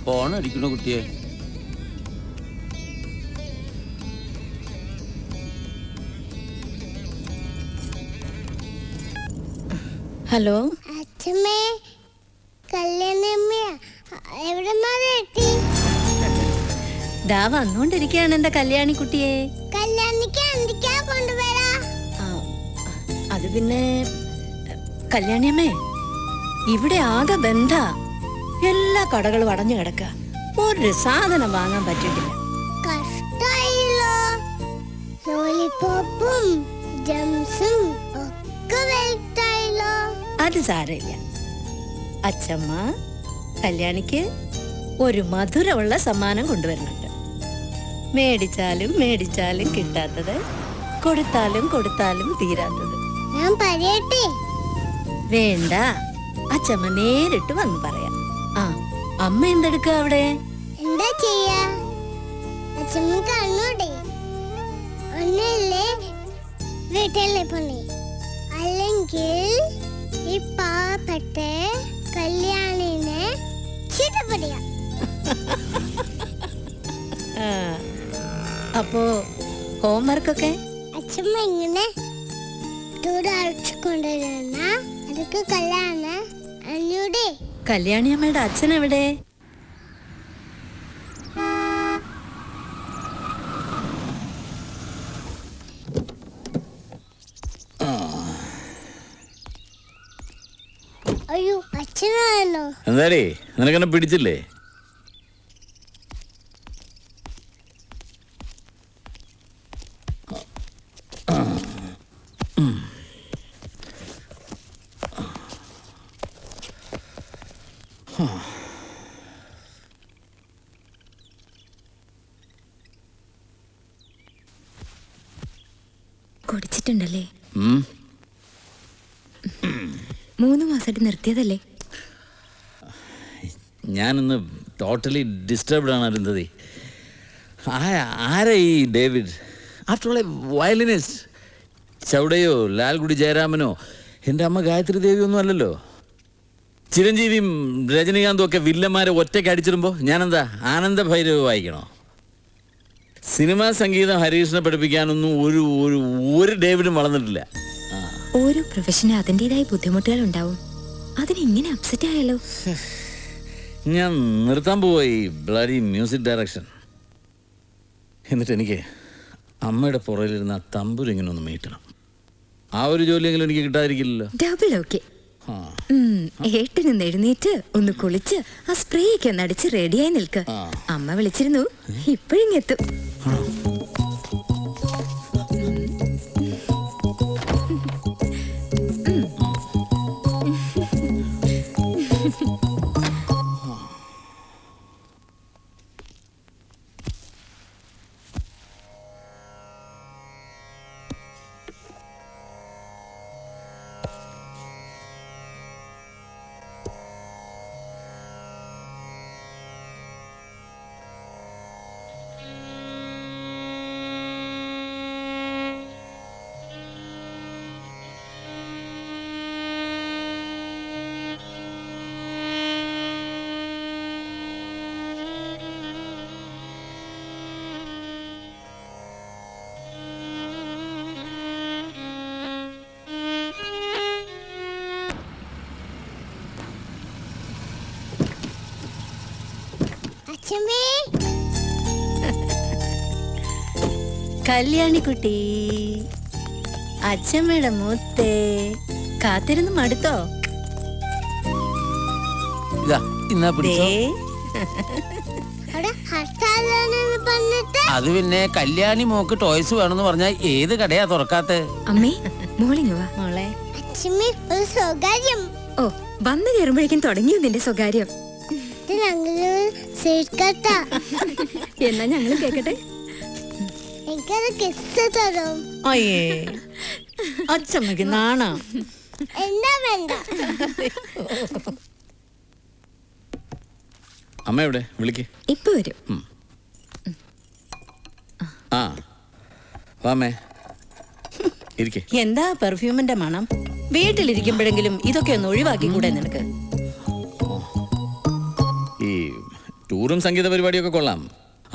ഫോണടിക്കണോ കുട്ടിയെ? ഹലോ അച്ഛമ്മേ, കല്യാണമ്മയാ. എവിടെ എത്തി? ദാ വന്നോണ്ടിരിക്കുകയാണ് എന്റെ കല്യാണി കുട്ടിയെ. കല്യാണിക്ക് എന്തൊക്കെയാ കൊണ്ടുവരാ? അത് പിന്നെ കല്യാണിയമ്മേ, ഇവിടെ ആകെ ബന്ധ. എല്ലാ കടകളും അടഞ്ഞു കിടക്ക, ഒരു സാധനം വാങ്ങാൻ പറ്റിയിട്ടില്ല. കഷ്ടായില്ലോ. ലോലിപോപ്പും ജംസും ഒക്കെ വെൽറ്റായില്ലോ. അത് സാരമില്ല. അച്ഛമ്മ കല്യാണിക്ക് ഒരു മധുരമുള്ള സമ്മാനം കൊണ്ടുവരുന്നുണ്ട്. മേടിച്ചാലും മേടിച്ചാലും കിട്ടാത്തത്, കൊടുത്താലും കൊടുത്താലും തീരാത്തത്. ഞാൻ പറയട്ടെ? വേണ്ട, അച്ഛമ്മ നേരിട്ട് വന്ന് പറയാം. ആ, അമ്മ എന്തെടുക്ക അവിടെ? എന്താ ചെയ്യാ? അച്ഛമ്മ കണ്ണൂടെ ഒന്നല്ലേ വീട്ടിലെ പണി, അല്ലെങ്കിൽ ഈ പാവപ്പെട്ട കല്യാണിനെ ചീത്തപ്പടിയാ. അപ്പോ ഹോംവർക്കൊക്കെ അച്ഛമ്മ ഇങ്ങനെ കൊണ്ടുവരുന്ന അതൊക്കെ കല്യാണ അഞ്ഞൂടെ. കല്യാണി അമ്മയുടെ അച്ഛൻ എവിടെ? അയ്യോ, അച്ഛനാണോ? എന്താടേ, നിനക്കെന്നെ പിടിച്ചില്ലേ? കുടിച്ചിട്ടുണ്ടല്ലേ? 3 മാസമായിട്ട് നിർത്തിയതല്ലേ? ഞാനിന്ന് ടോട്ടലി ഡിസ്റ്റർബ്ഡ് ആണ് അരുന്ധതി. ആരാ ഈ David? After all a violinist. ചൗടയോ ലാൽഗുഡി ജയരാമനോ എൻ്റെ അമ്മ ഗായത്രി ദേവിയൊന്നും അല്ലല്ലോ. ചിരഞ്ജീവിയും രജനീകാന്തും ഒക്കെ വില്ലന്മാരെ ഒറ്റയ്ക്ക് അടിച്ചിടുമ്പോൾ ഞാനെന്താ ആനന്ദ ഭൈരവ് വായിക്കണോ? സിനിമാ സംഗീതം ഹരീഷിനെ പഠിപ്പിക്കാനൊന്നും ഒരു ഡേവിഡും വളർന്നിട്ടില്ല. ഓരോ പ്രൊഫഷന് അതിൻ്റെതായ ബുദ്ധിമുട്ടുകൾ ഉണ്ടാവും. അതിനെങ്ങനെ അപ്സെറ്റ് ആയല്ലോ? ഞാൻ നിർത്താൻ പോയി ബ്ലഡി മ്യൂസിക് ഡയറക്ഷൻ. എന്നിട്ട് എനിക്ക് അമ്മയുടെ പുറകിലിരുന്ന ആ തമ്പുരിങ്ങനെ ഒന്ന് മീട്ടണം. ആ ഒരു ജോലിയെങ്കിലും എനിക്ക് കിട്ടാതിരിക്കില്ലല്ലോ. Double okay. ഏട്ടനൊന്ന് എഴുന്നേറ്റ് ഒന്ന് കുളിച്ച് ആ സ്പ്രേ ഒക്കെ ഒന്ന് അടിച്ച് റെഡിയായി നിൽക്ക്. അമ്മ വിളിച്ചിരുന്നു, ഇപ്പോഴിങ്ങെത്തും. കല്യാണി കുട്ടി, അച്ഛമ്മയുടെ മുത്തേ, കാത്തിരുന്ന് മടുത്തോ? അവിടെ ഹർത്താലാണെന്ന് പറഞ്ഞിട്ട് അത് പിന്നെ കല്യാണി മോക്ക് ടോയ്സ് വേണമെന്ന് പറഞ്ഞാൽ ഏത് കടയാ തുറക്കാത്ത? അമ്മേ മോളിങ് വാ. മോളെ അച്ഛമ്മ ഒരു സ്വകാര്യം. ഓ വന്നു കയറുമ്പോഴേക്കും തുടങ്ങിയോ നിന്റെ സ്വകാര്യം? ഇത് ഞങ്ങള് സീർക്കട്ടാ. എന്നാ ഞങ്ങൾ കേക്കട്ടെ. എനിക്കത് കിസ് തരും. അയ്യേ അച്ഛമ്മക്ക് നാണാ. എന്താ വേണ്ട? അമ്മ എവിടെ? വിളിക്ക്. ഇപ്പൊ വരും. ആ വാമേ ഇരിക്കെ. എന്താ പെർഫ്യൂമിന്റെ മണം? വീട്ടിലിരിക്കുമ്പോഴെങ്കിലും ഇതൊക്കെ ഒന്ന് ഒഴിവാക്കി കൂടെ നിനക്ക്? ഈ ടൂറും സംഗീത പരിപാടിയൊക്കെ കൊള്ളാം.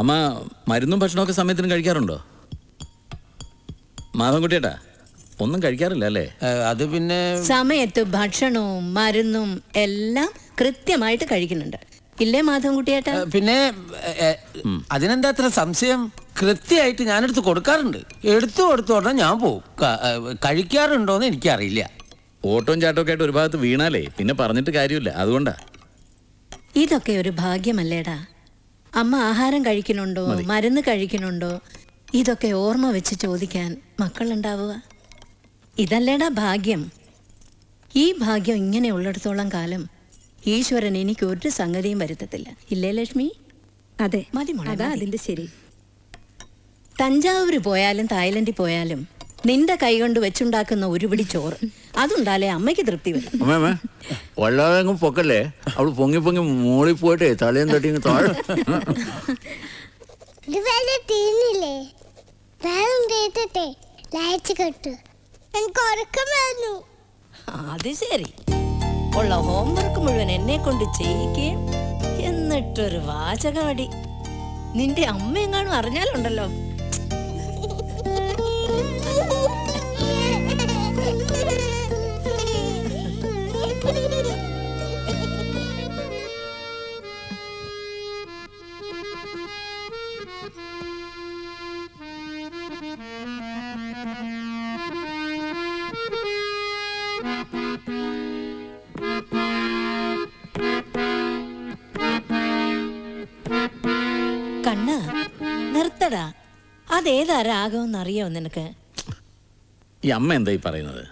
അമ്മ മരുന്നും ഭക്ഷണമൊക്കെ സമയത്തിന് കഴിക്കാറുണ്ടോ? മാധവൻകുട്ടിയേട്ടാ ഒന്നും കഴിക്കാറില്ല അല്ലേ? അത് പിന്നെ സമയത്ത് ഭക്ഷണവും മരുന്നും എല്ലാം കൃത്യമായിട്ട് കഴിക്കുന്നുണ്ട് ഇല്ലേ മാധവൻകുട്ടിയേട്ടാ? പിന്നെ അതിനെന്താ അത്ര സംശയം? കൃത്യമായിട്ട് ഞാനെടുത്ത് കൊടുക്കാറുണ്ട്. എടുത്തു കൊടുത്തോടെ ഞാൻ പോവും. കഴിക്കാറുണ്ടോന്ന് എനിക്കറിയില്ല. ഓട്ടവും ചാട്ടമൊക്കെ ആയിട്ട് ഒരു ഭാഗത്ത് വീണാലേ പിന്നെ പറഞ്ഞിട്ട് കാര്യമില്ല. അതുകൊണ്ടാ. ഇതൊക്കെ ഒരു ഭാഗ്യമല്ലേടാ. അമ്മ ആഹാരം കഴിക്കുന്നുണ്ടോ, മരുന്ന് കഴിക്കുന്നുണ്ടോ, ഇതൊക്കെ ഓർമ്മ വെച്ച് ചോദിക്കാൻ മക്കളുണ്ടാവുക. ഇതല്ലേടാ ഭാഗ്യം. ഈ ഭാഗ്യം ഇങ്ങനെ ഉള്ളിടത്തോളം കാലം ഈശ്വരൻ എനിക്ക് ഒരു സംഗതിയും വരുത്തത്തില്ല. ഇല്ലേ ലക്ഷ്മി? അതെ മതി മോളെ, അതാ മതി. അതിന്റെ ശരി. തഞ്ചാവൂര് പോയാലും തായ്ലൻഡിൽ പോയാലും നിന്റെ കൈകൊണ്ട് വെച്ചുണ്ടാക്കുന്ന ഒരു പിടി ചോറ് അതുണ്ടാലേ അമ്മയ്ക്ക് തൃപ്തി വരും. അമ്മേ വല്ലാതെ പൊക്കല്ലേ. അവള് പൊങ്ങി പൊങ്ങി മോളിൽ പോയിട്ടേ തലയും തട്ടി താഴെ. ഇത് വേറെ തീർന്നില്ലേ? വേഗം കേട്ടിട്ടെ ലൈറ്റ് കെട്ടു. എനിക്ക് ഉറക്കം വരുന്നു. അത് ശരി. ഉള്ള ഹോംവർക്ക് മുഴുവൻ എന്നെ കൊണ്ട് ചെയ്യിക്കുകയും എന്നിട്ടൊരു വാചകമടി. നിന്റെ അമ്മ എങ്ങാനും അറിഞ്ഞാലുണ്ടല്ലോ. കണ്ണ നിർത്തടാ. അതേതാ രാഗം അറിയോ നിനക്ക്? ഈ അമ്മ എന്തായി പറയുന്നത്?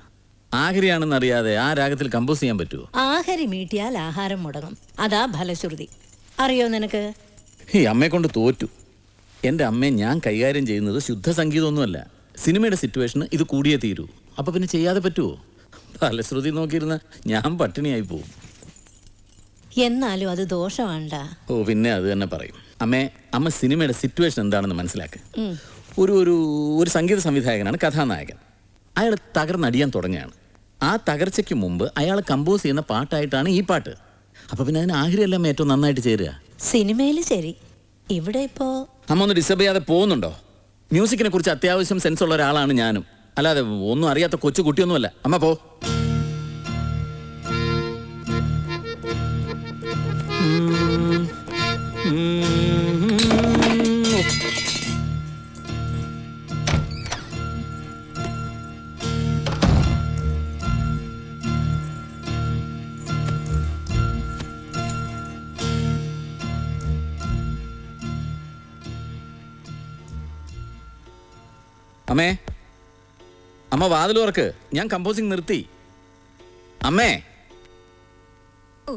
ആഹരിയാണെന്ന് അറിയാതെ ആ രാഗത്തിൽ കമ്പോസ് ചെയ്യാൻ പറ്റുമോ? ആഹരി മീട്ടിയാൽ ആഹാരം മുടങ്ങും. അതാ ഫലശ്രുതി. അറിയോ നിനക്ക്? ഈ അമ്മയെ കൊണ്ട് തോറ്റു. എൻ്റെ അമ്മയെ ഞാൻ കൈകാര്യം ചെയ്യുന്നത് ശുദ്ധ സംഗീതമൊന്നുമല്ല. സിനിമയുടെ സിറ്റുവേഷന് ഇത് കൂടിയേ തീരൂ. അപ്പം പിന്നെ ചെയ്യാതെ പറ്റുമോ? ഫലശ്രുതി നോക്കിയിരുന്ന ഞാൻ പട്ടിണിയായി പോകും. എന്നാലും അത് ദോഷമാണ്ടാ. ഓ പിന്നെ അത് തന്നെ പറയും. അമ്മ സിനിമയുടെ സിറ്റുവേഷൻ എന്താണെന്ന് മനസ്സിലാക്കുക. ഒരു സംഗീത സംവിധായകനാണ് കഥാനായകൻ. അയാൾ തകർന്നടിയാൻ തുടങ്ങുകയാണ്. ആ തകർച്ചയ്ക്ക് മുമ്പ് അയാൾ കമ്പോസ് ചെയ്യുന്ന പാട്ടായിട്ടാണ് ഈ പാട്ട്. അപ്പം പിന്നെ അതിന് ആഗ്രഹമെല്ലാം ഏറ്റവും നന്നായിട്ട് ചേരുക. സിനിമയിൽ ശരി. ഇവിടെ ഇപ്പോ അമ്മ ഒന്ന് ഡിസ്റ്റർബ് ചെയ്യാതെ പോകുന്നുണ്ടോ? മ്യൂസിക്കിനെ കുറിച്ച് അത്യാവശ്യം സെൻസ് ഉള്ള ഒരാളാണ് ഞാനും. അല്ലാതെ ഒന്നും അറിയാത്ത കൊച്ചു കുട്ടിയൊന്നുമല്ല. അമ്മ പോ. അമ്മ വാതിൽ തുറക്ക്. ഞാൻ കമ്പോസിങ് നിർത്തി. അമ്മേ. ഓ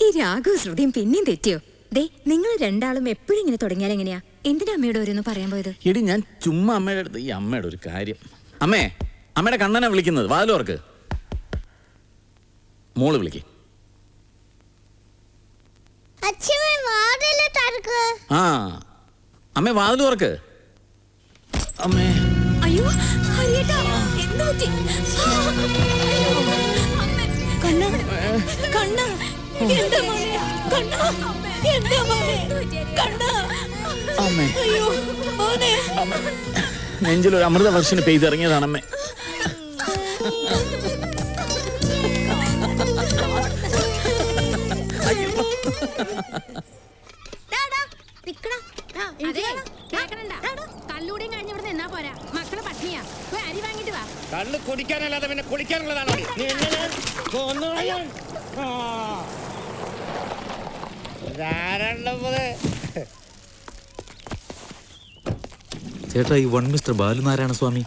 ഈ രാഗവും ശ്രുതിയും പിന്നെയും തെറ്റിയോ? ദേ നിങ്ങൾ രണ്ടാളും എപ്പോഴും ഇങ്ങനെ തുടങ്ങിയാൽ എങ്ങനെയാ? എന്തിനാ അമ്മയോട് ഓരോന്ന് പറയാൻ പോയത്? എടി ഞാൻ ചുമ്മാ അമ്മയുടെ അടുത്ത്. ഈ അമ്മയുടെ ഒരു കാര്യം. അമ്മയുടെ കണ്ണനാ വിളിക്കുന്നത്. വാതിൽ തുറക്ക്. മോള് വിളിക്ക്. ആ അമ്മേ വാതിൽ തുറക്ക്. അമ്മേ. അയ്യോ ഹരിയേട്ടാ എന്ത് പറ്റി? കണ്ണ കണ്ണ എന്താ മോനെ? കണ്ണ എന്താ മോനെ? കണ്ണ അമ്മേ. അയ്യോ മോനെ. നെഞ്ചിലൊരു അമൃത വർഷന് പെയ്തിറങ്ങിയതാണ് അമ്മേ. കല്ലൂടെയും കഴിഞ്ഞ് ഇവിടെ നിന്നാ പോരാ. മക്കളെ പട്ടിണിയാ. പോയി അരി വാങ്ങിട്ട് വാ. കള്ള് കുടിക്കാനല്ലാതെ പിന്നെ കുളിക്കാനുള്ളതാണോ? ചേട്ടാ ഈ വൺ മിസ്റ്റർ ബാലുനാരായണ സ്വാമി.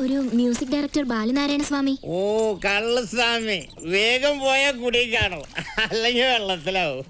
ഒരു മ്യൂസിക് ഡയറക്ടർ ബാലുനാരായണ സ്വാമി. ഓ കള്ളസ്വാമി, വേഗം പോയാൽ കുടി കാണും, അല്ലെങ്കിൽ വെള്ളത്തിലാവും.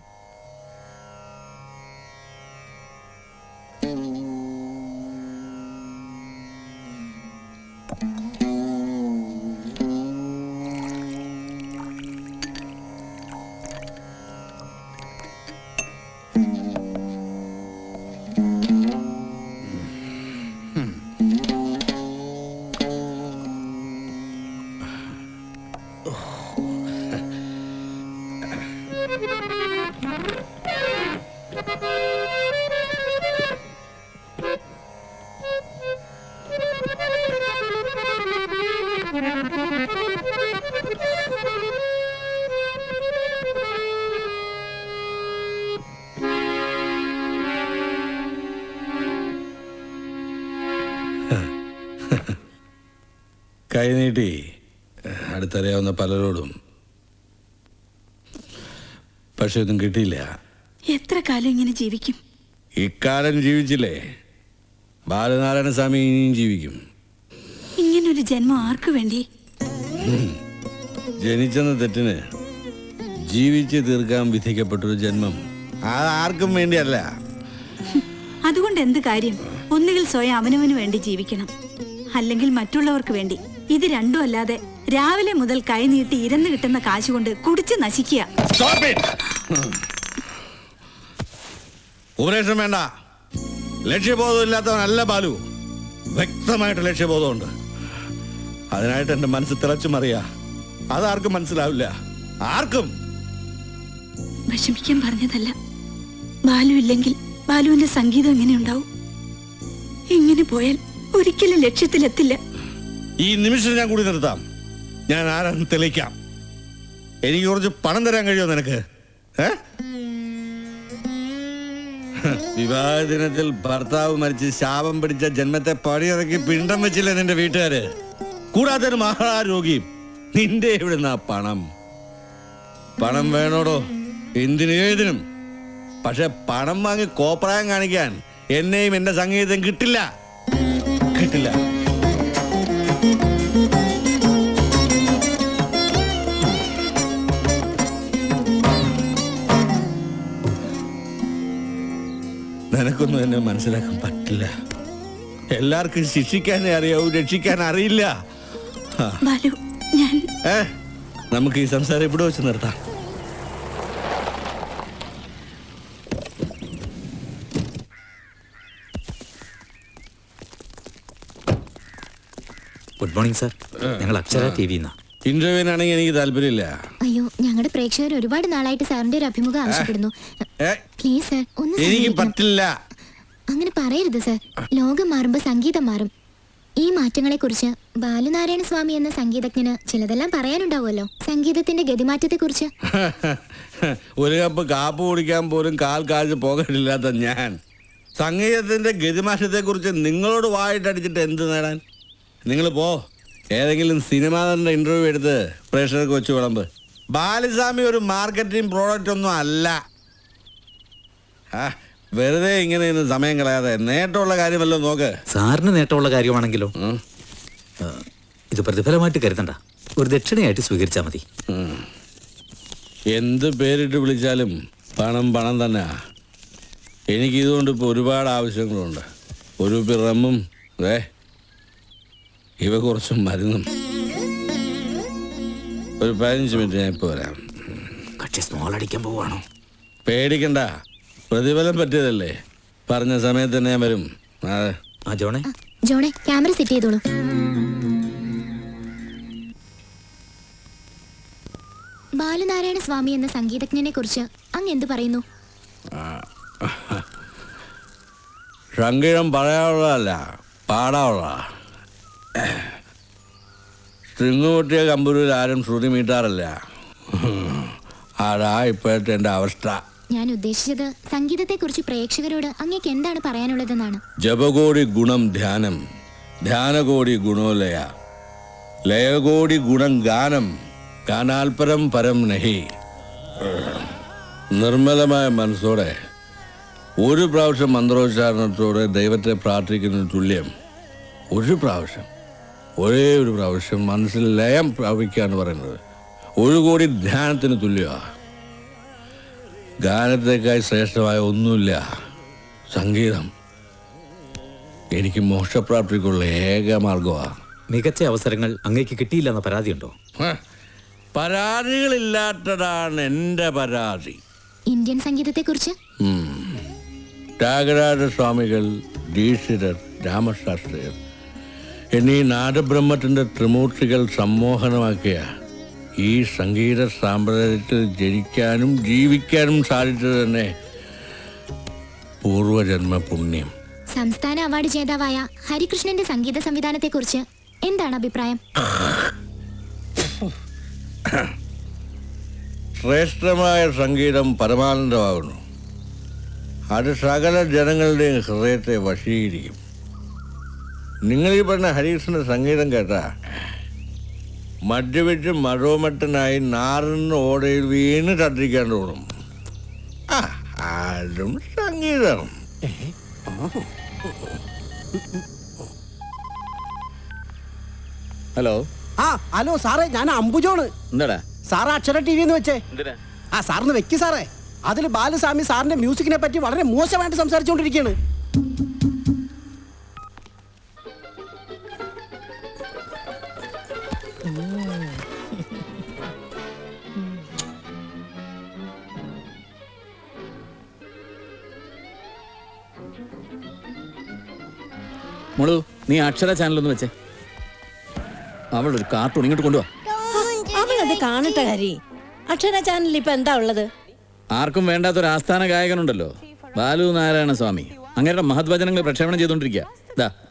കൈനീട്ടി അടുത്തറിയാവുന്ന പലരോടും, പക്ഷെ ഒന്നും കിട്ടിയില്ല. എത്ര കാലം ഇങ്ങനെ ജീവിക്കും? ഇക്കാലം ജീവിച്ചില്ലേ, ബാലനാരായണ സ്വാമി ഇനിയും ജീവിക്കും. ഇങ്ങനൊരു ജന്മം ആർക്കു വേണ്ടി? ജനിച്ചെന്ന തെറ്റിന് ജീവിച്ച് തീർക്കാൻ വിധിക്കപ്പെട്ടൊരു ജന്മം അത് ആർക്കും വേണ്ടിയല്ല. അതുകൊണ്ട് എന്ത് കാര്യം? ഒന്നുകിൽ സ്വയം അവനവന് വേണ്ടി ജീവിക്കണം, അല്ലെങ്കിൽ മറ്റുള്ളവർക്ക് വേണ്ടി. ഇത് രണ്ടും അല്ലാതെ രാവിലെ മുതൽ കൈനീട്ടി ഇരന്ന് കിട്ടുന്ന കാശ് കൊണ്ട് കുടിച്ച് നശിക്കുക. ഉപദേശം വേണ്ട. ലക്ഷ്യബോധം ഇല്ലാത്തവനല്ല ബാലു, വ്യക്തമായിട്ട് ലക്ഷ്യബോധമുണ്ട്. അതിനായിട്ട് എന്റെ മനസ്സ് തിളച്ചു മറിയാ. അതാർക്കും മനസ്സിലാവില്ല, ആർക്കും. വിഷമിക്കാൻ പറഞ്ഞതല്ല. ബാലു ഇല്ലെങ്കിൽ ബാലുവിന്റെ സംഗീതം എങ്ങനെ ഉണ്ടാവും? ഇങ്ങനെ പോയാൽ ഒരിക്കലും ലക്ഷ്യത്തിലെത്തില്ല. ഈ നിമിഷം ഞാൻ കൂടി നിർത്താം. ഞാൻ ആരാണെന്ന് തെളിയിക്കാം. എനിക്ക് കുറച്ച് പണം തരാൻ കഴിയുമോ നിനക്ക്? വിവാഹ ദിനത്തിൽ ഭർത്താവ് മരിച്ച് ശാപം പിടിച്ച ജന്മത്തെ പണിയിറക്കി പിണ്ടം വെച്ചില്ല നിന്റെ വീട്ടുകാര്. കൂടാതെ ഒരു മഹാരോഗിയും. നിന്റെ എവിടുന്ന പണം? പണം വേണോടോ, എന്തിനും ഏതിനും. പക്ഷെ പണം വാങ്ങി കോപ്രായം കാണിക്കാൻ എന്നെയും എന്റെ സംഗീതം കിട്ടില്ല, കിട്ടില്ല. നിനക്കൊന്നും എന്നെ മനസ്സിലാക്കാൻ പറ്റില്ല. എല്ലാവർക്കും ശിക്ഷിക്കാനേ അറിയാവൂ, രക്ഷിക്കാൻ അറിയില്ല. നമുക്ക് ഈ സംസാരം ഇവിടെ വെച്ച് നിർത്താം. ഗുഡ് മോർണിംഗ് സാർ, ഞങ്ങൾ അക്ഷര ടിവിയിൽ നിന്നാണ്. ഇന്റർവ്യൂവിനാണെങ്കിൽ എനിക്ക് താല്പര്യമില്ല. അയ്യോ, ഞങ്ങളുടെ പ്രേക്ഷകർ ഒരുപാട് നാളായിട്ട് സാറിന്റെ ഒരു അഭിമുഖം ആവശ്യപ്പെടുന്നു. പ്ലീസ് സാർ, ഒന്ന് എനിക്ക് പറ്റില്ല. അങ്ങനെ പറയരുത് സാർ. ലോകം മാറുമ്പോ സംഗീതം മാറും. ഈ മാറ്റങ്ങളെ കുറിച്ച് ബാലുനാരായണ സ്വാമി എന്ന സംഗീതജ്ഞന് ചിലതെല്ലാം പറയാനുണ്ടാവുമല്ലോ. സംഗീതത്തിന്റെ ഗതിമാറ്റത്തെ കുറിച്ച്. ഒരു കപ്പ് കാപ്പ് കുടിക്കാൻ പോലും കാൽ കാഴ്ച പോകാനില്ലാത്ത ഞാൻ സംഗീതത്തിന്റെ ഗതിമാറ്റത്തെ കുറിച്ച് നിങ്ങളോട് വായിട്ടടിച്ചിട്ട് എന്ത് നേടാൻ? നിങ്ങൾ പോ, ഏതെങ്കിലും സിനിമാ നടന്റെ ഇന്റർവ്യൂ എടുത്ത് പ്രേക്ഷകർക്ക് വെച്ച് വിളമ്പ്. ബാലുസ്വാമി ഒരു മാർക്കറ്റിംഗ് പ്രോഡക്റ്റ് ഒന്നും അല്ല. വെറുതെ ഇങ്ങനെ സമയം കളയാതെ നേട്ടമുള്ള കാര്യമല്ലോ നോക്ക്. സാറിന് നേട്ടമുള്ള കാര്യമാണെങ്കിലോ ഇത് പ്രതിഫലമായിട്ട് കരുതണ്ട, ഒരു ദക്ഷിണയായിട്ട് സ്വീകരിച്ചാൽ മതി. എന്ത് പേരിട്ട് വിളിച്ചാലും പണം പണം തന്നെ. എനിക്കിതുകൊണ്ട് ഇപ്പോൾ ഒരുപാട് ആവശ്യങ്ങളുണ്ട്. ഒരു പിറമ്മും ഇവ കുറച്ചും മരുന്നും. ഒരു 15 മിനിറ്റ് ഞാൻ ഇപ്പോൾ വരാം. കക്ഷി സ്മോൾ അടിക്കാൻ പോവാണോ? പേടിക്കണ്ട, പ്രതിഫലം പറ്റിയതല്ലേ. പറഞ്ഞ സമയത്ത് തന്നെ ഞാൻ വരും. ജോണേ, ക്യാമറ സെറ്റ് ചെയ്തോളൂ. ബാലുനാരായണ സ്വാമി എന്ന സംഗീതജ്ഞനെ കുറിച്ച് അങ്ങ് എന്ത് പറയുന്നു? സംഗീതം പറയാനുള്ളതല്ല, പാടാനുള്ള. സ്ട്രിങ് പൊട്ടിയ കമ്പൂരിൽ ആരും ശ്രുതി മീട്ടാറില്ല. അതാ ഇപ്പോഴത്തെ എൻ്റെ അവസ്ഥ. ഞാൻ ഉദ്ദേശിച്ചത് സംഗീതത്തെ കുറിച്ച് പ്രേക്ഷകരോട് അങ്ങേക്ക് എന്താണ് പറയാനുള്ളതെന്നാണ്. ജപകോടി ഗുണം ധ്യാനം, ധ്യാനകോടി ഗുണോലയ, ലയകോടി ഗുണം ഗാനം, ഗാനാൽപരം പരം നഹി. നിർമ്മലമായ മനസ്സോടെ ഒരു പ്രാവശ്യം മന്ത്രോച്ചാരണത്തോടെ ദൈവത്തെ പ്രാർത്ഥിക്കുന്നതിന് തുല്യം ഒരു പ്രാവശ്യം, ഒരേ ഒരു പ്രാവശ്യം മനസ്സിൽ ലയം പ്രാപിക്കുക എന്ന് പറയുന്നത് 1 കോടി ധ്യാനത്തിന് തുല്യമാണ്. ഗാനത്തേക്കായി ശ്രേഷ്ഠമായ ഒന്നുമില്ല സംഗീതം. എനിക്ക് മോക്ഷപ്രാപ്തിക്കുള്ള ഏക മാർഗമാണ്. മികച്ച അവസരങ്ങൾ അങ്ങേക്ക് കിട്ടിയില്ലെന്ന പരാതിയുണ്ടോ? പരാതികളില്ലാത്തതാണ് എൻ്റെ പരാതി. ഇന്ത്യൻ സംഗീതത്തെ കുറിച്ച് ത്യാഗരാജസ്വാമികൾ, ദീക്ഷിതർ, രാമശാസ്ത്രിയർ എന്നീ നാദബ്രഹ്മത്തിൻ്റെ ത്രിമൂർത്തികൾ സമ്മോഹനമാക്കിയ ഈ സംഗീത സാമ്പ്രദായത്തിൽ ജനിക്കാനും ജീവിക്കാനും സാധിച്ചത് തന്നെ പൂർവജന്മ പുണ്യം. സംസ്ഥാന അവാർഡ് ജേതാവായ ഹരികൃഷ്ണന്റെ സംഗീത സംവിധാനത്തെ കുറിച്ച് എന്താണ് അഭിപ്രായം? ശ്രേഷ്ഠമായ സംഗീതം പരമാനന്ദമാകുന്നു. അത് സകല ജനങ്ങളുടെയും ഹൃദയത്തെ വശീകരിക്കും. നിങ്ങൾ ഈ പറഞ്ഞ ഹരികൃഷ്ണന്റെ സംഗീതം കേട്ടാ മദ്യപിച്ച് മഴോമട്ടനായി നാറിന് ഓടയിൽ വീണ് ഛർദ്ദിക്കാൻ തോന്നും. അതും സംഗീതം. ഹലോ. ഹലോ സാറേ, ഞാൻ അംബുജോണ്. എന്താടാ സാറ് അക്ഷര ടി വിന്ന് വെച്ചേ. സാറിന് വെക്ക് സാറേ. അതിൽ ബാലുസ്വാമി സാറിന്റെ മ്യൂസിക്കിനെ പറ്റി വളരെ മോശമായിട്ട് സംസാരിച്ചുകൊണ്ടിരിക്കുകയാണ്. മോളു, നീ അക്ഷര ചാനലൊന്ന് വെച്ചേ. അവളൊരു കാർട്ടൂൺ ഇങ്ങോട്ട് കൊണ്ടുപോവാ. അവളത് കാണട്ടെ ഹരി. അക്ഷര ചാനലിൽ ഇപ്പൊ എന്താ ഉള്ളത്? ആർക്കും വേണ്ടാത്തൊരു ആസ്ഥാന ഗായകനുണ്ടല്ലോ, ബാലു നാരായണ സ്വാമി. അങ്ങയുടെ മഹത്വചനങ്ങൾ പ്രക്ഷേപണം ചെയ്തോണ്ടിരിക്കുക.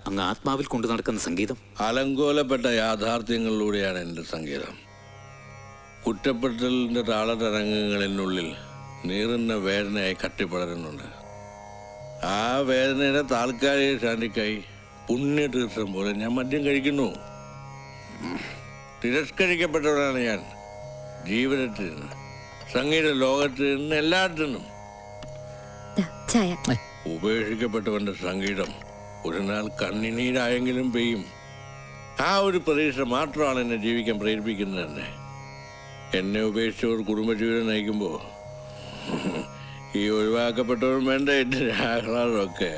അങ്ങ് ആത്മാവിൽ കൊണ്ടു നടക്കുന്ന സംഗീതം അലങ്കോലപ്പെട്ട യാഥാർത്ഥ്യങ്ങളിലൂടെയാണ് എൻ്റെ സംഗീതം. കുറ്റപ്പെടുത്തലിൻ്റെ താളതരംഗങ്ങളിനുള്ളിൽ നീറുന്ന വേദനയായി കട്ടിപ്പടരുന്നുണ്ട്. ആ വേദനയുടെ താൽക്കാലിക ശാന്തിക്കായി പുണ്യതീർത്ഥം പോലെ ഞാൻ മദ്യം കഴിക്കുന്നു. തിരസ്കരിക്കപ്പെട്ടവരാണ് ഞാൻ. ജീവിതത്തിൽ നിന്ന്, സംഗീത ലോകത്തിൽ നിന്ന്, എല്ലാത്തിനും. ഉപേക്ഷിക്കപ്പെട്ടവന്റെ സംഗീതം ഒരു നാൾ കണ്ണിനീരായെങ്കിലും പെയ്യും. ആ ഒരു പ്രതീക്ഷ മാത്രമാണ് എന്നെ ജീവിക്കാൻ പ്രേരിപ്പിക്കുന്നത് തന്നെ. എന്നെ ഉപേക്ഷിച്ചവർ കുടുംബജീവിതം നയിക്കുമ്പോൾ ഈ ഒഴിവാക്കപ്പെട്ടവർ വേണ്ട എന്റെ ആഹ്ലാദമൊക്കെ.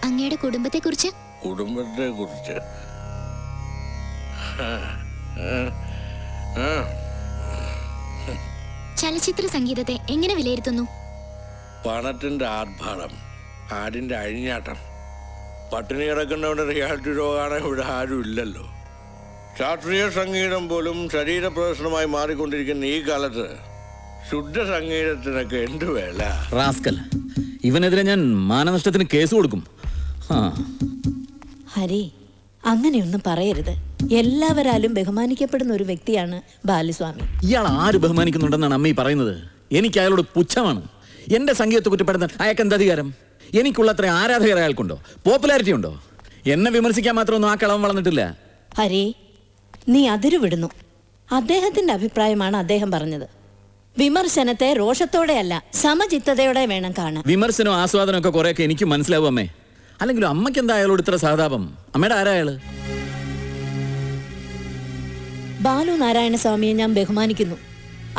അങ്ങയുടെ കുടുംബത്തെ കുറിച്ച് ചലച്ചിത്ര സംഗീതത്തെ എങ്ങനെ വിലയിരുത്തുന്നു? പണത്തിന്റെ ആർഭാടം, ആടിന്റെ അഴിഞ്ഞാട്ടം, പട്ടിണി കിടക്കുന്നവരുടെ റിയാലിറ്റി രോഗമാണ് ഇവിടെ ആരും ഇല്ലല്ലോ. ശാസ്ത്രീയ സംഗീതം പോലും ശരീരപ്രദർശനമായി മാറിക്കൊണ്ടിരിക്കുന്ന ഈ കാലത്ത് ശുദ്ധ സംഗീതത്തിനൊക്കെ എന്ത് വേല. റാസ്കൽ, ഇവനെതിരെ ഞാൻ മാനനഷ്ടത്തിന് കേസ് കൊടുക്കും. ഹരി, അങ്ങനെയൊന്നും പറയരുത്. എല്ലാവരാലും ബഹുമാനിക്കപ്പെടുന്ന ഒരു വ്യക്തിയാണ് ബാലുസ്വാമി. ഇയാൾ ആര് ബഹുമാനിക്കുന്നുണ്ടെന്നാണ് അമ്മ ഈ പറയുന്നത്? എനിക്ക് അയാളോട് പുച്ഛമാണ്. എന്റെ സംഗീതത്തെ കുറ്റപ്പെടുത്താൻ അയാൾക്ക് എന്താ അധികാരം? എനിക്കുള്ളത്ര ആരാധകർ അയാൾക്കുണ്ടോ? പോപ്പുലാരിറ്റി ഉണ്ടോ? എന്നെ വിമർശിക്കാൻ മാത്രമൊന്നും ആ കളവൻ വളർന്നിട്ടില്ല. ഹരി, നീ അതിരുവിടുന്നു. അദ്ദേഹത്തിന്റെ അഭിപ്രായമാണ് അദ്ദേഹം പറഞ്ഞത്. വിമർശനത്തെ രോഷത്തോടെയല്ല, സമചിത്തതയോടെ വേണം കാണാൻ. വിമർശനവും ആസ്വാദനവും ഒക്കെ കുറെയൊക്കെ എനിക്ക് മനസ്സിലാവും അമ്മേ. അല്ലെങ്കിലും അമ്മയ്ക്ക് എന്താ അയാളോട് ഇത്ര സഹതാപം? അമ്മയുടെ ആരാ അയാള്? ബാലു നാരായണ സ്വാമിയെ ഞാൻ ബഹുമാനിക്കുന്നു.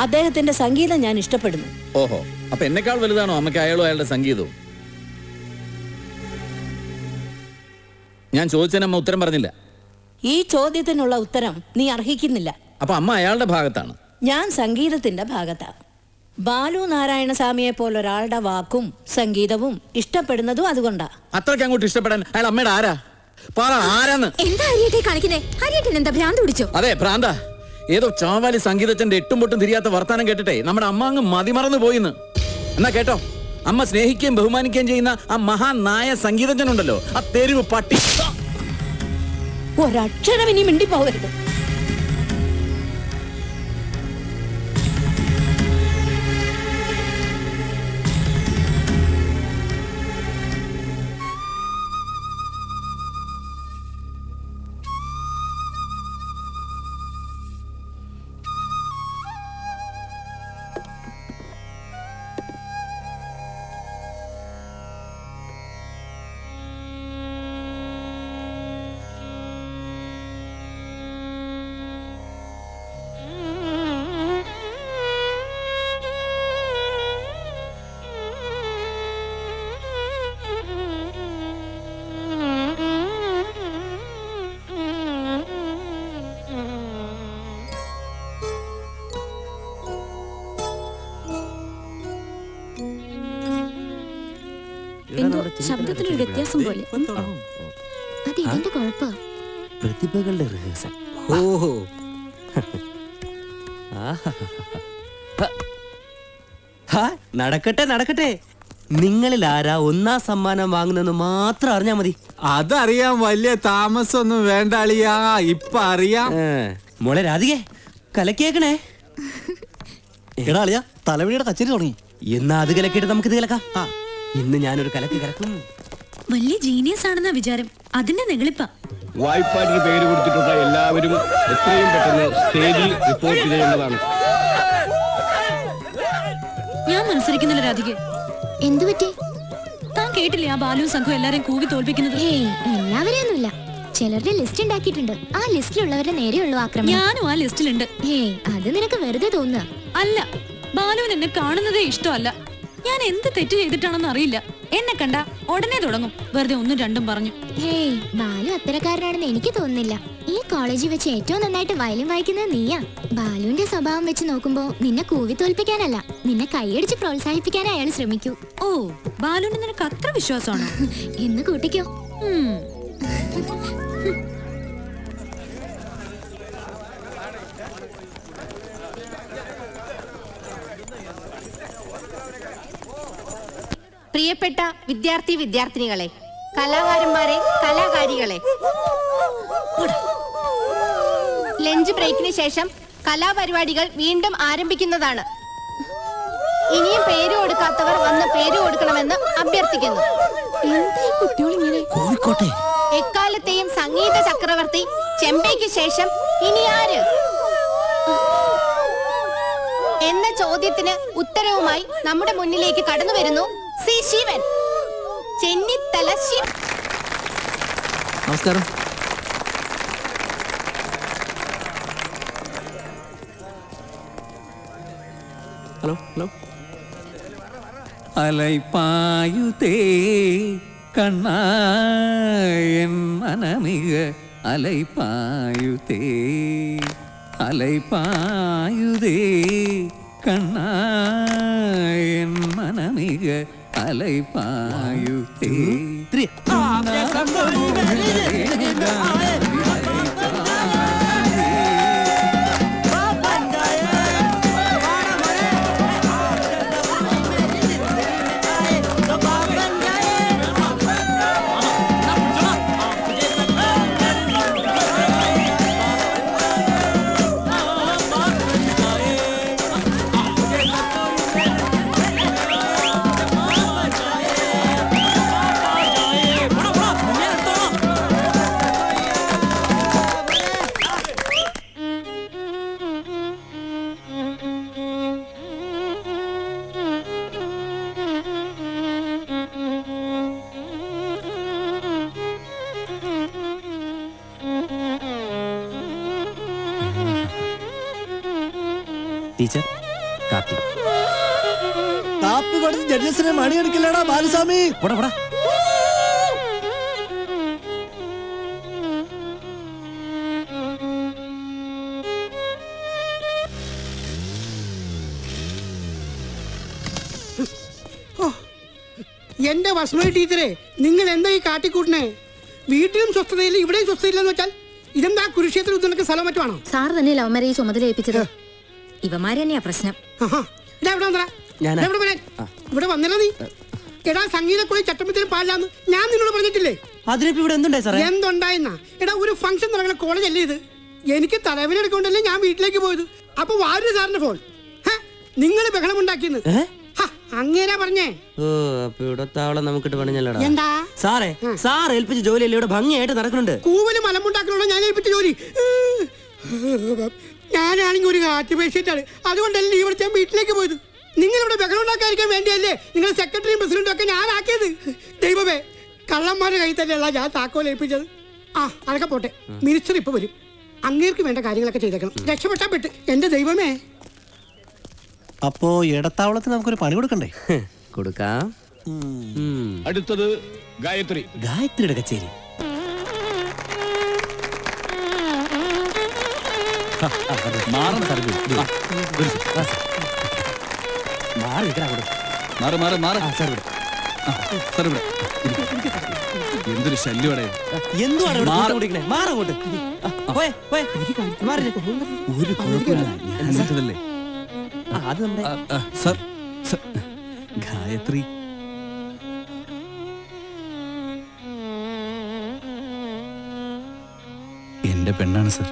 അദ്ദേഹത്തിന്റെ സംഗീതം ഞാൻ ഇഷ്ടപ്പെടുന്നു. ഓഹോ, അപ്പൊ എന്നെക്കാൾ വലുതാണോ അമ്മയ്ക്ക് അയാളും അയാളുടെ സംഗീതവും? ഞാൻ ചോദിച്ചതിനമ്മ ഉത്തരം പറഞ്ഞില്ല. ഈ ചോദ്യത്തിനുള്ള ഉത്തരം നീ അർഹിക്കുന്നില്ല. അപ്പൊ അമ്മ അയാളുടെ ഭാഗത്താണ്, ഞാൻ സംഗീതത്തിന്റെ ഭാഗത്താണ്. ബാലു നാരായണ സ്വാമിയെ പോലൊരാളുടെ വാക്കും സംഗീതവും ഇഷ്ടപ്പെടുന്നതും അതുകൊണ്ടാ. അത്രയ്ക്ക് അങ്ങോട്ട് ഇഷ്ടപ്പെടാൻ അയാൾ അമ്മയുടെ ആരാ? പറ, ആരാന്ന്? എന്താ ഹരിയേട്ടെ കാണിക്കുന്നേ? ഹരിയേട്ടൻ എന്താ ഭ്രാന്ത് പിടിച്ചോ? അതെ, ഭ്രാന്ത. ഏതോ ചാവാലി സംഗീതത്തിന്റെ എട്ടും പൊട്ടും തിരിയാത്ത വർത്താനം കേട്ടിട്ടേ നമ്മുടെ അമ്മ അങ്ങ് മതിമറന്നു പോയിന്ന്. എന്നാ കേട്ടോ, അമ്മ സ്നേഹിക്കുകയും ബഹുമാനിക്കുകയും ചെയ്യുന്ന ആ മഹാനായ സംഗീതജ്ഞനുണ്ടല്ലോ, ആ തെരുവ് പട്ടി. ഒരക്ഷരം ഇനി മിണ്ടിപ്പോകരുത്. എന്തോ ശബ്ദത്തിനൊരു വ്യത്യാസം പോലെ. അത് ഇതിന്റെ കുഴപ്പാ. പ്രതിഭകളുടെ റിഹേഴ്സൽ. ഓഹോ നടക്കട്ടെ നടക്കട്ടെ. നിങ്ങളിൽ ആരാ ഒന്നാം സമ്മാനം വാങ്ങുന്നെന്ന് മാത്രം അറിഞ്ഞാ മതി. അതറിയാൻ വലിയ താമസമൊന്നും വേണ്ട അളിയാ, ഇപ്പൊ അറിയാം. മോളെ രാധികേ, കലക്കിയേക്കണേ. എടാ അളിയാ, തലവഴിയുടെ കച്ചേരി തുടങ്ങി. എന്നാ അത് കലക്കിയിട്ട് നമുക്ക് ഇത് കലക്കാം. ഇന്ന് ഞാനൊരു കലക്ക് കലക്കും. വലിയ ജീനിയസ് ആണെന്ന വിചാരം, അതിന്റെ നെകളിപ്പ. വായ്പാട്ടിന് പേര് കൊടുത്തിട്ടുള്ള എല്ലാവരും എത്രയും പെട്ടെന്ന് സ്റ്റേജിൽ റിപ്പോർട്ട് ചെയ്യേണ്ടതാണ്. ഞാൻ മത്സരിക്കുന്നില്ല രാധിക. എന്തു പറ്റി? താൻ കേട്ടില്ലേ ആ ബാലുവും സംഘവും എല്ലാരെയും കൂവി തോൽപ്പിക്കുന്നത്? എല്ലാവരെയൊന്നുമില്ല, ചിലരുടെ ലിസ്റ്റ് ഉണ്ടാക്കിയിട്ടുണ്ട്. ആ ലിസ്റ്റിലുള്ളവരുടെ നേരെയുള്ളൂ ആക്രമണം. ഞാനും ആ ലിസ്റ്റിലുണ്ട്. അത് നിനക്ക് വെറുതെ തോന്നുക. അല്ല, ബാലുവിന് എന്നെ കാണുന്നതേ ഇഷ്ടമല്ല. ഞാൻ എന്ത് തെറ്റ് ചെയ്തിട്ടാണെന്ന് അറിയില്ല. എന്നെ കണ്ട ഉടനെ തുടങ്ങും വെറുതെ ഒന്നും രണ്ടും പറഞ്ഞു. ബാലു അത്തരക്കാരനാണെന്ന് എനിക്ക് തോന്നുന്നില്ല. ഈ കോളേജിൽ വെച്ച് ഏറ്റവും നന്നായിട്ട് വയലിൻ വായിക്കുന്നത് നീയാ. ബാലുവിന്റെ സ്വഭാവം വെച്ച് നോക്കുമ്പോ നിന്നെ കൂവി തോൽപ്പിക്കാനല്ല, നിന്നെ കൈയടിച്ച് പ്രോത്സാഹിപ്പിക്കാനേ അയാൾ ശ്രമിക്കൂ. ഓ, ബാലുവിന് നിനക്ക് അത്ര വിശ്വാസമാണോ? എന്ന് കൂട്ടിക്കോ. പ്രിയപ്പെട്ട വിദ്യാർത്ഥിനികളെ, കലാകാരന്മാരെ, കലാകാരികളെ, ലഞ്ച് ബ്രേക്കിന് ശേഷം കലാപരിപാടികൾ വീണ്ടും ആരംഭിക്കുന്നതാണ്. ഇനിയും പേര് കൊടുക്കാത്തവർ വന്ന് പേര് കൊടുക്കണമെന്ന് അഭ്യർത്ഥിക്കുന്നു. എക്കാലത്തെയും സംഗീത ചക്രവർത്തി ചെമ്പൈക്ക് ശേഷം ഇനി ആര് എന്ന ചോദ്യത്തിന് ഉത്തരവുമായി നമ്മുടെ മുന്നിലേക്ക് കടന്നു വരുന്നു സി ശിവൻ. ചെന്നിത്തല ശിവ. നമസ്കാരം. Hello hello. അലൈപ്പായുതേ കണ്ണായൻ മനമിക അലൈപ്പായുതേ അലൈപ്പായുതേ കണ്ണായൻ മനമിക അലൈപ്പായുതേ. ടീച്ചർ, കാപ്പി. കാപ്പി കൊടുത്ത് ജഡ്ജസിനെ മണിയെടുക്കില്ലടാ ബാലുസ്വാമി. പോടാ പോടാ. എന്റെ വസ്മയ ടീച്ചറെ, നിങ്ങൾ എന്താ ഈ കാട്ടിക്കൂട്ടണേ? വീട്ടിലും സ്വസ്ഥതയില്ല, ഇവിടെയും സ്വസ്ഥതയില്ലെന്ന് വെച്ചാൽ ഇതെന്താ കുരുക്ഷേത്ര യുദ്ധനൊക്കെ സ്ഥലം മറ്റുമാണോ? സാർ തന്നെ ലവ്മാരെ ഈ ചുമതല ഏൽപ്പിച്ചത്. ഇവന്മാര് തന്നെയാ പ്രശ്നം. ഇവിടെ വന്നില്ല നീ. എടാ, സംഗീതക്കുളി ചട്ടമ്പത്തിലും പാടില്ലാന്ന് ഞാൻ നിന്നോട് പറഞ്ഞിട്ടില്ലേ? അതിനിപ്പോ ഇവിടെ എന്തുണ്ടായി സാറേ? എന്തുണ്ടായെന്നാ? എടാ, ഒരു ഫംഗ്ഷൻ നടക്കുന്ന കോളേജല്ലേ ഇത്? എനിക്ക് തലവേദന എടുക്കൊണ്ടല്ലേ ഞാൻ വീട്ടിലേക്ക് പോയത്. അപ്പൊ വാര്യ സാറിന്റെ ഫോൺ. നിങ്ങൾ ബഹളം ഉണ്ടാക്കിയെന്ന് അങ്ങേരാ പറഞ്ഞേ. ഓ, അപ്പൊ ഇവിടെ താവളം നമുക്കിട്ട് പണിഞ്ഞല്ലടാ. എന്താ സാറേ, സാർ ഏൽപ്പിച്ച ജോലിയല്ലേ ഇവിടെ ഭംഗിയായിട്ട് നടക്കുന്നുണ്ട്. കൂവലും മലമുണ്ടാക്കണോ ഞാൻ ഏൽപ്പിച്ച ജോലി? ഞാനാണെങ്കിൽ ഒരു ഹാർട്ട് പേഷ്യൻ്റാണ്, അതുകൊണ്ടല്ലേ ലീവ് എടുത്ത് ഞാൻ വീട്ടിലേക്ക് പോയത്. നിങ്ങളിവിടെ ബഹളം ഉണ്ടാക്കാതിരിക്കാൻ വേണ്ടിയല്ലേ നിങ്ങൾ സെക്രട്ടറിയും പ്രസിഡന്റും ഒക്കെ ഞാനാക്കിയത്. ദൈവമേ, കള്ളന്മാരുടെ കയ്യിൽ തന്നെയല്ല ഞാൻ താക്കോൽ ഏൽപ്പിച്ചത്. അതൊക്കെ പോട്ടെ, മിനിസ്റ്റർ ഇപ്പൊ വരും. അങ്ങേർക്ക് വേണ്ട കാര്യങ്ങളൊക്കെ ചെയ്തേക്കണം. രക്ഷപ്പെട്ടാ പെട്ട്. എന്റെ ദൈവമേ. അപ്പോ ഇടത്താവളത്തിന് നമുക്കൊരു പണി കൊടുക്കണ്ടേ? കൊടുക്കാം. അടുത്തത് ഗായത്രി. ഗായത്രിയുടെ കച്ചേരി. മാറും സാർ. മാറി മാറ് മാറ് മാറ്. സാർ. എന്തൊരു ശല്യോടെ എന്തുവാണ് മാറങ്ങോട്ട് ഒരു കുഴപ്പമില്ല ഞാൻ എന്നിട്ടതല്ലേ അത് നമ്മുടെ സർ ഗായത്രി എന്റെ പെണ്ണാണ് സർ.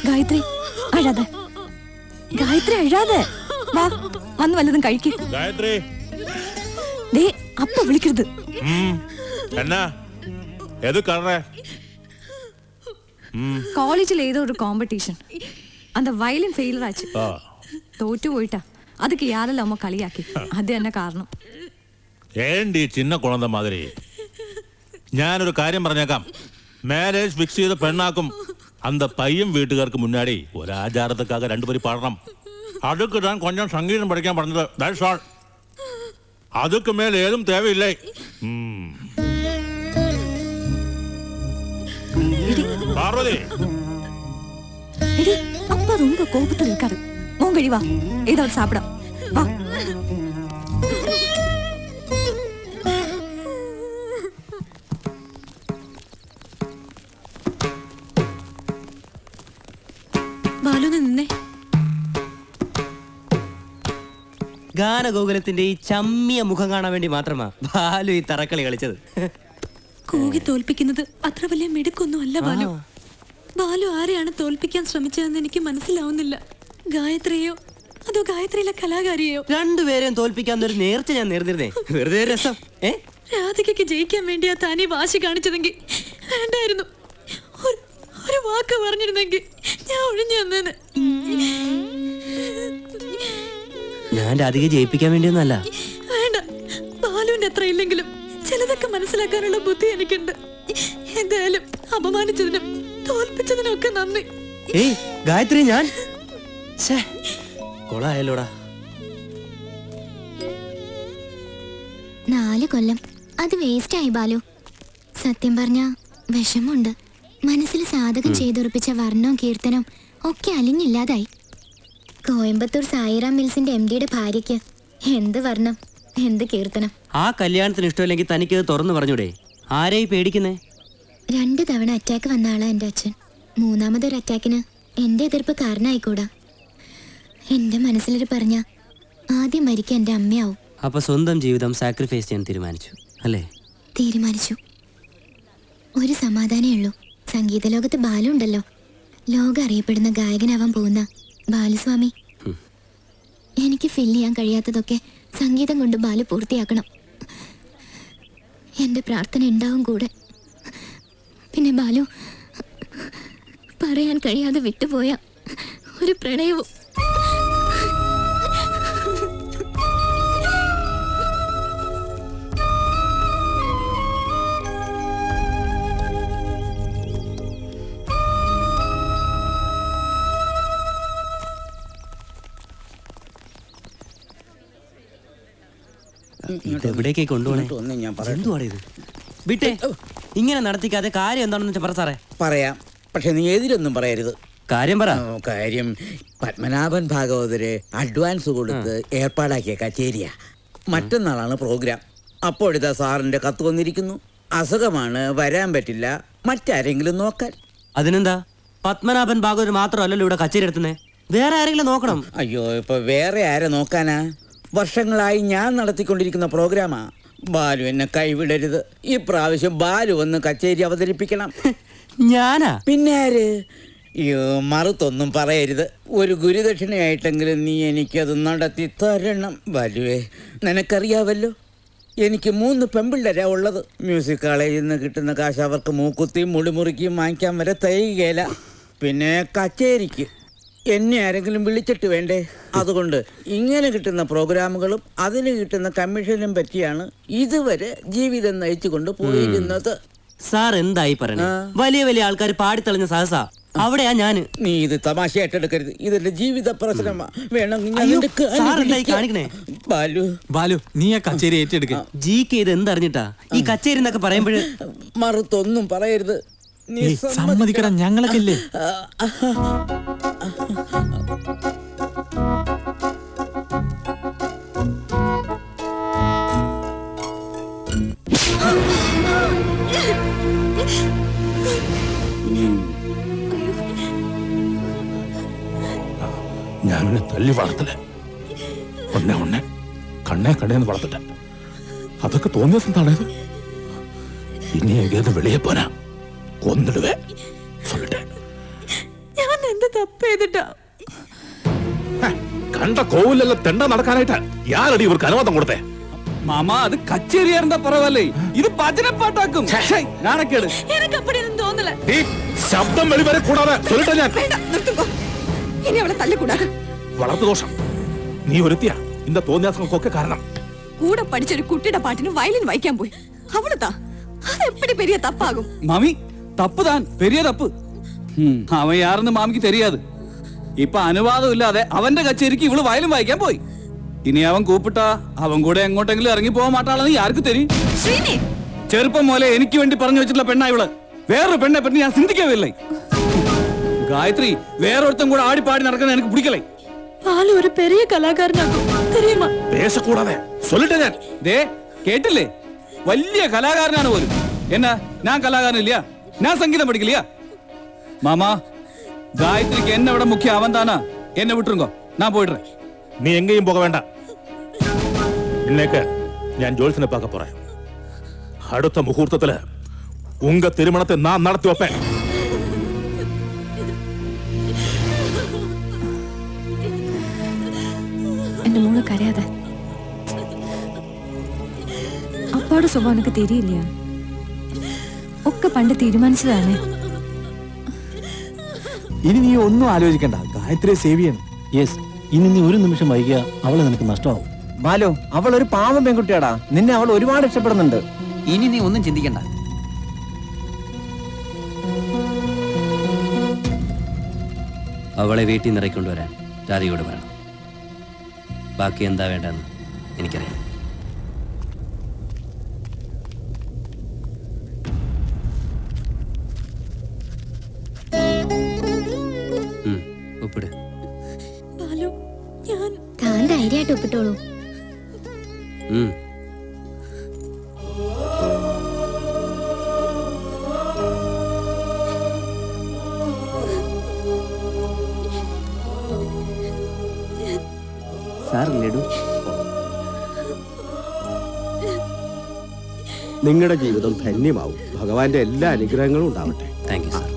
ഗായത്രി അഴാതെ, ഗായത്രി അഴാതെ, വാ വന്ന് വല്ലതും കഴിക്ക്. ഗായത്രി ദേ അപ്പ വിളിക്കരുത്. എന്നാ എത് കറേ காலேஜில் ஏதோ ஒரு காம்படிஷன், அந்த வயலின் ஃபெயிலர் ஆச்சு, தோற்று போயிட்டா. அதுக்கு யாரெல்லாம் அம்மா களியாக்கி, அது என்ன காரணம்? ഏണ്ടി ചിന്ന കുളന്ത മാതിരി. ഞാനൊരു കാര്യം പറഞ്ഞേക്കാം, മാരേജ് ഫിക്സ് ചെയ്ത പെണ്ണാക്കും. அந்த பையன் வீட்டுக்காருக்கு முன்னாடி ஒரு ஆச்சாரத்துக்காக 2 பேரும் பாடணும். அதுக்கு தான் கொஞ்சம் சங்கீதம் படிக்க പറഞ്ഞത്. That's all. அதுக்கு மேல் ஏதும் தேவையில்லை. பார்வதி அப்பா ரொம்ப கோபத்தில் இருக்காரு. மூங்கடி வா, ஏதாவது சாப்பிட வா. ബാലുന്ന് നിന്നേ. ഗാനഗോകുലത്തിന്റെ ഈ ചമ്മിയ മുഖം കാണാൻ വേണ്ടി മാത്രമാ ബാലു ഈ തറക്കളി കളിച്ചത്. കൂകി തോൽപ്പിക്കുന്നത് അത്ര വലിയ മിടുക്കൊന്നും അല്ല ബാലു. ബാലു ആരെയാണ് തോൽപ്പിക്കാൻ ശ്രമിച്ചതെന്ന് എനിക്ക് മനസ്സിലാവുന്നില്ല. ഗായത്രിയോ അതോ ഗായത്രിയിലെ കലാകാരിയോ? രണ്ടുപേരെയും തോൽപ്പിക്കാൻ ഒരു നേർച്ച ഞാൻ നേർന്നിരുന്നേ, വെറുതെ രസം. രാധികയ്ക്ക് ജയിക്കാൻ വേണ്ടിയാ താനീ വാശി കാണിച്ചതെങ്കിൽ വേണ്ടായിരുന്നു. ഒരു വാക്ക് പറഞ്ഞിരുന്നെങ്കിൽ ഞാൻ ഒഴിഞ്ഞു വന്നേന്. ഞാൻ രാധിക ജയിപ്പിക്കാൻ വേണ്ടിയൊന്നല്ല. വേണ്ട, ബാലുവിന്റെ അത്ര ഇല്ലെങ്കിലും ചിലതൊക്കെ മനസ്സിലാക്കാനുള്ള ബുദ്ധി എനിക്കുണ്ട്. എന്തായാലും അപമാനിച്ചതിനും തോൽപ്പിച്ചതിനും ഒക്കെ നന്ദി. ഗായത്രി, ഞാൻ കൊളായല്ലോടാ. 4 കൊല്ലം അത് വേസ്റ്റ് ആയി ബാലു. സത്യം പറഞ്ഞ വിഷമുണ്ട്. മനസ്സിൽ സാധകം ചെയ്തുറപ്പിച്ച വർണ്ണവും കീർത്തനവും ഒക്കെ അലിഞ്ഞില്ലാതായി. കോയമ്പത്തൂർ സായിറാം മിൽസിന്റെ MDയുടെ ഭാര്യയ്ക്ക് എന്ത് വർണ്ണം, എന്ത് കീർത്തനം. ആ കല്യാണത്തിന് ഇഷ്ടമില്ലെങ്കിൽ തനിക്ക് തുറന്നു പറഞ്ഞൂടെ? ആരെയും പേടിക്കുന്നേ? 2 തവണ അറ്റാക്ക് വന്ന ആളാ എൻ്റെ അച്ഛൻ. മൂന്നാമതൊരു അറ്റാക്കിന് എൻ്റെ എതിർപ്പ് കാരണമായിക്കൂടാ. എൻ്റെ മനസ്സിലൊരു പറഞ്ഞ ആദ്യം മരിക്കാൻ എൻ്റെ അമ്മയാവും. അപ്പൊ സ്വന്തം ജീവിതം സാക്രിഫൈസ് ചെയ്യാൻ തീരുമാനിച്ചു അല്ലേ? തീരുമാനിച്ചു. ഒരു സമാധാനമേ ഉള്ളൂ. സംഗീത ലോകത്ത് ബാലു ഉണ്ടല്ലോ, ലോകം അറിയപ്പെടുന്ന ഗായകനാവാൻ പോകുന്ന ബാലുസ്വാമി. എനിക്ക് ഫിൽ ചെയ്യാൻ കഴിയാത്തതൊക്കെ സംഗീതം കൊണ്ട് ബാലു പൂർത്തിയാക്കണം. എൻ്റെ പ്രാർത്ഥന ഉണ്ടാവും കൂടെ. പിന്നെ ബാലു പറയാൻ കഴിയാതെ വിട്ടുപോയ ഒരു പ്രണയവും. ഇതെവിടേക്ക് കൊണ്ടുപോണേ? എന്തുവാണ് ഇത്? വിട്ടേ, ഇങ്ങനെ നടത്തിക്കാതെ കാര്യം എന്താണെന്ന് വെച്ചാൽ പറ സാറേ. പറയാം, പക്ഷെ നീ എതിരൊന്നും പറയരുത്. കാര്യം പറ. കാര്യം പത്മനാഭൻ ഭാഗവതര് അഡ്വാൻസ് കൊടുത്ത് ഏർപ്പാടാക്കിയ കച്ചേരിയാ. മറ്റന്നാളാണ് പ്രോഗ്രാം. അപ്പോഴിതാ സാറിന്റെ കത്ത് വന്നിരിക്കുന്നു. അസുഖമാണ്, വരാൻ പറ്റില്ല, മറ്റാരെങ്കിലും നോക്കാൻ. അതിനെന്താ? പത്മനാഭൻ ഭാഗവതർ മാത്രമല്ലല്ലോ ഇവിടെ കച്ചേരി എടുത്തുന്നേ, വേറെ ആരെങ്കിലും നോക്കണം. അയ്യോ, ഇപ്പൊ വേറെ ആരെ നോക്കാനാ? വർഷങ്ങളായി ഞാൻ നടത്തിക്കൊണ്ടിരിക്കുന്ന പ്രോഗ്രാമാ. ബാലു എന്നെ കൈവിടരുത്. ഈ പ്രാവശ്യം ബാലു വന്ന് കച്ചേരി അവതരിപ്പിക്കണം. ഞാനാ? പിന്നെ ആര്? അയ്യോ, മറുത്തൊന്നും പറയരുത്. ഒരു ഗുരുദക്ഷിണയായിട്ടെങ്കിലും നീ എനിക്കത് നടത്തി തരണം ബാലുവേ. നിനക്കറിയാവല്ലോ, എനിക്ക് 3 പെൺപിള്ളേരാ ഉള്ളത്. മ്യൂസിക് കോളേജിൽ നിന്ന് കിട്ടുന്ന കാശ് അവർക്ക് മൂക്കുത്തിയും മുടിമുറിക്കും വാങ്ങിക്കാൻ വരെ തികയില്ല. പിന്നെ കച്ചേരിക്ക് എന്നെ ആരെങ്കിലും വിളിച്ചിട്ട് വേണ്ടേ? അതുകൊണ്ട് ഇങ്ങനെ കിട്ടുന്ന പ്രോഗ്രാമുകളും അതിന് കിട്ടുന്ന കമ്മീഷനും പറ്റിയാണ് ഇതുവരെ ജീവിതം നയിച്ചു കൊണ്ട് പോയിരുന്നത്. സാർ എന്തായി പറഞ്ഞേ? വലിയ വലിയ ആൾക്കാർ പാടിത്തളഞ്ഞ സഹസ അവിടെയാ ഞാന്. നീ ഇത് തമാശയായിട്ടെടുക്കരുത്. ഇതെന്റെ ജീവിത പ്രശ്നമാ. കാണിക്കണേ ബാലു. ബാലു, നീ ആ കച്ചേരി ഏറ്റെടുക്ക. ജിക്ക് ഇത് എന്തറിഞ്ഞിട്ടാ ഈ കച്ചേരി എന്നൊക്കെ പറയുമ്പോഴ്? മറുത്തൊന്നും പറയരുത്. സമ്മതിക്കടാ, ഞങ്ങളൊക്കെ ഇല്ലേ? ഞാനെ തല്ലി വളർത്തല. ഒന്നെ കണ്ണേ കണ്ണേന്ന് വളർത്തട്ടെ. അതൊക്കെ തോന്നിയ എന്താണത്? ഇനി ഏത് വെളിയെ പോനാ കൊന്നിടുവേ. ഞാൻ എന്ത് തപ്പ് ചെയ്തിട്ടാ? കണ്ട കോവിലെല്ലാം തെണ്ട നടക്കാനായിട്ട് യാരടി ഇവർക്ക് അനുവാദം കൊടുത്തേ? മാമ, അത് കച്ചേരിയായിരുന്ന പറവല്ലേ, ഇത് ഭജനപ്പാട്ടാക്കും. നാണക്കേട്. എനിക്ക് അപ്പടിയൊന്നും തോന്നല. ശബ്ദം വെളിവരെ കൂടാതെ ഞാൻ ഇനി അവളെ തല്ലിക്കൂടാ. വളർത്തു ദോഷം നീ ഒരുത്തിയ ഇന്ന തോന്നിയാസങ്ങൾക്കൊക്കെ കാരണം. കൂടെ പഠിച്ചൊരു കുട്ടിയുടെ പാട്ടിന് വയലിൻ വായിക്കാൻ പോയി. അവളെത്താ അതെപ്പടി പെരിയ തപ്പാകും. മാമി, തപ്പുതാൻ പെരിയ തപ്പ്. അവൻ യാരെന്ന് മാമിക്ക് തെരിയാത്. ഇപ്പൊ അനുവാദം ഇല്ലാതെ അവന്റെ കച്ചേരിക്ക് ഇവള് വയലും വായിക്കാൻ പോയി. ഇനി അവൻ കൂപ്പിട്ടാ അവൻ കൂടെ എങ്ങോട്ടെങ്കിലും ഇറങ്ങി പോകാൻ മാട്ടാളെന്ന് ആർക്ക് തരി? ചെറുപ്പം പോലെ എനിക്ക് വേണ്ടി പറഞ്ഞു വെച്ചിട്ടുള്ള പെണ്ണാ ഇവള്. വേറൊരു പെണ്ണെ പറ്റി ഞാൻ ചിന്തിക്കവില്ലേ? ഗായത്രി, വേറൊരുത്തം കൂടെ ആടിപ്പാടി നടക്കുന്ന എനിക്ക് പിടിക്കലേ. ആള് ഒരു പെരിയ കലാകാരനാകും. കേട്ടില്ലേ? വലിയ കലാകാരനാണ് പോലും. എന്നാ ഞാൻ കലാകാരനില്ല? ഞാൻ സംഗീതം പഠിക്കില്ല? മാമാ, ഗായത്രിക്ക് എന്നെ ഇവിടെ മുഖ്യ അവൻ താനാ. എന്നെ വിട്ടുങ്കോ, ഞാൻ പോയിട്ടേ. നീ എങ്കേയും പോക വേണ്ട. ഇന്നേക്ക് ഞാൻ ജോത്സ്യനെ പാക്ക പോറേ. അടുത്ത മുഹൂർത്തത്തില് ഉങ്ക തിരുമണത്തെ നാം നടത്തി വെപ്പേ. എന്റെ മോള് കരയാതെ. അപ്പാടെ സ്വഭാവം എനിക്ക് തിരിയില്ല. ഒക്കെ പണ്ട് തീരുമാനിച്ചതാണ്. ഇനി നീ ഒന്നും ആലോചിക്കണ്ട, ഗായത്രിയെ സേവ് ചെയ്യണം. യെസ്, ഇനി നീ ഒരു നിമിഷം വൈകിയ അവളെ നിനക്ക് നഷ്ടമാവും. ബാലു, അവൾ ഒരു പാവം പെൺകുട്ടിയാടാ. നിന്നെ അവൾ ഒരുപാട് ഇഷ്ടപ്പെടുന്നുണ്ട്. ഇനി നീ ഒന്നും ചിന്തിക്കണ്ട. അവളെ വീട്ടിൽ നിന്ന് ഇറക്കൊണ്ടുവരാൻ രാധികയോട് പറയണം. ബാക്കി എന്താ വേണ്ടെന്ന് എനിക്കറിയാം. ഒപ്പിട്. താൻ ധൈര്യമായിട്ട് ഒപ്പിട്ടോളൂ. സാറില്ലേടൂ? നിങ്ങളുടെ ജീവിതം ധന്യമാവും. ഭഗവാന്റെ എല്ലാ അനുഗ്രഹങ്ങളും ഉണ്ടാവട്ടെ. Thank you sir.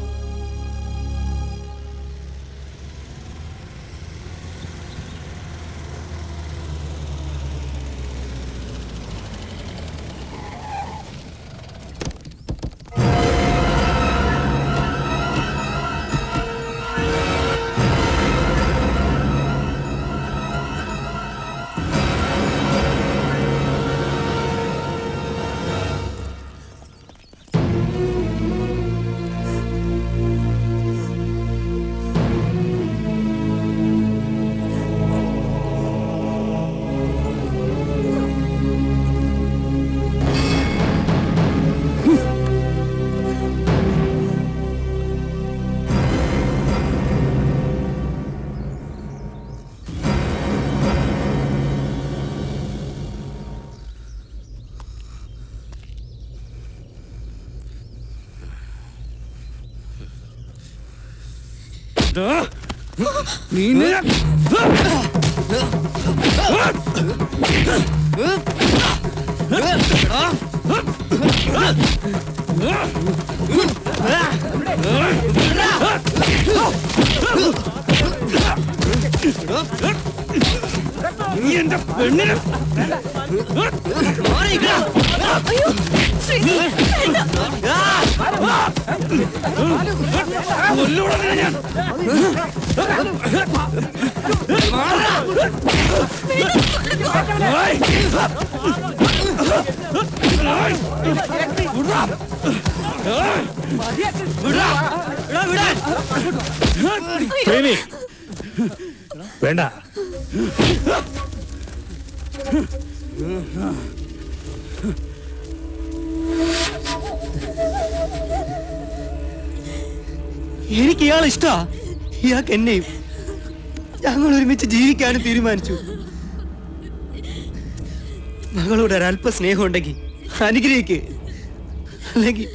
വേണ്ട. എനിക്ക് ഇയാൾ ഇഷ്ടാ. ഇയാൾക്ക് എന്നെയും. ഞങ്ങൾ ഒരുമിച്ച് ജീവിക്കാനും തീരുമാനിച്ചു. മകളോട് ഒരല്പ സ്നേഹം ഉണ്ടെങ്കിൽ അനുഗ്രഹിക്ക്, അല്ലെങ്കിൽ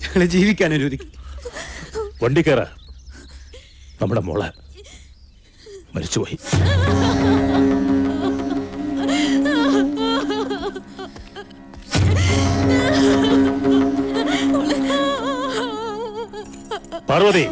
ഞങ്ങളെ ജീവിക്കാൻ അനുവദിക്കും. വണ്ടി കയറ. നമ്മുടെ മോള് മരിച്ചുപോയി. പാർവതി,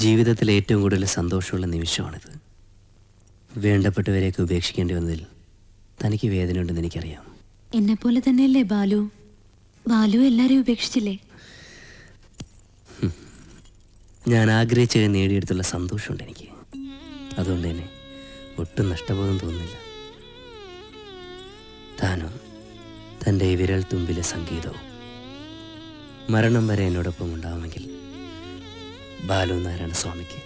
ജീവിതത്തിൽ ഏറ്റവും കൂടുതൽ സന്തോഷമുള്ള നിമിഷമാണിത്. വേണ്ടപ്പെട്ടവരെയൊക്കെ ഉപേക്ഷിക്കേണ്ടി വന്നതിൽ തനിക്ക് വേദനയുണ്ടെന്ന് എനിക്കറിയാം. എന്നെ പോലെ തന്നെയല്ലേ ബാലു? ബാലു എല്ലാരെയും ഉപേക്ഷിച്ചില്ലേ? ഞാൻ ആഗ്രഹിച്ചത് നേടിയെടുത്തുള്ള സന്തോഷമുണ്ട് എനിക്ക്. അതുകൊണ്ട് തന്നെ ഒട്ടും നഷ്ടബോധം തോന്നുന്നില്ല. താനും തൻ്റെ ഈ വിരൽ തുമ്പിലെ സംഗീതവും മരണം വരെ എന്നോടൊപ്പം ഉണ്ടാവുമെങ്കിൽ ബാലു നാരായണ സ്വാമിക്ക്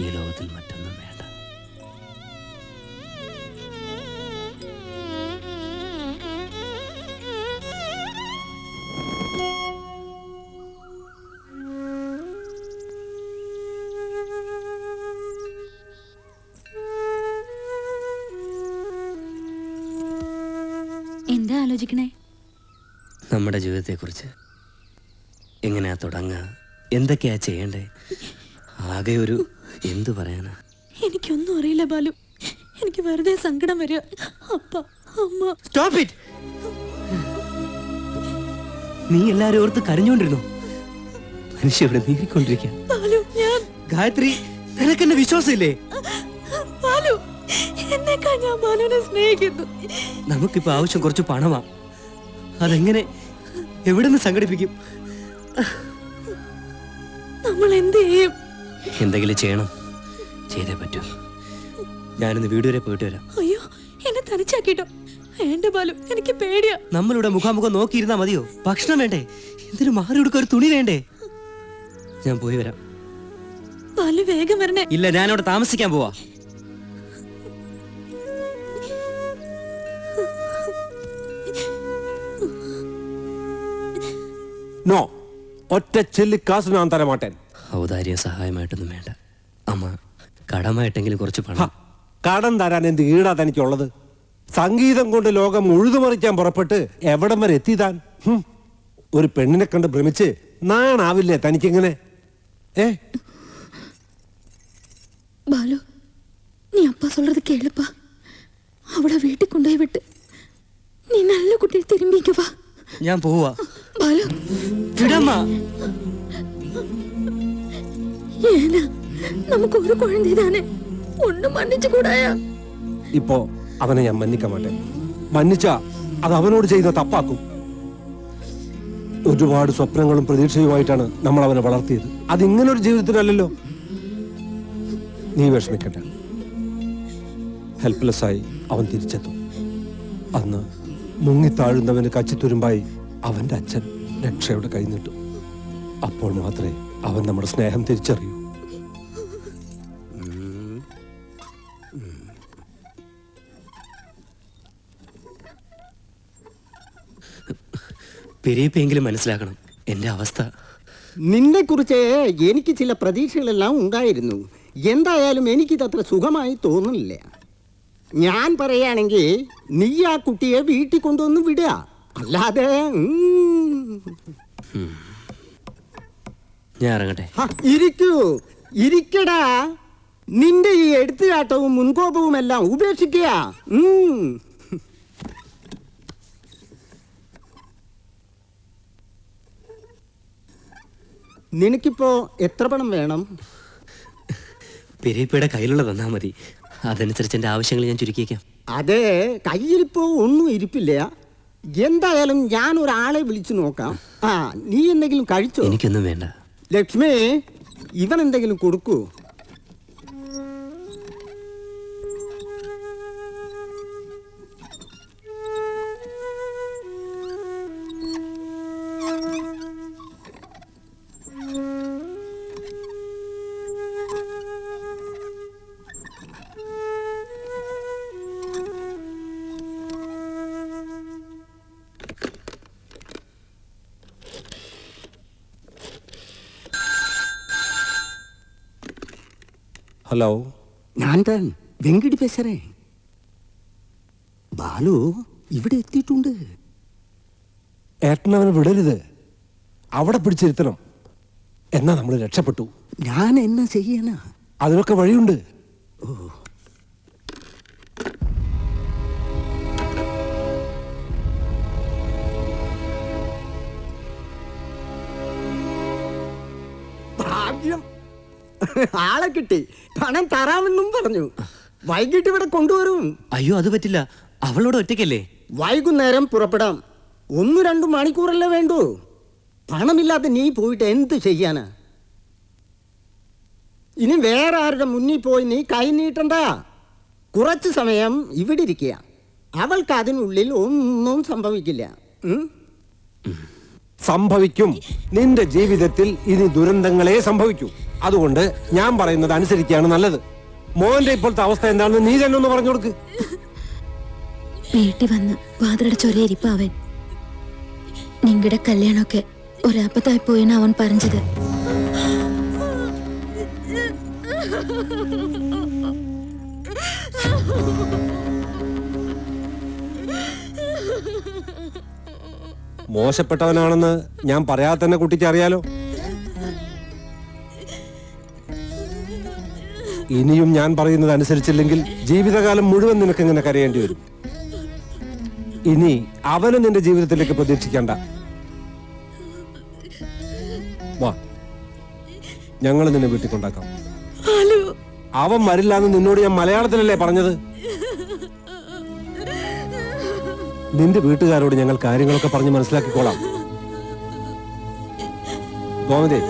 ഈ ലോകത്തിൽ മറ്റൊന്നും വേണ്ട. എന്താ ആലോചിക്കണേ? നമ്മുടെ ജീവിതത്തെക്കുറിച്ച്. എങ്ങനെയാ തുടങ്ങുക, എന്തൊക്കെയാ ചെയ്യണ്ടേ? ആകെ ഒരു എന്തു പറയാനാ? എനിക്കൊന്നും അറിയില്ല ബാലു. എനിക്ക് വെറുതെ സങ്കടം വരിക. അപ്പ അമ്മ. Stop it. നീ എല്ലാരും ഓർത്ത് കരഞ്ഞോണ്ടിരുന്നു. മനുഷ്യ ഇവിടെ നീറിക്കൊണ്ടിരിക്കുക. ബാലു, ഞാൻ ഗായത്രി, നിനക്കെന്നെ വിശ്വാസമില്ലേ? ബാലു, എന്നേക്കാൾ ഞാൻ ബാലുവിനെ സ്നേഹിക്കുന്നു. നമുക്കിപ്പോ ആവശ്യം കുറച്ച് പണമാ. അതെങ്ങനെ, എവിടെ നിന്ന് സംഘടിപ്പിക്കും? നമ്മൾ എന്ത് ചെയ്യും? എന്തെങ്കിലും ചെയ്യണം. ചെയ്തേ പറ്റൂ. ഞാനൊന്ന് വീട് വരെ പോയിട്ട് വരാം. അയ്യോ, എന്നെ തനിച്ചാക്കിട്ടോ? വേണ്ട ബാലു, എനിക്ക് പേടിയാ. നമ്മളിവിടെ മുഖാമുഖം നോക്കിയിരുന്നാ മതിയോ? ഭക്ഷണം വേണ്ടേ? എന്തിനു മാറി കൊടുക്കാൻ ഒരു തുണി വേണ്ടേ? ഞാൻ പോയി വരാം. ബാലു വേഗം വരണേ. ഇല്ല, ഞാനവിടെ താമസിക്കാൻ പോവാ. നോ, ഒറ്റ ചെല്ലിക്കാശ് ഞാൻ തരമാട്ടേൻ. ഔദാര്യ സഹായമായിട്ടൊന്നും വേണ്ട. അമ്മ കടമായിട്ടെങ്കിലും കുറച്ച് പണം. കടം തരാൻ എന്ത് ഈടാ തനിക്കുള്ളത്? സംഗീതം കൊണ്ട് ലോകം ഉഴുതുമറിക്കാൻ പുറപ്പെട്ട് എവിടം വരെ എത്തിയതാൻ? ഒരു പെണ്ണിനെ കണ്ട് ഭ്രമിച്ച് നാണാവില്ലേ തനിക്കിങ്ങനെ? பாலு, நீ அப்பா சொல்றது கேளுப்பா. அவளை வீட்டுக்கு கொண்டு போய் விட்டு நீ நல்ல குட்டியை திரும்பிக்க வா. ഞാൻ പോവാ. பாலு, വിടമ്മ. ஏனா നമുക്ക് ഒരു കുഴந்தைதானே, ഒന്നും മന്നിച്ചു കൂടായാ? ഇപ്പോ അവനെ ഞാൻ മന്നിക്കാൻ മാട്ടേൻ. മന്നിച്ചാ അത് അവനോട് ചെയ്യുന്ന തപ്പാക്കും. ഒരുപാട് സ്വപ്നങ്ങളും പ്രതീക്ഷയുമായിട്ടാണ് നമ്മൾ അവനെ വളർത്തിയത്. അതിങ്ങനൊരു ജീവിതത്തിനല്ലല്ലോ. നീ വിഷമിക്കണ്ട. ഹെൽപ്ലെസ് ആയി അവൻ തിരിച്ചെത്തും. അന്ന് മുങ്ങിത്താഴുന്നവന് കച്ചിത്തുരുമ്പായി അവന്റെ അച്ഛൻ രക്ഷയുടെ കൈ നീട്ടും. അപ്പോൾ മാത്രമേ അവൻ നമ്മുടെ സ്നേഹം തിരിച്ചറിയൂ. പെരിയപ്പെങ്കിലും മനസ്സിലാക്കണം എന്റെ അവസ്ഥ. നിന്നെ കുറിച്ച് എനിക്ക് ചില പ്രതീക്ഷകളെല്ലാം ഉണ്ടായിരുന്നു. എന്തായാലും എനിക്കിതത്ര സുഖമായി തോന്നുന്നില്ല. ഞാൻ പറയുകയാണെങ്കിൽ നീ ആ കുട്ടിയെ വീട്ടിൽ കൊണ്ടുവന്ന് വിടുക, അല്ലാതെ ഞാൻ ഇറങ്ങട്ടെ. ഇരിക്കൂ, ഇരിക്കടാ. നിന്റെ ഈ എടുത്തുകാട്ടവും മുൻകോപവും എല്ലാം ഉപേക്ഷിക്കുക. നിനക്കിപ്പോ എത്ര പണം വേണം? പെരിയപ്പയുടെ കയ്യിലുള്ള തന്നാ മതി. അതനുസരിച്ച് എന്റെ ആവശ്യങ്ങൾ ഞാൻ ചുരുക്കിയേക്കാം. അതെ, കയ്യിലിപ്പോ ഒന്നും ഇരിപ്പില്ല. എന്തായാലും ഞാൻ ഒരാളെ വിളിച്ചു നോക്കാം. നീ എന്തെങ്കിലും കഴിച്ചോ? എനിക്കൊന്നും വേണ്ട. ലക്ഷ്മി, ഇവൻ എന്തെങ്കിലും കൊടുക്കൂ. ഹലോ, ഞാൻ താൻ വെങ്കിടി പേശറേ. ബാലു ഇവിടെ എത്തിയിട്ടുണ്ട്. ഏട്ടനവനെ വിടരുത്, അവിടെ പിടിച്ചിരുത്തണം. എന്നാ നമ്മൾ രക്ഷപ്പെട്ടു. ഞാൻ എന്നാ ചെയ്യാനാ? അതിനൊക്കെ വഴിയുണ്ട്. ഭാഗ്യം, ആളെ കിട്ടി. പണം തരാമെന്നും പറഞ്ഞു. വൈകിട്ട് ഇവിടെ കൊണ്ടുവരും. അയ്യോ, അത് പറ്റില്ല. അവളോട് ഒറ്റയ്ക്കല്ലേ. വൈകുന്നേരം പുറപ്പെടാം. 1-2 മണിക്കൂറല്ലേ വേണ്ടൂ. പണമില്ലാതെ നീ പോയിട്ട് എന്ത് ചെയ്യാനാ? ഇനി വേറെ ആരുടെ മുന്നിൽ പോയി നീ കൈ നീട്ടണ്ട. കുറച്ച് സമയം ഇവിടെ ഇരിക്കുക. അവൾക്ക് അതിനുള്ളിൽ ഒന്നും സംഭവിക്കില്ല. സംഭവിക്കും. നിന്റെ ജീവിതത്തിൽ ഇനി ദുരന്തങ്ങളെ സംഭവിക്കൂ. അതുകൊണ്ട് ഞാൻ പറയുന്നത് അനുസരിക്കുകയാണ് നല്ലത്. മോന്റെ ഇപ്പോഴത്തെ അവസ്ഥ എന്താണെന്ന് നീ തന്നെ ഒന്ന് പറഞ്ഞു കൊടുക്ക്. വീട്ടിൽ വന്ന് വാതിലടച്ചൊരേ ഇരിപ്പാവൻ. നിങ്ങളുടെ കല്യാണമൊക്കെ ഒരപ്പത്തായി പോയെന്ന് അവൻ പറഞ്ഞത്. മോശപ്പെട്ടവനാണെന്ന് ഞാൻ പറയാതെ തന്നെ കുട്ടിക്ക് അറിയാലോ. ഇനിയും ഞാൻ പറയുന്നത് അനുസരിച്ചില്ലെങ്കിൽ ജീവിതകാലം മുഴുവൻ നിനക്ക് ഇങ്ങനെ കരയേണ്ടി വരും. ഇനി അവന് നിന്റെ ജീവിതത്തിലേക്ക് പ്രതീക്ഷിക്കണ്ട. വാ, ഞങ്ങൾ നിന്നെ വീട്ടിൽ കൊണ്ടാക്കാം. അവൻ വരില്ലാന്ന് നിന്നോട് ഞാൻ മലയാളത്തിലല്ലേ പറഞ്ഞത്? നിന്റെ വീട്ടുകാരോട് ഞങ്ങൾ കാര്യങ്ങളൊക്കെ പറഞ്ഞ് മനസ്സിലാക്കിക്കോളാം. ഗോമതി,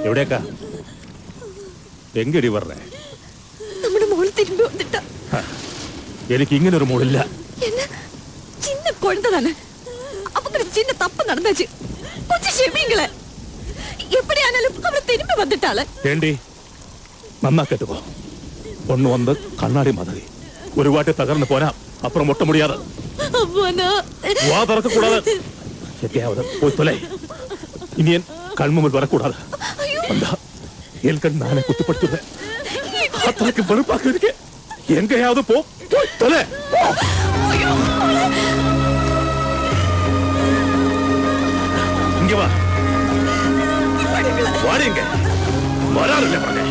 എവിടേക്കാ? എങ്കടി പറഞ്ഞേ. നമ്മുടെ മോള് തിരുമ്പി വന്നിട്ടാ. എനിക്ക് ഇങ്ങനെ ഒരു മോളില്ല. என்ன சின்ன குழந்தை தானே, அவங்க சின்ன தப்பு நடந்துச்சு, கொஞ்சம் ക്ഷമിங்களே. எப்படி ஆனாலும் அவ திரும்பி வந்துட்டாளே. ஏண்டி നന്നാ കേട്ടുപോ. ഒന്ന് വന്ന് കണ്ണാടി മാതിരി ഒരു വാട്ടി തകർന്ന് പോരാ, അപ്പുറം മുട്ട മുടിയാതെ വാ തുറക്കൂടാതെ പോയി തൊലേ. ഇനി എൻ കൺമുമ്പിൽ വരക്കൂടാതെ. എന്താ എൻ കൺ നാനെ കുത്തിപ്പടുത്തത് അത്രയ്ക്ക് വെളുപ്പാക്കി എങ്കയാவது പോ തൊലേ. ഇങ്ങ വാ, വാടിങ്ക വരാറില്ല പറഞ്ഞേ.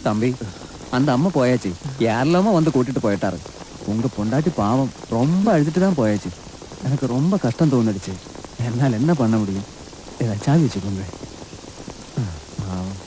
தம்பி, அந்த அம்மா போயாச்சு. யாரெல்லாமோ வந்து கூட்டிட்டு போயிட்டாரு. உங்க பொண்டாட்டி பாவம் ரொம்ப அழுதுட்டு தான் போயாச்சு. எனக்கு ரொம்ப கஷ்டம் தோணுடுச்சு. என்னால் என்ன பண்ண முடியும்? ஏதாச்சும் வச்சுக்கோங்க. பாவம்.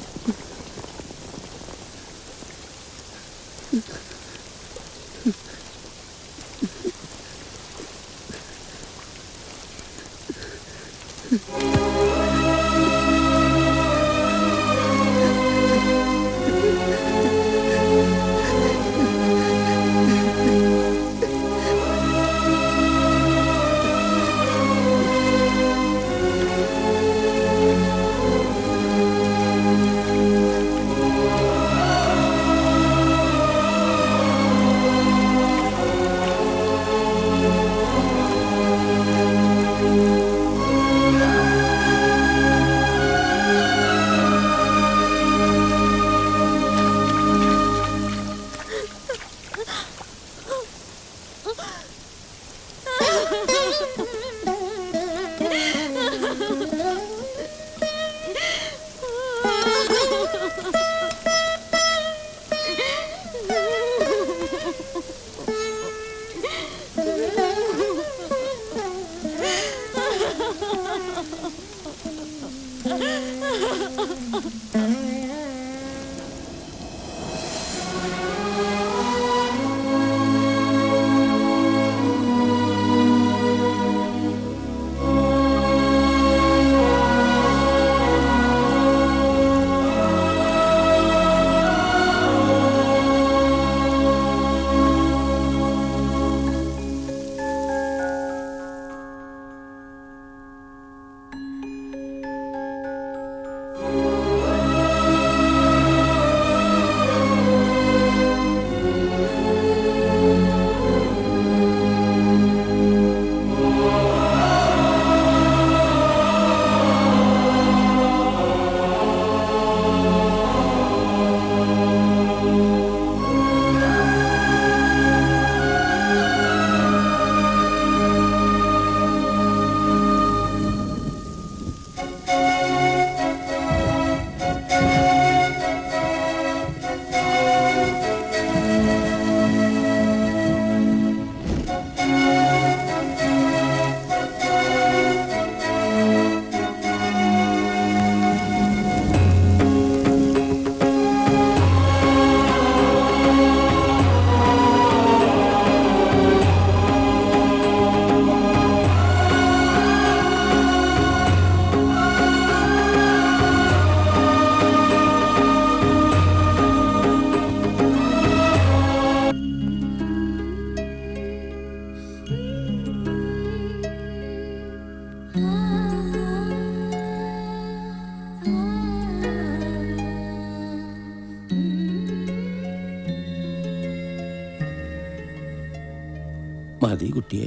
മതി കുട്ടിയെ,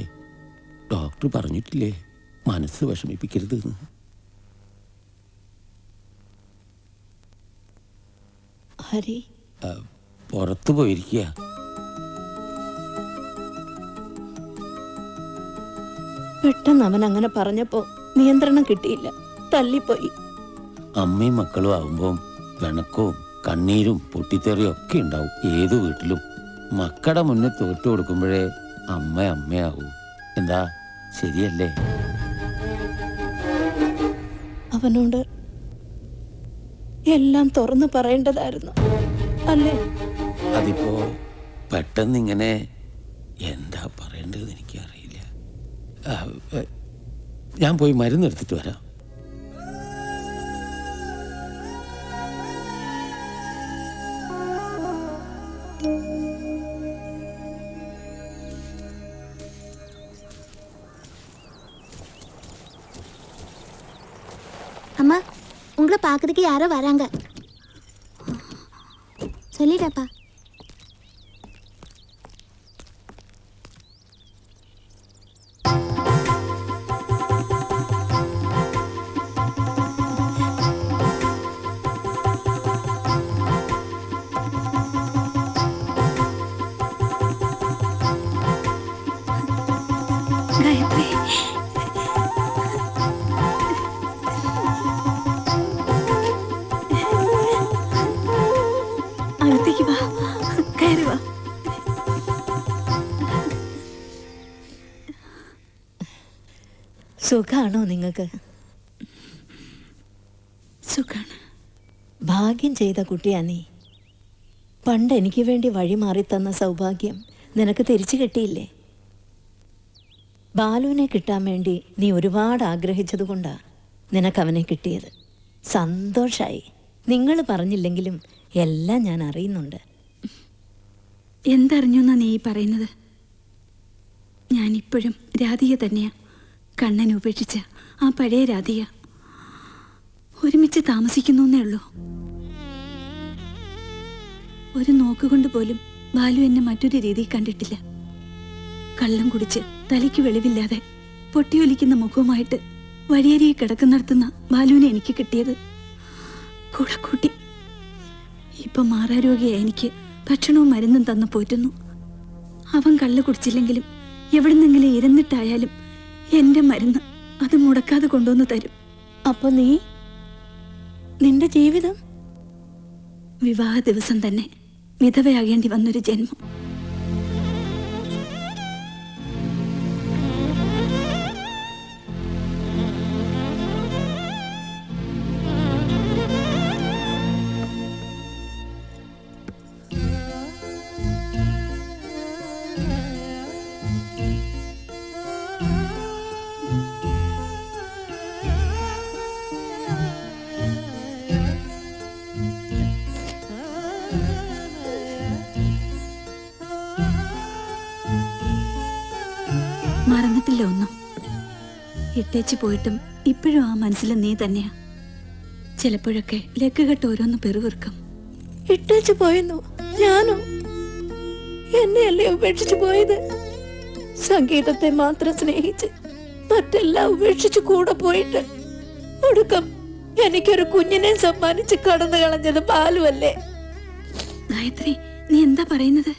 ഡോക്ടർ പറഞ്ഞിട്ടില്ലേ മനസ്സ് വിഷമിപ്പിക്കരുത്. ഹരി പുറത്തു പോയിരിക്കുക. പെട്ടെന്ന് അവൻ അങ്ങനെ പറഞ്ഞപ്പോ നിയന്ത്രണം കിട്ടിയില്ല, തല്ലിപ്പോയി. അമ്മയും മക്കളും ആവുമ്പോൾ പിണക്കവും കണ്ണീരും പൊട്ടിത്തെറിയും ഒക്കെ ഉണ്ടാവും ഏതു വീട്ടിലും. മക്കളുടെ മുന്നിൽ തോറ്റു കൊടുക്കുമ്പോഴേ അമ്മയാവൂ. എന്താ ശരിയല്ലേ? അവനോട് എല്ലാം തുറന്നു പറയേണ്ടതായിരുന്നു അല്ലേ? അതിപ്പോ പെട്ടെന്ന് ഇങ്ങനെ എന്താ പറയേണ്ടതെന്ന് എനിക്കറിയില്ല. ഞാൻ പോയി മരുന്നെടുത്തിട്ട് വരാം. அம்மா உங்களை பார்க்கறதுக்கு யாரோ வராங்க. சொல்லிட்டப்பா. ഗായത്രി, അകത്തേക്ക് വാ, കയറി വാ. സുഖാണോ നിങ്ങൾക്ക്? സുഖാണ്. ഭാഗ്യം ചെയ്ത കുട്ടിയാ നീ. പണ്ട് എനിക്ക് വേണ്ടി വഴി മാറി തന്ന സൗഭാഗ്യം നിനക്ക് തിരിച്ചു കിട്ടിയില്ലേ? ബാലുവിനെ കിട്ടാൻ വേണ്ടി നീ ഒരുപാട് ആഗ്രഹിച്ചതുകൊണ്ടാ നിനക്കവനെ കിട്ടിയത്. സന്തോഷായി. നിങ്ങൾ പറഞ്ഞില്ലെങ്കിലും എല്ലാം ഞാൻ അറിയുന്നുണ്ട്. എന്തറിഞ്ഞു എന്നാ നീ പറയുന്നത്? ഞാനിപ്പോഴും രാധിക തന്നെയാ. കണ്ണൻ ഉപേക്ഷിച്ച ആ പഴയ രാധിക. ഒരുമിച്ച് താമസിക്കുന്നേ ഉള്ളൂ. ഒരു നോക്കുകൊണ്ട് പോലും ബാലു എന്നെ മറ്റൊരു രീതിയിൽ കണ്ടിട്ടില്ല. കള്ളം കുടിച്ച് തലയ്ക്ക് വെളിവില്ലാതെ പൊട്ടിയൊലിക്കുന്ന മുഖവുമായിട്ട് വഴിയരിയെ കിടക്കുന്നിടത്തുന്ന ബാലുവിനെ എനിക്ക് കിട്ടിയത്. കൂടെ കൂട്ടി ഇപ്പൊ മാറാരോഗിയായി എനിക്ക് ഭക്ഷണവും മരുന്നും തന്നു പോറ്റുന്നു. അവൻ കള്ളു കുടിച്ചില്ലെങ്കിലും എവിടുന്നെങ്കിലും ഇരുന്നിട്ടായാലും എന്റെ മരുന്ന് അത് മുടക്കാതെ കൊണ്ടുവന്ന് തരും. അപ്പൊ നിന്റെ ജീവിതം വിവാഹ ദിവസം തന്നെ വിധവയാകേണ്ടി വന്നൊരു ജന്മം. മറന്നിട്ടില്ല ഒന്നും. ഇട്ടേച്ച് പോയിട്ടും ഇപ്പോഴും ആ മനസ്സിൽ നീ തന്നെയാ. ചിലപ്പോഴൊക്കെ ലക്കുകെട്ട് ഓരോന്ന് പെറുവിറുക്കും. ഇട്ടേച്ച് പോയെന്നു? ഞാനോ? എന്നെയല്ലേ ഉപേക്ഷിച്ചു പോയത്? സംഗീതത്തെ മാത്രം സ്നേഹിച്ച് മറ്റെല്ലാം ഉപേക്ഷിച്ച് കൂടെ പോയിട്ട് ഒടുക്കം എനിക്കൊരു കുഞ്ഞിനെ സമ്മാനിച്ച് കടന്നു കളഞ്ഞത് ബാലുവല്ലേ? ഗായത്രി, നീ എന്താ പറയുന്നത്?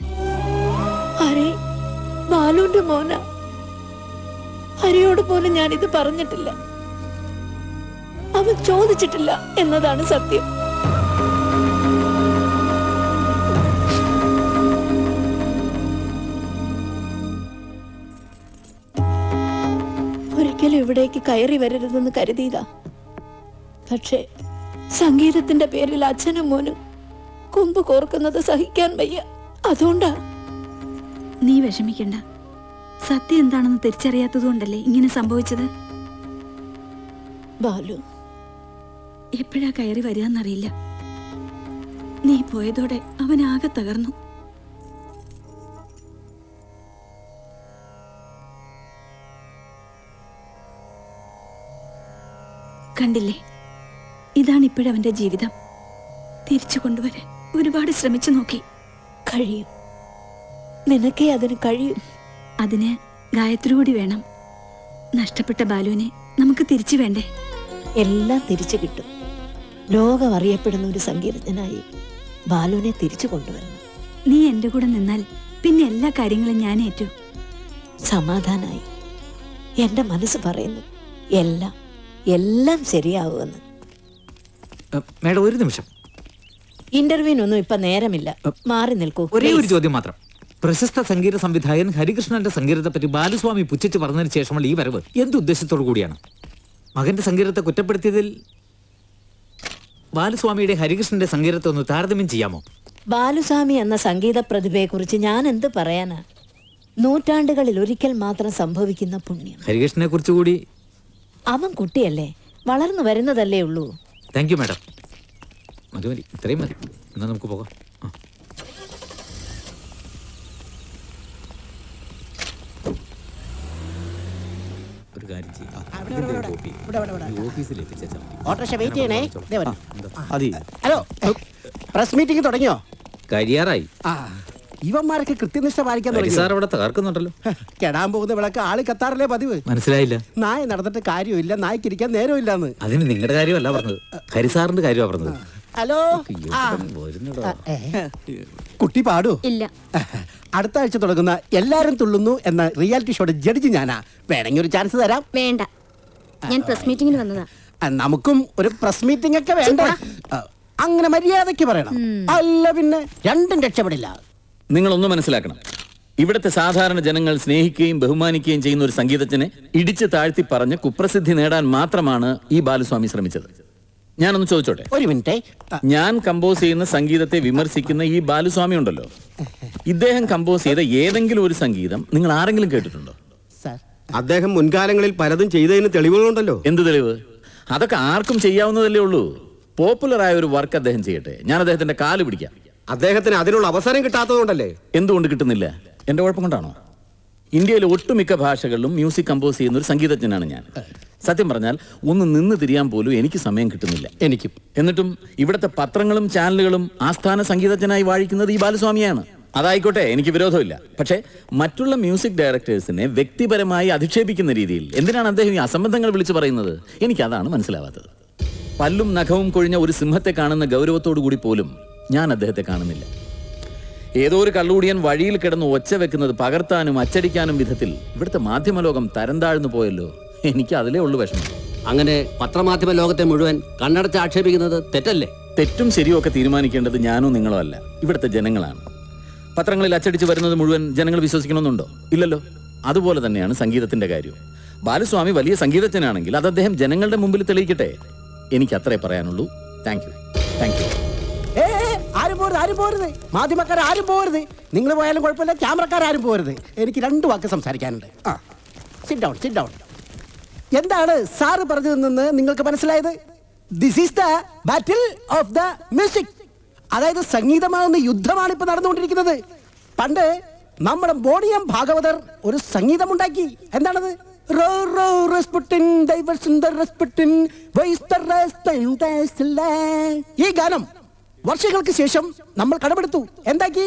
ഹരി ബാലുവിന്റെ മോന. ഹരിയോട് പോലും ഞാനിത് പറഞ്ഞിട്ടില്ല. അവൻ ചോദിച്ചിട്ടില്ല എന്നതാണ് സത്യം. ഒരിക്കലും ഇവിടേക്ക് കയറി വരരുതെന്ന് കരുതിയതാ. പക്ഷേ സംഗീതത്തിന്റെ പേരിൽ അച്ഛനും മോനും കൊമ്പ് കോർക്കുന്നത് സഹിക്കാൻ വയ്യ. അതുകൊണ്ടാ. നീ വിഷമിക്കണ്ട. സത്യം എന്താണെന്ന് തിരിച്ചറിയാത്തത് കൊണ്ടല്ലേ ഇങ്ങനെ സംഭവിച്ചത്. ബാലു എപ്പോഴാ കയറി വരികയെന്നറിയില്ല. നീ പോയതോടെ അവനാകെ തകർന്നു. കണ്ടില്ലേ, ഇതാണ് ഇപ്പോഴവന്റെ ജീവിതം. തിരിച്ചു കൊണ്ടുവരാൻ ഒരുപാട് ശ്രമിച്ചു നോക്കി. കഴിയും. നിനക്കേ അതിന് കഴിയും. അതിന് ഗായത്രി കൂടി വേണം. നഷ്ടപ്പെട്ട ബാലുവിനെ നമുക്ക് തിരിച്ചു വേണ്ടേ? എല്ലാം തിരിച്ചു കിട്ടും. ലോകം അറിയപ്പെടുന്ന ഒരു സംഗീതജ്ഞനായി ബാലുവിനെ തിരിച്ചു കൊണ്ടുവരണം. നീ എന്റെ കൂടെ നിന്നാൽ പിന്നെ എല്ലാ കാര്യങ്ങളും ഞാൻ ഏറ്റു. സമാധാനായി. എൻ്റെ മനസ്സ് പറയുന്നു എല്ലാം എല്ലാം ശരിയാവുമെന്ന്. മേഡം ഒരു നിമിഷം, ഇന്റർവ്യൂവിനൊന്നും ഇപ്പൊ നേരമില്ല, മാറി നിൽക്കൂ. ഒരേ ഒരു ചോദ്യം മാത്രം. പ്രശസ്ത സംഗീത സംവിധായകൻ ഹരികൃഷ്ണന്റെ സംഗീതത്തെ പറ്റി ബാലുസ്വാമി പുച്ഛിച്ച് പറഞ്ഞതിന് ശേഷമുള്ള ഈ വരവ് എന്ത് ഉദ്ദേശത്തോടു കൂടിയാണ്? മകന്റെ സംഗീതത്തെ കുറ്റപ്പെടുത്തിയതിൽ ബാലുസ്വാമിയുടെ ഹരികൃഷ്ണന്റെ സംഗീതത്തെ ഒന്ന് താരതമ്യം ചെയ്യാമോ? ബാലുസ്വാമി എന്ന സംഗീത പ്രതിഭയെക്കുറിച്ച് ഞാൻ എന്ത് പറയാനാ? നൂറ്റാണ്ടുകളിൽ ഒരിക്കൽ മാത്രം സംഭവിക്കുന്ന പുണ്യം. ഹരികൃഷ്ണനെ കുറിച്ച് കൂടി. അവൻ കുട്ടിയല്ലേ, വളർന്നു വരുന്നതല്ലേ ഉള്ളൂ. Thank you madam. മതി മതി, ഇത്രയും മതി. എന്നാ നമുക്ക് പോകാം. ഒരു കാര്യം ചെയ്യാം, ഓഫീസിൽ എത്തിച്ചാൽ ഓട്ടോറിക്ഷ വെയിറ്റ് ചെയ്യണേ. ഹലോ, പ്രസ് മീറ്റിംഗ് തുടങ്ങിയോ? കഴിയാറായി. ഇവന്മാരൊക്കെ കൃത്യനിഷ്ഠ പാലിക്കാൻ തുടങ്ങി. സാർ അവിടെ തകർക്കുന്നുണ്ടല്ലോ. കെടാൻ പോകുന്ന വിളക്ക് ആള് കത്താറില്ലേ പതിവ്? മനസ്സിലായില്ല. നായ നടന്നിട്ട് കാര്യമില്ല, നായ്ക്കിരിക്കാൻ നേരമില്ലാന്ന്. അതിന് നിങ്ങളുടെ കാര്യമല്ല പറഞ്ഞത്, ഹരിസാറിന്റെ കാര്യമാണ് പറഞ്ഞത്. ഹലോ, കുട്ടി പാടൂ? ഇല്ല. അടുത്ത ആഴ്ച തുടങ്ങുന്ന എല്ലാരും തുള്ളുന്നു എന്ന റിയാലിറ്റി ഷോയുടെ ജഡ്ജി ഞാനാ. വേണമെങ്കിൽ ഒരു ചാൻസ് തരാം. വേണ്ട, ഞാൻ പ്രസ് മീറ്റിംഗിന് വന്നതാ. നമുക്കും ഒരു പ്രസ് മീറ്റിംഗ് ഒക്കെ വേണ്ട. അങ്ങനെ മര്യാദയ്ക്ക് പറയണം, അല്ല പിന്നെ രണ്ടും രക്ഷപ്പെടില്ല. നിങ്ങളൊന്ന് മനസ്സിലാക്കണം, ഇവിടുത്തെ സാധാരണ ജനങ്ങൾ സ്നേഹിക്കുകയും ബഹുമാനിക്കുകയും ചെയ്യുന്ന ഒരു സംഗീതജ്ഞനെ ഇടിച്ചു താഴ്ത്തി പറഞ്ഞ് കുപ്രസിദ്ധി നേടാൻ മാത്രമാണ് ഈ ബാലുസ്വാമി ശ്രമിച്ചത്. ഞാനൊന്ന് ചോദിച്ചോട്ടെ? ഒരു മിനിറ്റ്. ഞാൻ കമ്പോസ് ചെയ്യുന്ന സംഗീതത്തെ വിമർശിക്കുന്ന ഈ ബാലുസ്വാമി ഉണ്ടല്ലോ, ഇദ്ദേഹം കമ്പോസ് ചെയ്ത ഏതെങ്കിലും ഒരു സംഗീതം നിങ്ങൾ ആരെങ്കിലും കേട്ടിട്ടുണ്ടോ? അദ്ദേഹം മുൻകാലങ്ങളിൽ പലതും ചെയ്തതിന് തെളിവുകളുണ്ടല്ലോ. എന്ത് തെളിവ്? അതൊക്കെ ആർക്കും ചെയ്യാവുന്നതല്ലേ ഉള്ളൂ. പോപ്പുലർ ആയ ഒരു വർക്ക് അദ്ദേഹം ചെയ്യട്ടെ, ഞാൻ അദ്ദേഹത്തിന്റെ കാല് പിടിക്കാം. അദ്ദേഹത്തിന് അതിനുള്ള അവസരം കിട്ടാത്തതുകൊണ്ടല്ലേ? എന്തുകൊണ്ട് കിട്ടുന്നില്ല? എന്റെ കുഴപ്പം കൊണ്ടാണോ? ഇന്ത്യയിലെ ഒട്ടുമിക്ക ഭാഷകളിലും മ്യൂസിക് കമ്പോസ് ചെയ്യുന്ന ഒരു സംഗീതജ്ഞനാണ് ഞാൻ. സത്യം പറഞ്ഞാൽ ഒന്ന് നിന്ന് തിരിയാൻ പോലും എനിക്ക് സമയം കിട്ടുന്നില്ല. എനിക്കും. എന്നിട്ടും ഇവിടുത്തെ പത്രങ്ങളും ചാനലുകളും ആസ്ഥാന സംഗീതജ്ഞനായി വാഴിക്കുന്നത് ഈ ബാലുസ്വാമിയാണ്. അതായിക്കോട്ടെ, എനിക്ക് വിരോധമില്ല. പക്ഷേ മറ്റുള്ള മ്യൂസിക് ഡയറക്ടേഴ്സിനെ വ്യക്തിപരമായി അധിക്ഷേപിക്കുന്ന രീതിയിൽ എന്തിനാണ് അദ്ദേഹം ഈ അസംബന്ധങ്ങൾ വിളിച്ചു പറയുന്നത്? എനിക്കതാണ് മനസ്സിലാവാത്തത്. പല്ലും നഖവും കൊഴിഞ്ഞ ഒരു സിംഹത്തെ കാണുന്ന ഗൗരവത്തോടു കൂടി പോലും ഞാൻ അദ്ദേഹത്തെ കാണുന്നില്ല. ഏതോ ഒരു കള്ളുകൂടിയൻ വഴിയിൽ കിടന്ന് ഒച്ച വെക്കുന്നത് പകർത്താനും അച്ചടിക്കാനും വിധത്തിൽ ഇവിടുത്തെ മാധ്യമലോകം തരം താഴ്ന്നു പോയല്ലോ. എനിക്ക് അതിലേ ഉള്ളു വിഷമം. അങ്ങനെ പത്രമാധ്യമ ലോകത്തെ മുഴുവൻ കണ്ണടച്ച് ആക്ഷേപിക്കുന്നത് തെറ്റല്ലേ? തെറ്റും ശരിയും ഒക്കെ തീരുമാനിക്കേണ്ടത് ഞാനോ നിങ്ങളോ അല്ല, ഇവിടുത്തെ ജനങ്ങളാണ്. പത്രങ്ങളിൽ അച്ചടിച്ച് വരുന്നത് മുഴുവൻ ജനങ്ങൾ വിശ്വസിക്കണമെന്നുണ്ടോ? ഇല്ലല്ലോ. അതുപോലെ തന്നെയാണ് സംഗീതത്തിന്റെ കാര്യം. ബാലുസ്വാമി വലിയ സംഗീതജ്ഞനാണെങ്കിൽ അത് അദ്ദേഹം ജനങ്ങളുടെ മുമ്പിൽ തെളിയിക്കട്ടെ. എനിക്ക് അത്രേ പറയാനുള്ളൂ. Thank you, thank you. ആരും പോരുത്, മാധ്യമക്കാർ ആരും പോരുത്. നിങ്ങൾ പോയാലും കുഴപ്പമില്ല, ക്യാമറക്കാരും പോരുത്. എനിക്ക് 2 വാക്ക് സംസാരിക്കാനുണ്ട്. Sit down, sit down. എന്താണ് സാറ് പറഞ്ഞതെന്ന് നിങ്ങൾക്ക് മനസ്സിലായത്? This is the battle of the music. അതായത് സംഗീതമാകുന്ന യുദ്ധമാണ് ഇപ്പൊ നടന്നുകൊണ്ടിരിക്കുന്നത്. പണ്ട് നമ്മുടെ ബോണിയം ഭാഗവതർ ഒരു സംഗീതമുണ്ടാക്കി. എന്താണത്? ഈ ഗാനം വർഷങ്ങൾക്ക് ശേഷം നമ്മൾ കടമെടുത്തു. എന്താക്കി?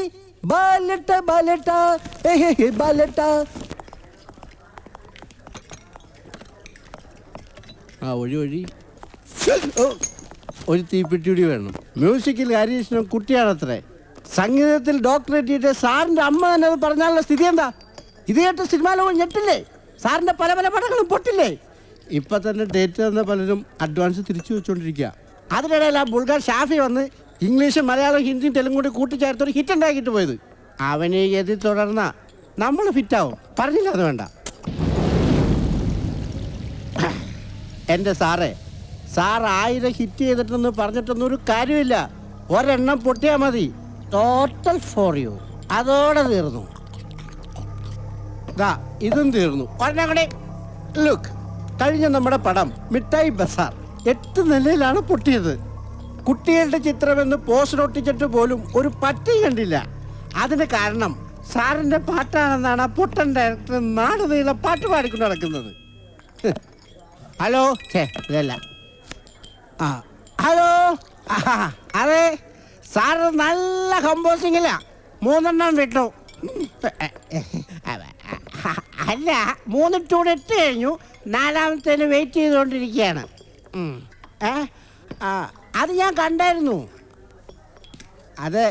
ബാലട്ട ബാലട്ട ബാലട്ട. ഒഴി ഒരു തീപ്പെട്ടി വേണം. മ്യൂസിക്കിൽ ഹരീഷ്ണൻ കുട്ടിയാണത്രേ. സംഗീതത്തിൽ ഡോക്ടറേറ്റ് സാറിന്റെ അമ്മ തന്നെ അത് പറഞ്ഞാലുള്ള സ്ഥിതി എന്താ? ഇത് കേട്ട് സിനിമാ ലോകം ഞെട്ടില്ലേ? സാറിന്റെ പല പല പടങ്ങളും പൊട്ടില്ലേ? ഇപ്പൊ തന്നെ ഡേറ്റ് തന്ന പലരും അഡ്വാൻസ് തിരിച്ചു വെച്ചോണ്ടിരിക്കുക. അതിനിടയിൽ ആ ബുൾഗാർ ഷാഫി വന്ന് ഇംഗ്ലീഷും മലയാളം ഹിന്ദിയും തെലുങ്കും കൂടി കൂട്ടിച്ചേർത്തൊരു ഹിറ്റ് ഉണ്ടാക്കിയിട്ട് പോയത്. അവന് എതി തുടർന്ന നമ്മൾ ഫിറ്റാവും. പറഞ്ഞില്ല അത് വേണ്ട. എൻ്റെ സാറേ, സാർ 1000 ഹിറ്റ് ചെയ്തിട്ടൊന്നും പറഞ്ഞിട്ടൊന്നും ഒരു കാര്യമില്ല. ഒരെണ്ണം പൊട്ടിയാൽ മതി. Total for you. അതോടെ തീർന്നു. ഇതും തീർന്നു. ഒരെണ്ണം കൂടെ. ലുക്ക്, കഴിഞ്ഞ നമ്മുടെ പടം മിഠായി ബസാർ 8 നിലയിലാണ് പൊട്ടിയത്. കുട്ടികളുടെ ചിത്രമെന്ന് പോസ്റ്റർ ഒട്ടിച്ചിട്ട് പോലും ഒരു പറ്റി കണ്ടില്ല. അതിന് കാരണം സാറിന്റെ പാട്ടാണെന്നാണ് ആ പൊട്ടൻ ഡയറക്ടർ നാട് നീളെ പാട്ട് പാടിക്കൊണ്ട് നടക്കുന്നത്. ഹലോ, ഇതല്ല. ഹലോ, അതെ, സാറ് നല്ല കമ്പോസിങ്ങില്ല. 3 എണ്ണം വിട്ടു. അല്ല, 3 ടൂടെ ഇട്ട് കഴിഞ്ഞു. 4ാമത്തേന് വെയിറ്റ് ചെയ്തുകൊണ്ടിരിക്കുകയാണ്. അത് ഞാൻ കണ്ടായിരുന്നു. അത്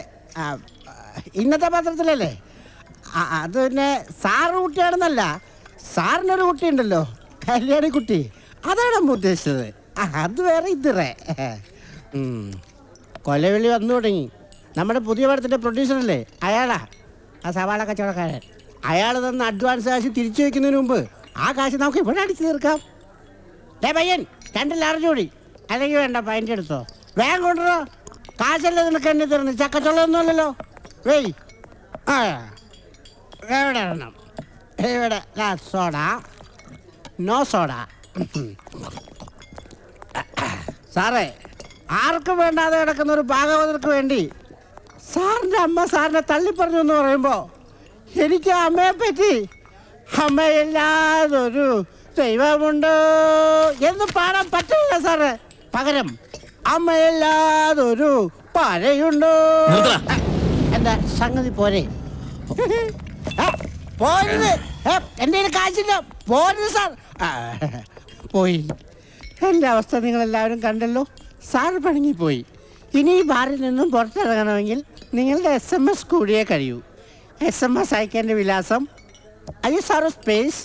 ഇന്നത്തെ പത്രത്തിലല്ലേ? അത് പിന്നെ സാറ് കുട്ടിയാണെന്നല്ല, സാറിനൊരു കുട്ടിയുണ്ടല്ലോ, കല്യാണി കുട്ടി, അതാണ് അമ്മ ഉദ്ദേശിച്ചത്. അത് വേറെ ഇതറേ. കൊലവിളി വന്നു തുടങ്ങി. നമ്മുടെ പുതിയ പടത്തിൻ്റെ പ്രൊഡ്യൂസറല്ലേ അയാളാ, ആ സവാള കച്ചവടക്കാരൻ. അയാൾ തന്ന അഡ്വാൻസ് കാശ് തിരിച്ചു വയ്ക്കുന്നതിന് മുമ്പ് ആ കാശ് നമുക്ക് ഇവിടെ അടിച്ചു തീർക്കാം. പയ്യൻ 2 ലാർജ് കൂടി, അല്ലെങ്കിൽ വേണ്ട പൈൻ്റെ എടുത്തോ. വേഗം കൊണ്ടുവരോ, കാശല്ലേ നിനക്ക് എന്നെ തരുന്നു, ചക്കച്ചുള്ളൊന്നുമല്ലല്ലോ. വെയ് ആ എവിടെ ഇടണം? ഇവിടെ സോഡ, നോ സോഡ. സാറേ, ആർക്കും വേണ്ടാതെ കിടക്കുന്ന ഒരു ഭാഗവതർക്ക് വേണ്ടി സാറിൻ്റെ അമ്മ സാറിനെ തള്ളിപ്പറഞ്ഞു എന്ന് പറയുമ്പോൾ എനിക്ക് അമ്മയെ പറ്റി അമ്മയില്ലാതൊരു ദൈവമുണ്ടോ എന്ന് പാടാൻ പറ്റില്ല സാറേ. പകരം അമ്മയില്ലാതൊരു പാരയുണ്ടോ. എന്താ സംഗതി പോരെ? പോരുത്, എൻ്റെ കാശില്ല, പോരുത് സാർ. പോയി. എൻ്റെ അവസ്ഥ നിങ്ങളെല്ലാവരും കണ്ടല്ലോ. സാർ പണങ്ങിപ്പോയി. ഇനി ഈ ബാറിൽ നിന്നും പുറത്തിറങ്ങണമെങ്കിൽ നിങ്ങളുടെ SMS കൂടിയേ കഴിയൂ. SMS അയക്കേണ്ട വിലാസം ISRO space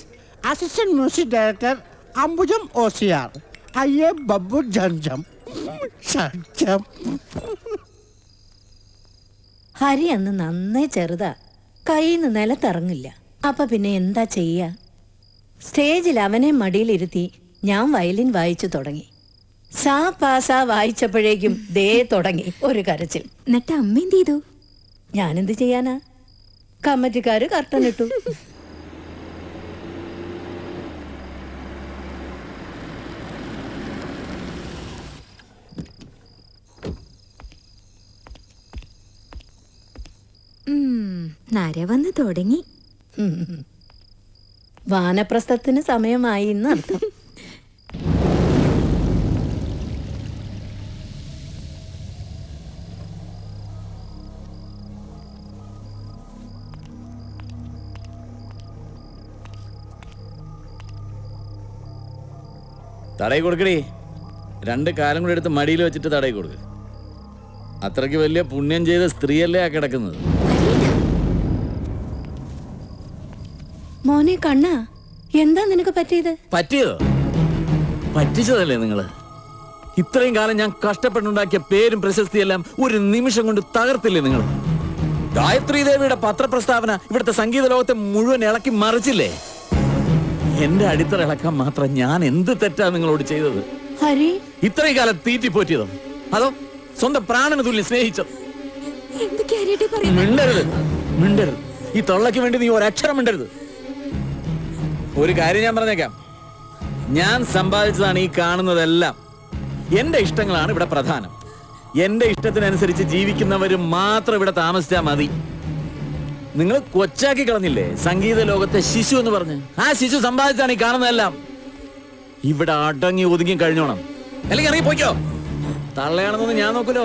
assistant music director Ambujam OCR IA ബബ്ബു ജംജം. ഹരി അന്ന് നന്നേ ചെറുതാ, കയ്യിന്ന് നിലത്തിറങ്ങില്ല. അപ്പൊ പിന്നെ എന്താ ചെയ്യാ? സ്റ്റേജിൽ അവനെ മടിയിലിരുത്തി ഞാൻ വയലിൻ വായിച്ചു തുടങ്ങി. സാ പാസാ വായിച്ചപ്പോഴേക്കും ദേ തുടങ്ങി ഒരു കരച്ചിൽ. എന്നിട്ട് അമ്മ എന്ത് ചെയ്തു? ഞാനെന്ത് ചെയ്യാനാ, കമ്മിറ്റിക്കാര് കർട്ടനിട്ടു. നര വന്ന് തുടങ്ങി. വാനപ്രസ്ഥത്തിന് സമയമായി എന്നർത്ഥം. തടയി കൊടുക്കടി. 2 കാലം കൂടി എടുത്ത് മടിയിൽ വെച്ചിട്ട് തടയി കൊടുക്ക്. അത്രയ്ക്ക് വലിയ പുണ്യം ചെയ്ത സ്ത്രീയല്ലേ ആ കിടക്കുന്നത്. മോനെ കണ്ണ, എന്താ നിനക്ക് പറ്റിയത്? പറ്റിയതോ? പറ്റിച്ചതല്ലേ നിങ്ങള്? ഇത്രയും കാലം ഞാൻ കഷ്ടപ്പെട്ടുണ്ടാക്കിയ പേരും പ്രശസ്തിയെല്ലാം ഒരു നിമിഷം കൊണ്ട് തകർത്തില്ലേ നിങ്ങൾ? ഗായത്രി ദേവിയുടെ പത്രപ്രസ്താവന ഇവിടുത്തെ സംഗീത ലോകത്തെ മുഴുവൻ ഇളക്കി മറിച്ചില്ലേ? എന്റെ അടിത്തറ ഇളക്കാൻ മാത്രം ഞാൻ എന്ത് തെറ്റാ നിങ്ങളോട് ചെയ്തത്? ഹരി, ഇത്രയും കാലം തീറ്റിപ്പോറ്റിയതോ അതോ സ്വന്തം പ്രാണന് തുല്യം സ്നേഹിച്ചോ? മിണ്ടരുത്, മിണ്ടരുത്. ഈ തൊള്ളയ്ക്ക് വേണ്ടി നീ ഒരക്ഷരം മിണ്ടരുത്. ഒരു കാര്യം ഞാൻ പറഞ്ഞേക്കാം, ഞാൻ സമ്പാദിച്ചതാണ് ഈ കാണുന്നതെല്ലാം. എന്റെ ഇഷ്ടങ്ങളാണ് ഇവിടെ പ്രധാനം. എന്റെ ഇഷ്ടത്തിനനുസരിച്ച് ജീവിക്കുന്നവര് മാത്രം ഇവിടെ താമസിച്ചാൽ മതി. നിങ്ങൾ കൊച്ചാക്കി കളഞ്ഞില്ലേ സംഗീത ലോകത്തെ ശിശു എന്ന് പറഞ്ഞ്? ആ ശിശു സമ്പാദിച്ചാണ് ഈ കാണുന്നതെല്ലാം. ഇവിടെ അടങ്ങി ഒതുങ്ങി കഴിഞ്ഞോണം, അല്ലെങ്കിൽ ഇറങ്ങി പോയിക്കോ. തള്ളയാണെന്നൊന്നും ഞാൻ നോക്കൂലോ.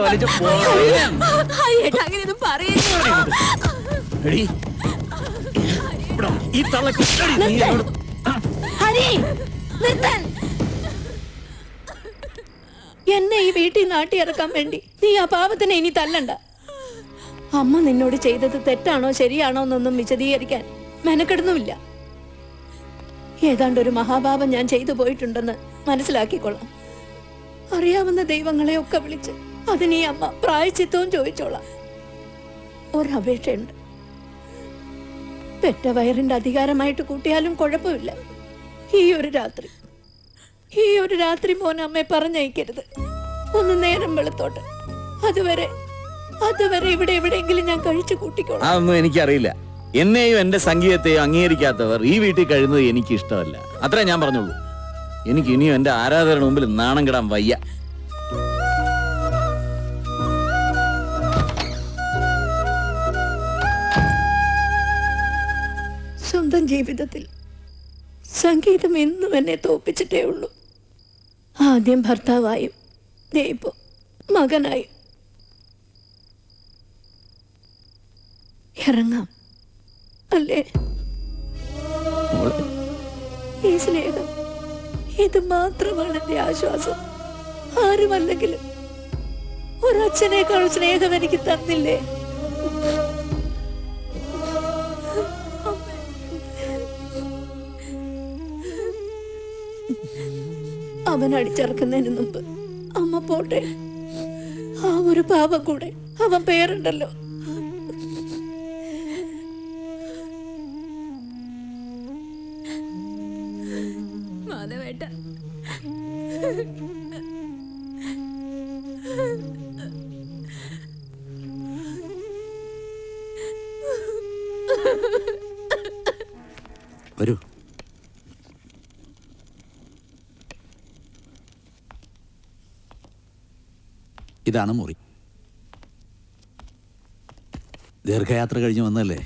ഈ തള്ളക്ക് എന്നെ ഈ വീട്ടിൽ നാട്ടിയിറക്കാൻ വേണ്ടി നീ ആ പാവത്തിനെ ഇനി തല്ലണ്ട. അമ്മ നിന്നോട് ചെയ്തത് തെറ്റാണോ ശരിയാണോ എന്നൊന്നും വിശദീകരിക്കാൻ മെനക്കെടുന്നുമില്ല. ഏതാണ്ട് ഒരു മഹാപാപം ഞാൻ ചെയ്തു പോയിട്ടുണ്ടെന്ന് മനസ്സിലാക്കിക്കൊള്ളാം. അറിയാവുന്ന ദൈവങ്ങളെയൊക്കെ വിളിച്ച് അതിന് ഈ അമ്മ പ്രായശ്ചിത്തവും ചോദിച്ചോളാം. ഒരപേക്ഷയുണ്ട്, പെറ്റ വയറിന്റെ അധികാരമായിട്ട് കൂട്ടിയാലും കുഴപ്പമില്ല. ഈ ഒരു രാത്രി മോൻ അമ്മയെ പറഞ്ഞയക്കരുത്. ഒന്ന് നേരം വെളുത്തോട്ട്. അതുവരെ ഇവിടെ എവിടെയെങ്കിലും ഞാൻ കഴിച്ചു കൂട്ടിക്കോളാം. അതൊന്നും എനിക്കറിയില്ല. എന്നെയും എന്റെ സംഗീതത്തെയും അംഗീകരിക്കാത്തവർ ഈ വീട്ടിൽ കഴിയുന്നത് എനിക്ക് ഇഷ്ടമല്ല. അത്രേ ഞാൻ പറഞ്ഞുള്ളൂ. എനിക്ക് ഇനിയും എന്റെ ആരാധകരുടെ മുമ്പിൽ നാണം കെടാൻ വയ്യ. സ്വന്തം ജീവിതത്തിൽ സംഗീതം എന്നും എന്നെ തോപ്പിച്ചിട്ടേ ഉള്ളൂ. ആദ്യം ഭർത്താവായും ഇപ്പോ മകനായും. ഇറങ്ങാം അല്ലേ? ഈ സ്നേഹം ഇത് മാത്രമാണ് എന്റെ ആശ്വാസം. ആരുമല്ലെങ്കിലും ഒരച്ഛനേക്കാൾ സ്നേഹം എനിക്ക് തന്നില്ലേ? അവൻ അടിച്ചിറക്കുന്നതിന് മുമ്പ് അമ്മ പോട്ടെ. ആ ഒരു പാപം കൂടെ അവൻ പേരുണ്ടല്ലോ. മാധവേട്ട, വരൂ. ഇതാണ് മുറി. ദീർഘയാത്ര കഴിഞ്ഞ് വന്നല്ലേ,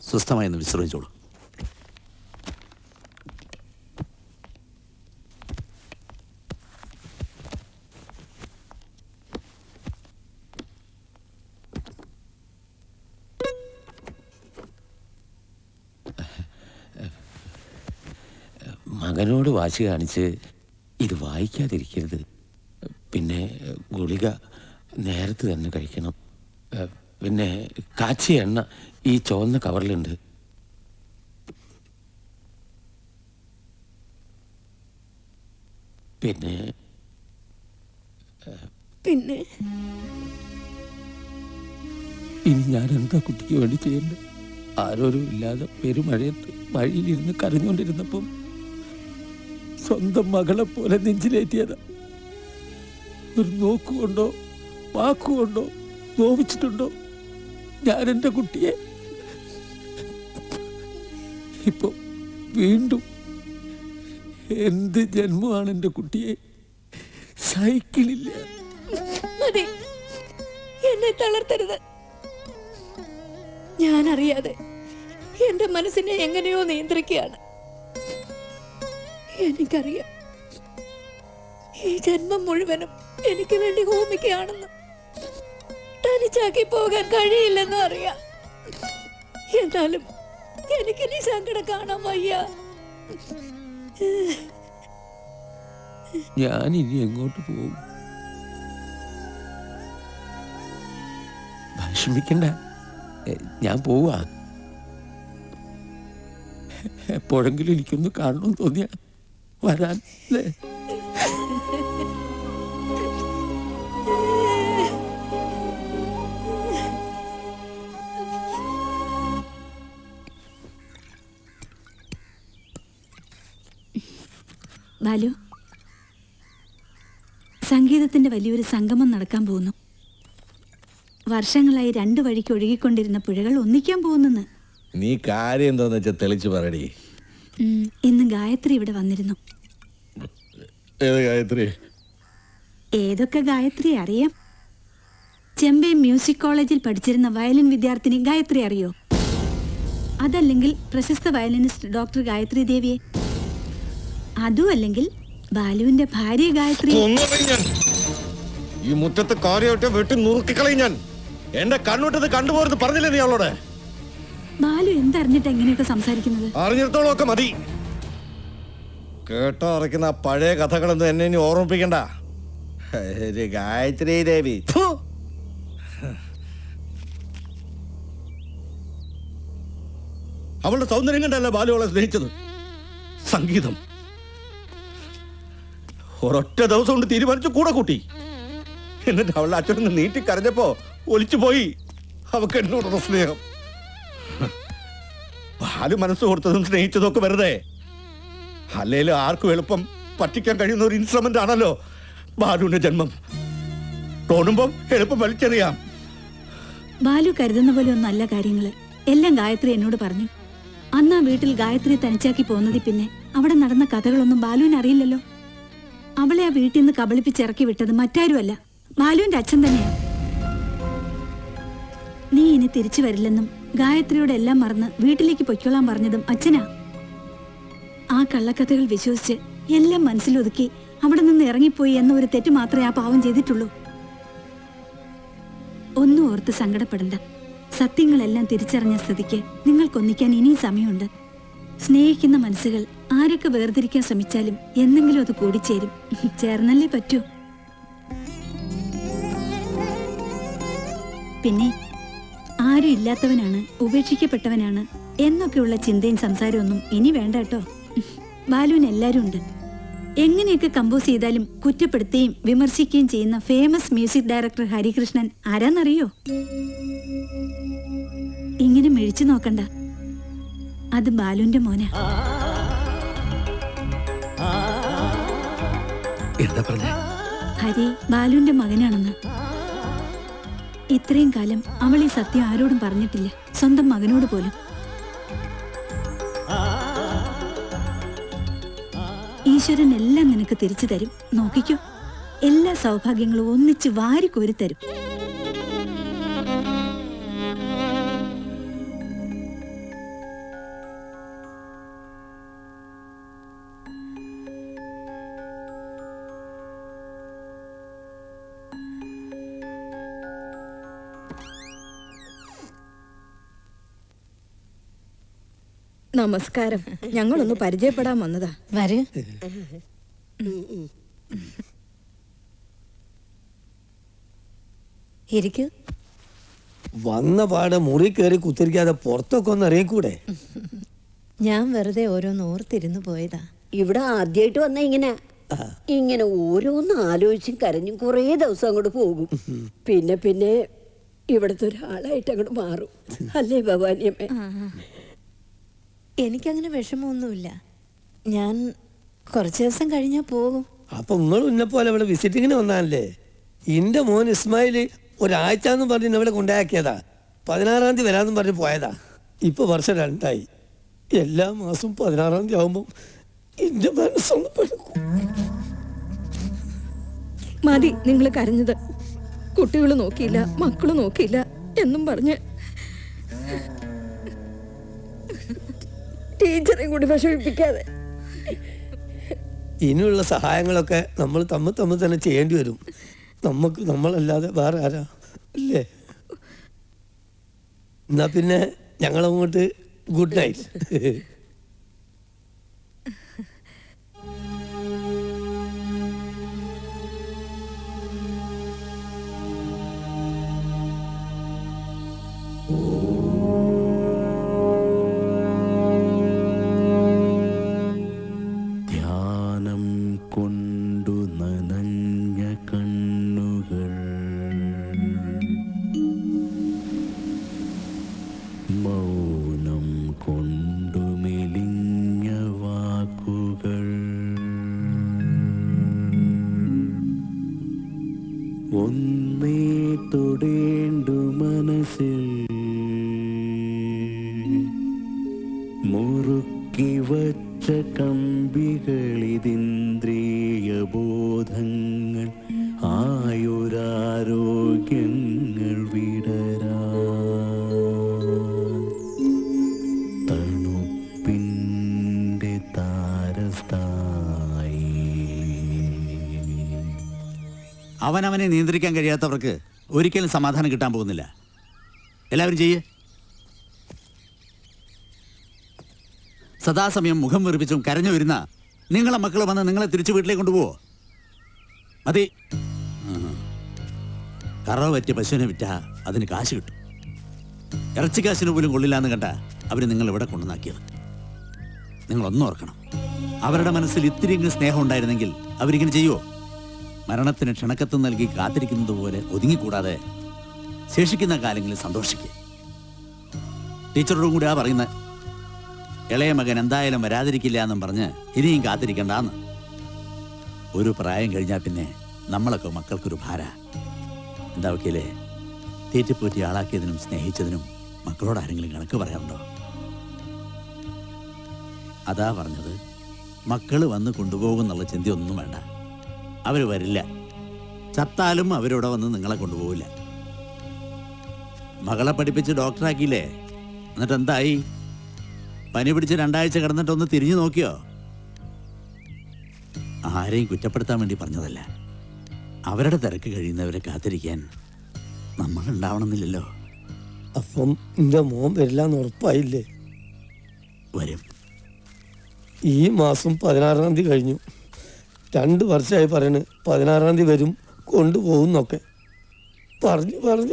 സ്വസ്ഥമായി ഒന്ന് വിശ്രമിച്ചോളൂ. മകനോട് വാശി കാണിച്ച് ഇത് വായിക്കാതിരിക്കരുത്. പിന്നെ ഗുളിക നേരത്തെ തന്നെ കഴിക്കണം. പിന്നെ കാച്ചിയ എണ്ണ ഈ ചുവന്ന കവറിലുണ്ട്. പിന്നെ പിന്നെ ഇനി ഞാൻ എന്താ കുട്ടിക്ക് വേണ്ടി ചെയ്യേണ്ടത്? ആരോരും ഇല്ലാതെ പെരുമഴയത്ത് വഴിയിലിരുന്ന് കരഞ്ഞുകൊണ്ടിരുന്നപ്പം സ്വന്തം മകളെ പോലെ നെഞ്ചിലേറ്റിയതാ. ഒരു നോക്കുകൊണ്ടോ വാക്കുകൊണ്ടോ നോവിച്ചിട്ടുണ്ടോ ഞാൻ എൻ്റെ കുട്ടിയെ? ഇപ്പൊ വീണ്ടും എന്ത് ജന്മമാണ് എൻ്റെ കുട്ടിയെ? സൈക്കിളില്ല. മതി, എന്നെ തളർത്തരുത്. ഞാൻ അറിയാതെ എന്റെ മനസ്സിനെ എങ്ങനെയോ നിയന്ത്രിക്കുകയാണ്. എനിക്കറിയാം ഈ ജന്മം മുഴുവനും എനിക്ക് വേണ്ടി ഹോമിക്കുകയാണെന്ന്. തനിച്ചാക്കി പോകാൻ കഴിയില്ലെന്നും അറിയാം. എന്നാലും എനിക്കിനി സങ്കടം കാണാൻ വയ്യ. ഞാൻ ഇനി എങ്ങോട്ട് പോകും? വിഷമിക്കണ്ട, ഞാൻ പോവാ. എപ്പോഴെങ്കിലും എനിക്കൊന്ന് കാണണമെന്ന് തോന്നിയ വരാൻ. ബാലു, സംഗീതത്തിന്റെ വലിയൊരു സംഗമം നടക്കാൻ പോകുന്നു. വർഷങ്ങളായി രണ്ടു വഴിക്ക് ഒഴുകിക്കൊണ്ടിരുന്ന പുഴകൾ ഒന്നിക്കാൻ പോകുന്നെന്ന്. നീ കാര്യം എന്താന്ന് വെച്ചാൽ തെളിച്ചു പറയടി. ഇന്ന് ഗായത്രി ഇവിടെ വന്നിരുന്നു. ഏത് ഗായത്രി? ഏതൊക്കെ ഗായത്രി അറിയാം? ചെമ്പൈ മ്യൂസിക് കോളേജിൽ പഠിച്ചിരുന്ന വയലിൻ വിദ്യാർത്ഥിനി ഗായത്രി അറിയോ? അതല്ലെങ്കിൽ പ്രശസ്ത വയലിനിസ്റ്റ് ഡോക്ടർ ഗായത്രി ദേവിയെ? അതും അല്ലെങ്കിൽ ബാലുവിന്റെ ഭാര്യ ഗായത്രി. ഈ മുറ്റത്ത് കാര്യമായിട്ട് വെട്ടി നുറുക്കിക്കളയും ഞാൻ. എന്റെ കണ്ണുവിട്ടത് കണ്ടുപോരുന്ന് പറഞ്ഞില്ലേ നീ അവളോട്? ബാലു എന്തറിഞ്ഞിട്ട് എങ്ങനെയൊക്കെ സംസാരിക്കുന്നത്? അറിഞ്ഞിടത്തോളം ഒക്കെ മതി. കേട്ടോ അറിക്കുന്ന പഴയ കഥകളൊന്നും എന്നെ ഇനി ഓർമ്മിപ്പിക്കണ്ട. ഗായത്രി ദേവി. അവളുടെ സൗന്ദര്യം കണ്ടല്ല ബാലു അവളെ സ്നേഹിച്ചത്. സംഗീതം ഒരൊറ്റ ദിവസം കൊണ്ട് തീരുമാനിച്ചു കൂടെ കൂട്ടി. എന്നിട്ട് അവളുടെ അച്ഛനൊന്ന് നീട്ടി കരഞ്ഞപ്പോ ഒലിച്ചു പോയി അവക്ക് എന്നോടുള്ള സ്നേഹം. ബാലു മനസ്സ് കൊടുത്തതും സ്നേഹിച്ചതും ഒക്കെ വെറുതെ. അല്ലേലും ആർക്കും എളുപ്പം പറ്റിക്കാൻ കഴിയുന്ന ഒരു ഇൻസ്ട്രുമെന്റ് ആണല്ലോ ബാലുവിന്റെ ജന്മം. തോന്നുമ്പം എളുപ്പം വലിച്ചെറിയാം. ബാലു കരുതുന്ന പോലെ ഒന്നല്ല കാര്യങ്ങള്. എല്ലാം ഗായത്രി എന്നോട് പറഞ്ഞു. അന്ന് ആ വീട്ടിൽ ഗായത്രി തനിച്ചാക്കി പോകുന്നതിൽ പിന്നെ അവിടെ നടന്ന കഥകളൊന്നും ബാലുവിന് അറിയില്ലല്ലോ. അവളെ ആ വീട്ടിൽ നിന്ന് കബളിപ്പിച്ചിറക്കി വിട്ടത് മറ്റാരുമല്ല, ബാലുവിന്റെ അച്ഛൻ തന്നെയാണ്. നീ ഇനി തിരിച്ചു വരില്ലെന്നും ഗായത്രിയോട് എല്ലാം മറന്ന് വീട്ടിലേക്ക് പൊയ്ക്കോളാൻ പറഞ്ഞതും അച്ഛനാ. ആ കള്ളക്കഥകൾ വിശ്വസിച്ച് എല്ലാം മനസ്സിലൊതുക്കി അവിടെ നിന്ന് ഇറങ്ങിപ്പോയി എന്ന ഒരു തെറ്റ് മാത്രമേ ആ പാവം ചെയ്തിട്ടുള്ളൂ. ഒന്നും ഓർത്ത് സങ്കടപ്പെടണ്ട. സത്യങ്ങളെല്ലാം തിരിച്ചറിഞ്ഞ സ്ഥിതിക്ക് നിങ്ങൾക്കൊന്നിക്കാൻ ഇനിയും സമയമുണ്ട്. സ്നേഹിക്കുന്ന മനസ്സുകൾ ആരൊക്കെ വേർതിരിക്കാൻ ശ്രമിച്ചാലും എന്തെങ്കിലും അത് കൂടിച്ചേരും. ചേർന്നല്ലേ പറ്റൂ. പിന്നെ ആരും ഇല്ലാത്തവനാണ്, ഉപേക്ഷിക്കപ്പെട്ടവനാണ് എന്നൊക്കെയുള്ള ചിന്തയും സംസാരമൊന്നും ഇനി വേണ്ട കേട്ടോ. ബാലുവിന് എല്ലാരും ഉണ്ട്. എങ്ങനെയൊക്കെ കമ്പോസ് ചെയ്താലും കുറ്റപ്പെടുത്തുകയും വിമർശിക്കുകയും ചെയ്യുന്ന ഫേമസ് മ്യൂസിക് ഡയറക്ടർ ഹരികൃഷ്ണൻ ആരാന്നറിയോ? ഇങ്ങനെ മിഴിച്ചു നോക്കണ്ട, അത് ബാലുവിന്റെ മോനാ. ഹരി ബാലുവിന്റെ മകനാണെന്ന്. ഇത്രയും കാലം അവൾ ഈ സത്യം ആരോടും പറഞ്ഞിട്ടില്ല, സ്വന്തം മകനോട് പോലും. ഈശ്വരൻ എല്ലാം നിനക്ക് തിരിച്ചു തരും, നോക്കിക്കോ. എല്ലാ സൗഭാഗ്യങ്ങളും ഒന്നിച്ച് വാരിക്കോരി തരും. നമസ്കാരം. ഞങ്ങളൊന്ന് പരിചയപ്പെടാൻ വന്നതാ. വരൂ. ഇരിക്കൂ. വന്ന പാടെ മുറി കയറി കുത്തിരിക്കാതെ പുറത്തൊക്കെ ഒന്ന് ഇറങ്ങിക്കൂടെ? ഞാൻ വെറുതെ ഓരോന്ന് ഓർത്തിരുന്നു പോയതാ. ഇവിടെ ആദ്യമായിട്ട് വന്ന ഇങ്ങനെ ഓരോന്ന് ആലോചിച്ചും കരഞ്ഞും കുറേ ദിവസം അങ്ങോട്ട് പോകും. പിന്നെ പിന്നെ ഇവിടുത്തെ ഒരാളായിട്ട് അങ്ങോട്ട് മാറും. അല്ലേ ഭവാനിയമ്മേ? എനിക്കങ്ങനെ വിഷമമൊന്നുമില്ല. ഞാൻ കുറച്ച് ദിവസം കഴിഞ്ഞാൽ പോകും. അപ്പൊ നിങ്ങൾ ഉന്നെ പോലെ ഇവിടെ വിസിറ്റിങ്ങിന് വന്നാലേ. എന്റെ മോൻ ഇസ്മായില് ഒരാഴ്ച എന്ന് പറഞ്ഞ് ഇവിടെ കൊണ്ടാക്കിയതാ. 16-ാം തീയതി വരാമെന്നും പറഞ്ഞ് പോയതാ. ഇപ്പൊ വർഷം 2ആയി. എല്ലാ മാസവും 16-ാം തീയതി ആവുമ്പോ എന്റെ മനസ്സൊന്ന് പെടുക്കും. മതി നിങ്ങൾ കരഞ്ഞത്. കുട്ടികൾ നോക്കിയില്ല, മക്കള് നോക്കിയില്ല എന്നും പറഞ്ഞ് ടീച്ചറെയും കൂടി വിഷമിപ്പിക്കാതെ. ഇനിയുള്ള സഹായങ്ങളൊക്കെ നമ്മൾ തമ്മിൽ തന്നെ ചെയ്യേണ്ടി വരും. നമുക്ക് നമ്മളല്ലാതെ വേറെ ആരാ? അല്ലേ? എന്നാ പിന്നെ ഞങ്ങളങ്ങോട്ട് ഗുഡ് നൈറ്റ്. ധ്യാനം കൊണ്ടു നനഞ്ഞ കണ്ണുകൾ, മൗനം കൊണ്ടു മെലിഞ്ഞ വാക്കുകൾ, ഒന്നേ തൊടേണ്ടു മനസ്സിൽ മുറുക്കി വച്ച കമ്പികളിതിന്ദ്രിയ ബോധങ്ങൾ, ആയുരാരോഗ്യങ്ങൾ വിടരാ തണുപ്പിൻ്റെ താരസ്ഥായി. അവനവനെ നിയന്ത്രിക്കാൻ കഴിയാത്തവർക്ക് ഒരിക്കലും സമാധാനം കിട്ടാൻ പോകുന്നില്ല. എല്ലാവരും ചെയ്യേ. സദാസമയം മുഖം വെറുപ്പിച്ചും കരഞ്ഞു വരുന്ന നിങ്ങളെ മക്കൾ വന്ന് നിങ്ങളെ തിരിച്ചു വീട്ടിലേക്ക് കൊണ്ടുപോവോ? മതി. കറവ പറ്റിയ പശുവിനെ വിറ്റാ അതിന് കാശ് കിട്ടും. ഇറച്ചിക്കാശിന് പോലും കൊള്ളില്ല എന്ന് കണ്ട അവർ നിങ്ങൾ ഇവിടെ കൊണ്ടുവന്നാക്കിയത്. നിങ്ങളൊന്നും ഓർക്കണം, അവരുടെ മനസ്സിൽ ഇത്തിരിയെങ്കിലും സ്നേഹം ഉണ്ടായിരുന്നെങ്കിൽ അവരിങ്ങനെ ചെയ്യുമോ? മരണത്തിന് ക്ഷണക്കത്ത് നൽകി കാത്തിരിക്കുന്നത് പോലെ ഒതുങ്ങിക്കൂടാതെ ശേഷിക്കുന്ന കാലങ്ങളിൽ സന്തോഷിക്കുക. ടീച്ചറോടും കൂടി ആ പറയുന്നത്. ഇളയ മകൻ എന്തായാലും വരാതിരിക്കില്ല എന്നും പറഞ്ഞ് ഇനിയും കാത്തിരിക്കണ്ടെന്ന്. ഒരു പ്രായം കഴിഞ്ഞാൽ പിന്നെ നമ്മളൊക്കെ മക്കൾക്കൊരു ഭാര. എന്താ വക്കീലേ, തീറ്റിപ്പോറ്റി ആളാക്കിയതിനും സ്നേഹിച്ചതിനും മക്കളോട് ആരെങ്കിലും കണക്ക് പറയാറുണ്ടോ? അതാ പറഞ്ഞത്, മക്കൾ വന്ന് കൊണ്ടുപോകുന്നുള്ള ചിന്തയൊന്നും വേണ്ട. അവർ വരില്ല. ചത്താലും അവരിവിടെ വന്ന് നിങ്ങളെ കൊണ്ടുപോകില്ല. മകളെ പഠിപ്പിച്ച് ഡോക്ടറാക്കിയില്ലേ? എന്നിട്ട് എന്തായി? പനി പിടിച്ച് 2 ആഴ്ച കിടന്നിട്ടൊന്ന് തിരിഞ്ഞു നോക്കിയോ? ആരെയും കുറ്റപ്പെടുത്താൻ വേണ്ടി പറഞ്ഞതല്ല. അവരുടെ തിരക്ക് കഴിയുന്നവരെ കാത്തിരിക്കാൻ നമ്മൾ ഉണ്ടാവണമെന്നില്ലല്ലോ. അപ്പം എന്റെ മോൻ വരില്ലാന്ന് ഉറപ്പായില്ലേ? വരും. ഈ മാസം 16-ാം തീയതി കഴിഞ്ഞു. 2 വർഷമായി പറയണ് 16-ാം തീയതി വരും, കൊണ്ടുപോകുന്നൊക്കെ പറഞ്ഞു വെറും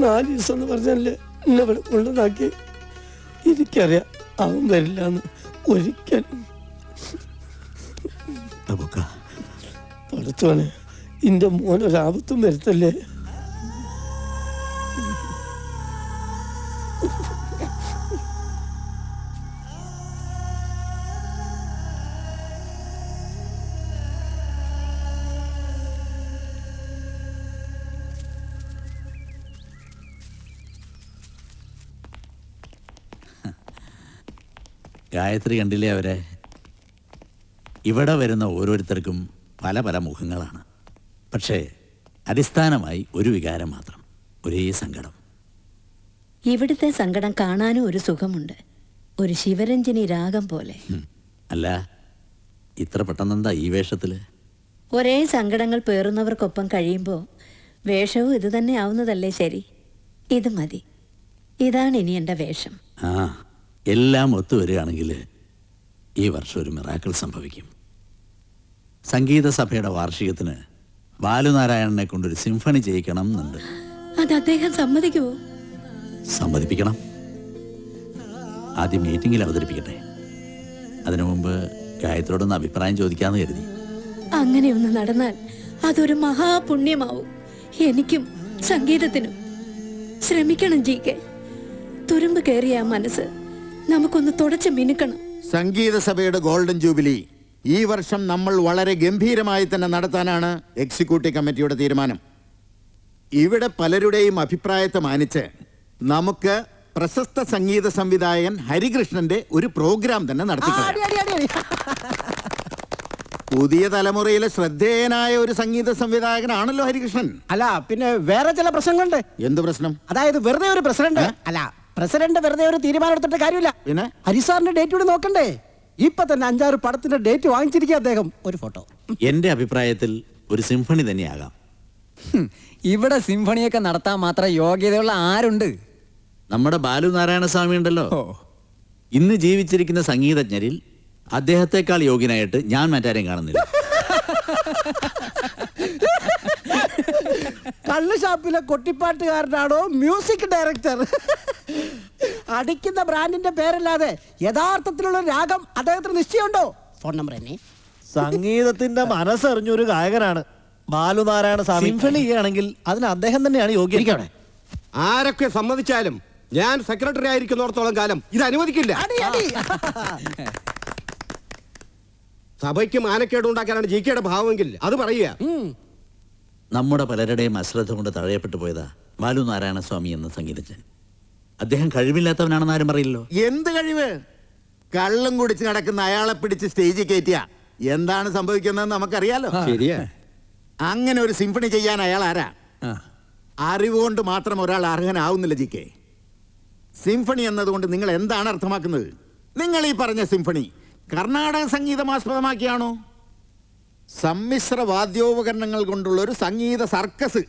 4 ദിവസം എന്ന് പറഞ്ഞല്ലേ എന്നെ ഇവിടെ കൊണ്ടുവന്നാക്കി. എനിക്കറിയാം അവൻ വരില്ല എന്ന് ഒരിക്കലും. പഠിച്ചോനെ എൻ്റെ മോനൊരാപത്തും വരുത്തല്ലേ. ഗായത്രി കണ്ടില്ലേ അവരെ? ഇവിടെ വരുന്ന ഓരോരുത്തർക്കും പല പല മുഖങ്ങളാണ്. പക്ഷേ അടിസ്ഥാനമായി ഒരു വികാരം മാത്രം, ഒരേ സങ്കടം. ഇവിടുത്തെ സങ്കടം കാണാനും ഒരു സുഖമുണ്ട്, ഒരു ശിവരഞ്ജിനി രാഗം പോലെ. അല്ല, ഇത്ര പെട്ടെന്നെന്താ ഈ വേഷത്തില്? ഒരേ സങ്കടങ്ങൾ പേറുന്നവർക്കൊപ്പം കഴിയുമ്പോൾ വേഷവും ഇത് തന്നെ ആവുന്നതല്ലേ ശരി. ഇത് മതി, ഇതാണ് ഇനി എൻ്റെ വേഷം. ആ, എല്ലാം ഒത്തുവരികയാണെങ്കിൽ ഈ വർഷം ഒരു മിറാക്കിൾ സംഭവിക്കും. സംഗീത സഭയുടെ വാർഷികത്തിന് ബാലുനാരായണനെ കൊണ്ടൊരു സിംഫണി ചെയ്യിക്കണം എന്നുണ്ട്. അത് അദ്ദേഹം സമ്മതിക്കുമോ? സമ്മതിപ്പിക്കണം. ആദ്യം മീറ്റിംഗിൽ അവതരിപ്പിക്കട്ടെ. അതിനു മുമ്പ് ഗായത്രിയോടൊന്ന് അഭിപ്രായം ചോദിക്കാമെന്ന് കരുതി. അങ്ങനെയൊന്ന് നടന്നാൽ അതൊരു മഹാപുണ്യമാവും എനിക്കും സംഗീതത്തിനും. ശ്രമിക്കണം ജി.കെ. തുരുമ്പ് കയറിയ ആ മനസ്സ് നമുക്കൊന്ന് തുടച്ച് മിനുക്കണം. സംഗീത സഭയുടെ ഗോൾഡൻ ജൂബിലി ഈ വർഷം നമ്മൾ വളരെ ഗംഭീരമായി തന്നെ നടത്താനാണ് എക്സിക്യൂട്ടീവ് കമ്മിറ്റിയുടെ തീരുമാനം. ഇവിടെ പലരുടെയും അഭിപ്രായത്തെ മാനിച്ച് നമുക്ക് പ്രശസ്ത സംഗീത സംവിധായകൻ ഹരികൃഷ്ണന്റെ ഒരു പ്രോഗ്രാം തന്നെ നടത്തിക്കളയാം. പുതിയ തലമുറയിലെ ശ്രദ്ധേയനായ ഒരു സംഗീത സംവിധായകനാണല്ലോ ഹരികൃഷ്ണൻ. അല്ല, പിന്നെ വേറെ ചില പ്രശ്നങ്ങളുണ്ട്. എന്ത് പ്രശ്നം? അതായത് വെറുതെ ഒരു പ്രസിഡന്റ് അല്ല, പ്രസിഡന്റ് വെറുതെ ഒരു തീരുമാനം എടുത്തിട്ട് കാര്യമില്ല. പിന്നെ ഹരിസാറിന്റെ ഡേറ്റ് കൂടി നോക്കണ്ടേ? ഇപ്പൊ തന്നെ 5-6 പടത്തിന്റെ ഡേറ്റ് വാങ്ങിച്ചിരിക്കുക അദ്ദേഹം. ഒരു ഫോട്ടോ. എൻ്റെ അഭിപ്രായത്തിൽ ഒരു സിംഫണി തന്നെയാകാം. ഇവിടെ സിംഫണിയൊക്കെ നടത്താൻ മാത്രം യോഗ്യതയുള്ള ആരുണ്ട്? നമ്മുടെ ബാലുനാരായണ സ്വാമി ഉണ്ടല്ലോ. ഇന്ന് ജീവിച്ചിരിക്കുന്ന സംഗീതജ്ഞരിൽ അദ്ദേഹത്തെക്കാൾ യോഗ്യനായിട്ട് ഞാൻ മറ്റാരെയും കാണുന്നില്ല. കള്ള് ഷാപ്പിലെ കൊട്ടിപ്പാട്ടുകാരനാണോ മ്യൂസിക് ഡയറക്ടർ? അടിക്കുന്ന ബ്രാൻഡിന്റെ പേരല്ലാതെ യഥാർത്ഥത്തിലുള്ള രാഗം അദ്ദേഹത്തിന് നിശ്ചയമുണ്ടോ? ഫോൺ നമ്പർ എന്നെ. സംഗീതത്തിന്റെ മനസ്സറിഞ്ഞൊരു ഗായകനാണ് ബാലുനാരായണ സ്വാമി. സിംഫണി ആണെങ്കിൽ അതിന് അദ്ദേഹം തന്നെയാണ് യോഗ്യത. ആരൊക്കെ സമ്മതിച്ചാലും ഞാൻ സെക്രട്ടറി ആയിരിക്കുന്നിടത്തോളം കാലം ഇത് അനുവദിക്കില്ല. സഭയ്ക്ക് മാനക്കേട് ഉണ്ടാക്കാനാണ് ജി.കെയുടെ ഭാവമെങ്കിൽ അത് പറയുക. നമ്മുടെ പലരുടെയും അശ്രദ്ധ കൊണ്ട് തഴയപ്പെട്ടു പോയതാ ബാലുനാരായണ സ്വാമി എന്ന സംഗീതജ്ഞൻ. അദ്ദേഹം കഴിവില്ലാത്തവനാണെന്ന് ആരും പറയില്ലല്ലോ. എന്ത് കഴിവ്? കള്ളും കുടിച്ച് നടക്കുന്ന അയാളെ പിടിച്ച് സ്റ്റേജിൽ കയറ്റിയ എന്താണ് സംഭവിക്കുന്നതെന്ന് നമുക്കറിയാലോ. ശരിയാ. അങ്ങനെ ഒരു സിംഫണി ചെയ്യാൻ അയാൾ ആരാ? അറിവുകൊണ്ട് മാത്രം ഒരാൾ അർഹനാവുന്നില്ല ജി.കെ. സിംഫണി എന്നതുകൊണ്ട് നിങ്ങൾ എന്താണ് അർത്ഥമാക്കുന്നത്? നിങ്ങൾ ഈ പറഞ്ഞ സിംഫണി കർണാടക സംഗീതം ആസ്പദമാക്കിയാണോ? സമ്മിശ്ര വാദ്യോപകരണങ്ങൾ കൊണ്ടുള്ള ഒരു സംഗീത സർക്കസ്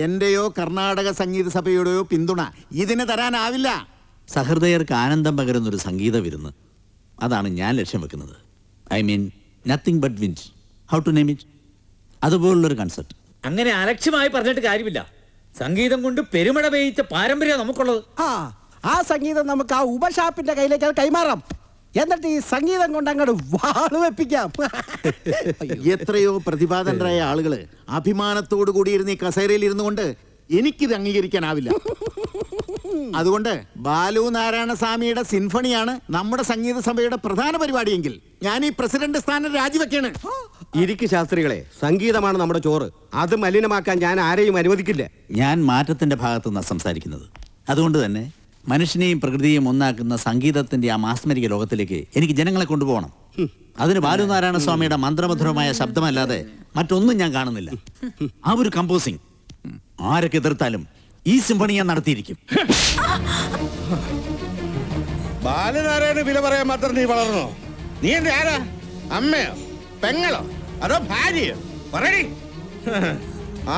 എന്റെയോ കർണാടക സംഗീത സഭയുടെയോ പിന്തുണ ഇതിന് തരാനാവില്ല. സഹൃദയർക്ക് ആനന്ദം പകരുന്നൊരു സംഗീത വിരുന്ന്, അതാണ് ഞാൻ ലക്ഷ്യം വെക്കുന്നത്. I mean nothing but wins, how to name it, അതുപോലുള്ളൊരു കൺസെപ്റ്റ്. അങ്ങനെ അലക്ഷ്യമായി പറഞ്ഞിട്ട് കാര്യമില്ല. സംഗീതം കൊണ്ട് പെരുമഴ പെയ്ച്ച പാരമ്പര്യം നമുക്കുള്ളത്. ആ സംഗീതം നമുക്ക് ആ ഉപഷാപ്പിന്റെ കയ്യിലേക്ക് കൈമാറാം. എന്നിട്ട് ഈ സംഗീതം കൊണ്ട് അങ്ങോട്ട് വാള് വെപ്പിക്കാം. എത്രയോ പ്രതിഭാതന്മാരായ ആളുകള് അഭിമാനത്തോടു കൂടിയിരുന്ന ഈ കസേരയിൽ ഇരുന്നു കൊണ്ട് എനിക്കിത് അംഗീകരിക്കാനാവില്ല. അതുകൊണ്ട് ബാലുനാരായണ സ്വാമിയുടെ സിംഫണിയാണ് നമ്മുടെ സംഗീത സഭയുടെ പ്രധാന പരിപാടിയെങ്കിൽ ഞാൻ ഈ പ്രസിഡന്റ് സ്ഥാനം രാജിവെക്കാണ്. ഇരിക്കു ശാസ്ത്രികളെ, സംഗീതമാണ് നമ്മുടെ ചോറ്. അത് മലിനമാക്കാൻ ഞാൻ ആരെയും അനുവദിക്കില്ല. ഞാൻ മാറ്റത്തിന്റെ ഭാഗത്തുനിന്ന് സംസാരിക്കുന്നത്. അതുകൊണ്ട് തന്നെ മനുഷ്യനെയും പ്രകൃതിയെയും ഒന്നാക്കുന്ന സംഗീതത്തിന്റെ ആ മാസ്മരിക ലോകത്തിലേക്ക് എനിക്ക് ജനങ്ങളെ കൊണ്ടുപോകണം. അതിന് ബാലുനാരായണ സ്വാമിയുടെ മന്ത്രമധുരമായ ശബ്ദമല്ലാതെ മറ്റൊന്നും ഞാൻ കാണുന്നില്ല. ആ ഒരു കമ്പോസിംഗ് ആരൊക്കെ എതിർത്താലും ഈ സിംഫണി ഞാൻ നടത്തിയിരിക്കും. ബാലനാരായണ വില പറയാൻ മാത്രം നീ വളർന്നോ? നീ എന്റെ ആരാ? അമ്മയോ പെങ്ങളോ അതോ ഭാര്യയോ? പറയടി.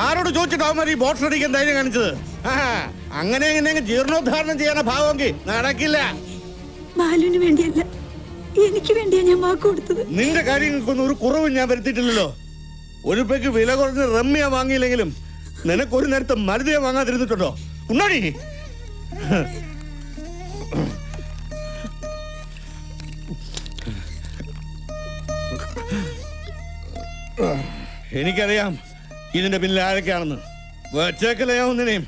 ആരോട് ചോദിച്ചിട്ടാവും ഈ ബോട്ട് അടിക്കാൻ ധൈര്യം കാണിച്ചത്? അങ്ങനെ എങ്ങനെ ജീർണോദ്ധാരണം ചെയ്യാനാ ഭാവമെങ്കിൽ നടക്കില്ല. ബാലുവിന് വേണ്ടിയല്ല, എനിക്ക് വേണ്ടിയാ ഞാൻ വാക്ക് കൊടുത്തത്. നിന്റെ കാര്യങ്ങൾക്കൊന്നും ഒരു കുറവും ഞാൻ വരുത്തിയിട്ടില്ലല്ലോ. ഒരു പെക്ക് വില കുറഞ്ഞ് റമ്മിയ വാങ്ങിയില്ലെങ്കിലും നിനക്കൊരു നേരത്തെ മരുതിയെ വാങ്ങാതിരുന്നിട്ടുണ്ടോ? ഉണ്ടോടി? എനിക്കറിയാം ഇതിന്റെ പിന്നിൽ ആരൊക്കെയാണെന്ന്. വെച്ചേക്കലയോ ഒന്നിനെയും.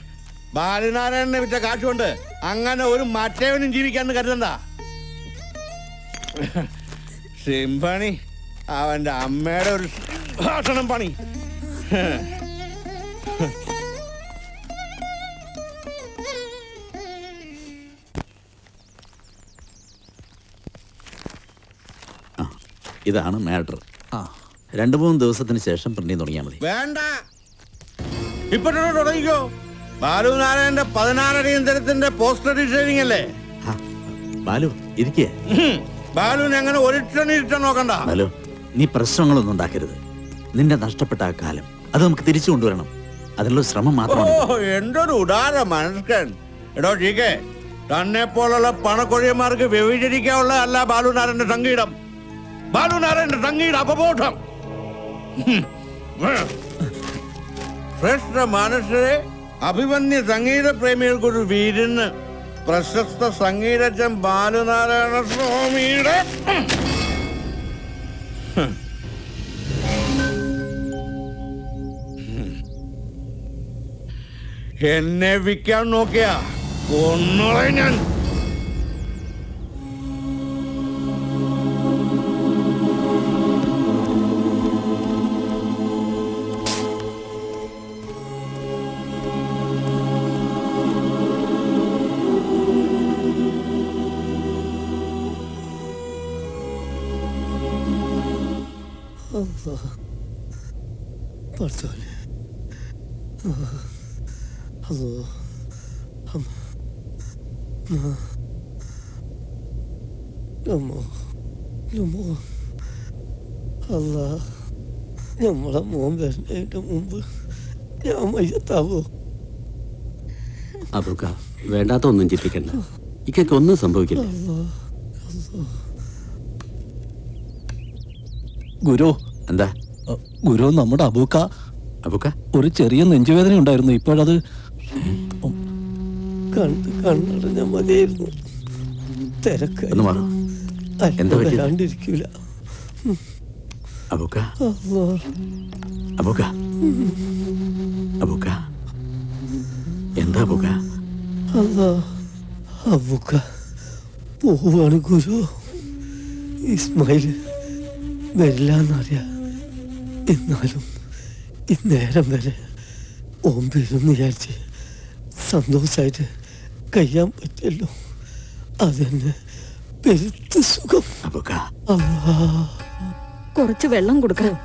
ബാലനാരായണനെ വിറ്റ കാശുകൊണ്ട് അങ്ങനെ ഒരു മറ്റേവനും ജീവിക്കാന്ന് കരുതണ്ട. സിംഫണി അവന്റെ അമ്മയുടെ ഒരു ഭാഷണം പണി. ഇതാണ് മാറ്റർ. 2-3 ദിവസത്തിന് ശേഷം പ്രിന്റിങ് തുടങ്ങിയാൽ മതി. വേണ്ട, ഇപ്പൊ തുടങ്ങിക്കോ. ബാലുനാരായണന്റെ 16 അടിയന്തരത്തിന്റെ പോസ്റ്റർ ഡിസൈനിങ് അല്ലേ? ബാലു ഇരിക്കേ. ബാലുവിനെ അങ്ങനെ ഒരിട്ട നോക്കണ്ട. ബാലു, നീ പ്രശ്നങ്ങളൊന്നും ഉണ്ടാക്കരുത്. നിന്റെ നഷ്ടപ്പെട്ട ആ കാലം അത് നമുക്ക് തിരിച്ചു കൊണ്ടുവരണം. അതിനുള്ള ശ്രമം മാത്രമാണ്. എന്തൊരു ഉദാര മനുഷ്യൻ. എടോ ജീക്കെ, തന്നെ പോലുള്ള പണക്കൊഴിയന്മാർക്ക് വ്യഭിചരിക്കാനുള്ള അല്ല ബാലുനാരായണന്റെ സംഗീതം. ബാലുനാരായണന്റെ സംഗീത അപബോധം. ശ്രേഷ്ഠ മനുഷ്യരെ, അഭിമന്യ സംഗീത പ്രേമികൾക്കൊരു വീരിന് പ്രശസ്ത സംഗീതജ്ഞൻ ബാലുനാരായണ സ്വാമിയുടെ എന്നെ വിൽക്കാൻ നോക്കിയ ഒന്നുകളെ ഞാൻ. പഠിച്ചോനെ, അതോ അല്ല, നമ്മളെ മോൻ വരുന്നതിന്റെ മുമ്പ് ഞാൻ മയ്യത്താവോ? അതൊക്കെ വേണ്ടാത്ത ഒന്നും ചിന്തിക്കണ്ട. ഇക്കൊക്കെ ഒന്നും സംഭവിക്കില്ല. ഗുരു, എന്താ ഗുരു, നമ്മുടെ അബൂക്ക അബൂക്ക ഒരു ചെറിയ നെഞ്ചുവേദന ഉണ്ടായിരുന്നു. ഇപ്പോഴത് കണ്ണടഞ്ഞ മതിയായിരുന്നു. തിരക്ക് വരാണ്ടിരിക്കൂല. അബൂക്ക അബൂക്ക അബൂക്ക എന്താ അബൂക്ക? അബൂക്ക പോവാണ് ഗുരു. ഇസ്മായിൽ വരില്ല എന്നറിയാം. എന്നാലും ഇന്നേരം വരെ ഓം വരുമെന്ന് വിചാരിച്ച് സന്തോഷമായിട്ട് കഴിയാൻ പറ്റല്ലോ. അതെന്നെ പെരുത്ത് സുഖം. കുറച്ച് വെള്ളം കൊടുക്കണം.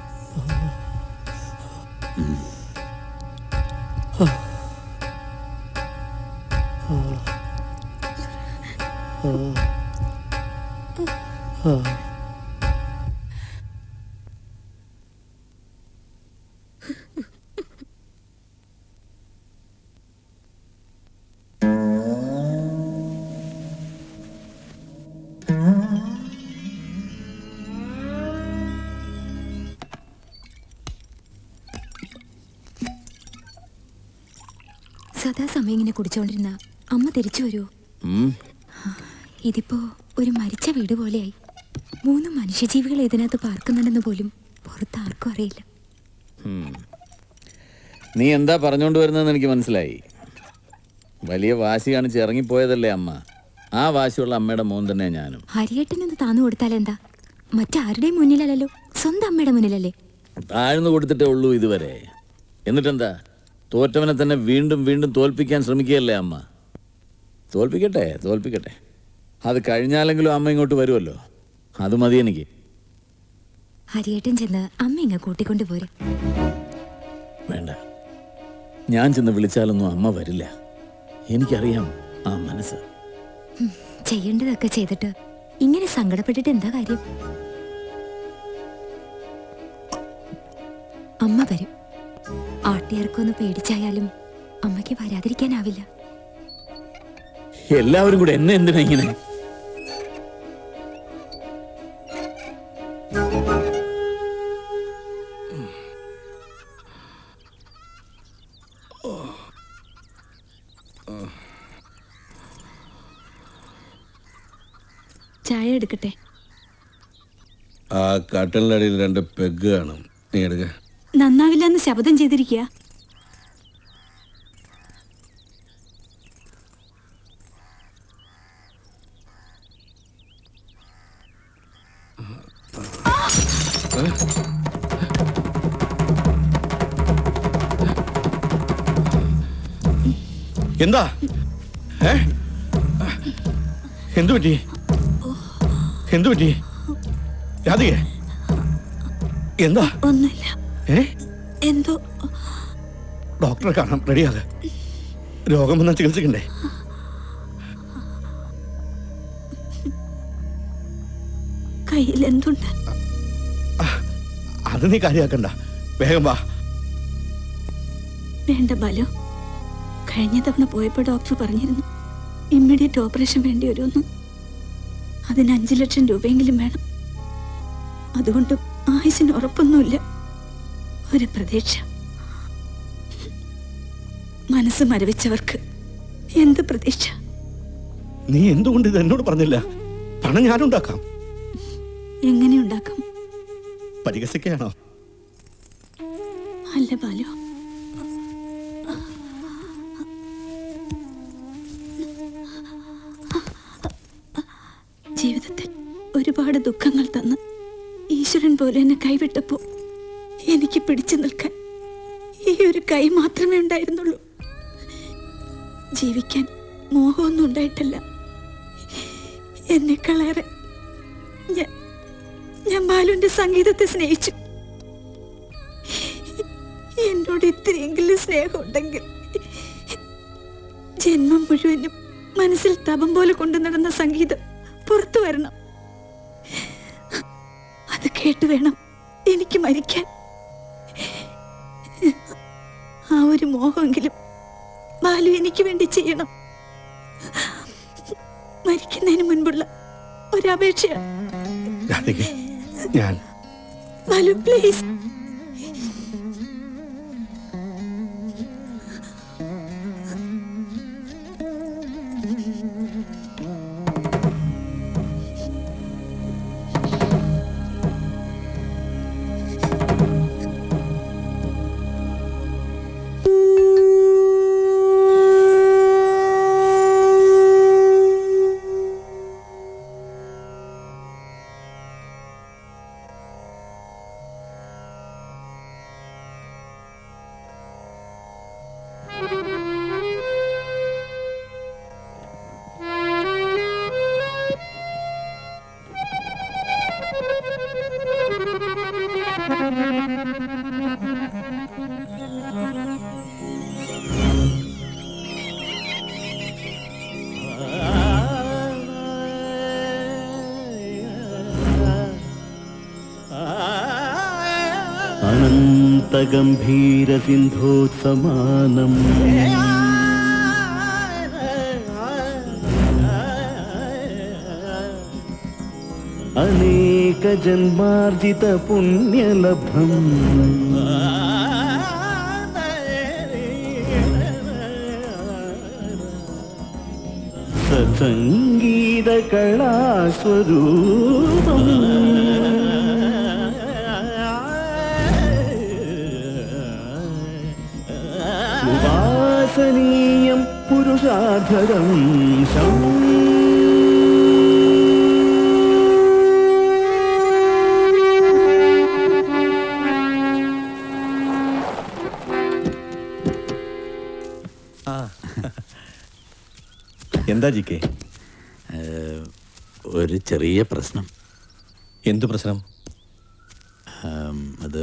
സദാസമയം ഇങ്ങനെ കുടിച്ചോണ്ടിരുന്ന അമ്മ തിരിച്ചു വരുമോ? ഇതിപ്പോ ഒരു മരിച്ച വീട് പോലെയായി. 3 മനുഷ്യജീവികൾ ഇതിനകത്ത് പാർക്കുന്നുണ്ടെന്ന് പോലും പുറത്ത് ആർക്കും അറിയില്ല. നീ എന്താ പറഞ്ഞോണ്ട് വരുന്നതെന്ന് എനിക്ക് മനസ്സിലായി. വലിയ വാശി കാണിച്ച് ഇറങ്ങിപ്പോയതല്ലേ അമ്മ. ആ വാശിയുള്ള അമ്മയുടെ മോൻ തന്നെ ഞാനും. ഹരിയേട്ടനൊന്ന് താന്നു കൊടുത്താൽ എന്താ? മറ്റാരുടെയും മുന്നിലല്ലോ, സ്വന്തം അമ്മയുടെ മുന്നിലല്ലേ. താഴ്ന്നു കൊടുത്തിട്ടേ ഉള്ളൂ ഇതുവരെ. എന്നിട്ടെന്താ, തോറ്റവനെ തന്നെ വീണ്ടും വീണ്ടും തോൽപ്പിക്കാൻ ശ്രമിക്കുകയല്ലേ അമ്മ. തോൽപ്പിക്കട്ടെ തോൽപ്പിക്കട്ടെ. അത് കഴിഞ്ഞാലെങ്കിലും അമ്മ ഇങ്ങോട്ട് വരുമല്ലോ. അത് മതി എനിക്ക്. ഹരിയേട്ടൻ ചെന്ന് അമ്മ ഇങ്ങ് കൂട്ടിക്കൊണ്ട് പോരെ. വേണ്ട, ഞാൻ ചെന്ന് വിളിച്ചാലൊന്നും അമ്മ വരില്ല. എനിക്കറിയാം ആ മനസ്സ്. ചെയ്യേണ്ടതൊക്കെ ചെയ്തിട്ട് ഇങ്ങനെ സങ്കടപ്പെട്ടിട്ട് എന്താ കാര്യം? അമ്മ വരും. ആട്ടിയർക്കൊന്ന് പേടിച്ചായാലും അമ്മയ്ക്ക് വരാതിരിക്കാനാവില്ല. എല്ലാവരും കൂടെ എന്നെ എന്തിനാ ഇങ്ങനെ? ചായ എടുക്കട്ടെ? ആ കട്ടലിനടിയിൽ 2 പെഗ് കാണും. നീ എടുക്ക. നന്നാവില്ലെന്ന് ശപഥം ചെയ്തിരിക്കുക. എന്താ എന്തു പറ്റി? എന്തു പറ്റി രാധികേ? എന്താ? ഒന്നുമില്ല. എന്തോ ഡോക്ടറെ കാണാം. റെഡിയാക. രോഗം വന്നാൽ ചികിത്സിക്കണ്ടേ? കയ്യിൽ എന്തുണ്ട്? അത് നീ കാര്യാക്കണ്ട, വേഗം വാ. വേണ്ട ബാലു, കഴിഞ്ഞ തവണ പോയപ്പോൾ ഡോക്ടർ പറഞ്ഞിരുന്നു ഇമ്മീഡിയറ്റ് ഓപ്പറേഷൻ വേണ്ടി വരുമെന്ന്. അതിന് 5 ലക്ഷം രൂപയെങ്കിലും വേണം. അതുകൊണ്ട് ആയുസിന് ഉറപ്പൊന്നുമില്ല, ഒരു പ്രതീക്ഷ. മനസ്സ് മരവിച്ചവർക്ക് എന്ത് പ്രതീക്ഷ? നീ എന്തുകൊണ്ട് ഇത് എന്നോട് പറഞ്ഞില്ല? പണം ഞാനുണ്ടാക്കാം. എങ്ങനെ ഉണ്ടാക്കാം? പരിഹസിക്കുകയാണോ? അല്ല ബാലു, ജീവിതത്തിൽ ഒരുപാട് ദുഃഖങ്ങൾ തന്ന് ഈശ്വരൻ പോലെ എന്നെ കൈവിട്ടപ്പോ എനിക്ക് പിടിച്ചു നിൽക്കാൻ ഈ ഒരു കൈ മാത്രമേ ഉണ്ടായിരുന്നുള്ളൂ. ജീവിക്കാൻ മോഹമൊന്നും ഉണ്ടായിട്ടല്ല, എന്നെക്കാളേറെ ഞാൻ ബാലുവിന്റെ സംഗീതത്തെ സ്നേഹിച്ചു. എന്നോട് ഇത്തിരിയെങ്കിലും സ്നേഹമുണ്ടെങ്കിൽ ജന്മം മുഴുവനും മനസ്സിൽ തപം പോലെ കൊണ്ടു നടന്ന സംഗീതം പുറത്തു വരണം. അത് കേട്ട് വേണം എനിക്ക് മരിക്കാൻ. ആ ഒരു മോഹമെങ്കിലും ബാലു എനിക്ക് വേണ്ടി ചെയ്യണം. മരിക്കുന്നതിന് മുൻപുള്ള ഒരപേക്ഷയാണ്. ബാലു പ്ലീസ്. अनन्तगम्भीरसिन्धोत्समानम् अनेकजन्मार्जितपुण्यलब्धम् सत्सङ्गीतकलास्वरूपम् उपासनीयं पुरुषार्थदं എന്താ ജിക്കെ? ഒരു ചെറിയ പ്രശ്നം. എന്തു പ്രശ്നം? അത്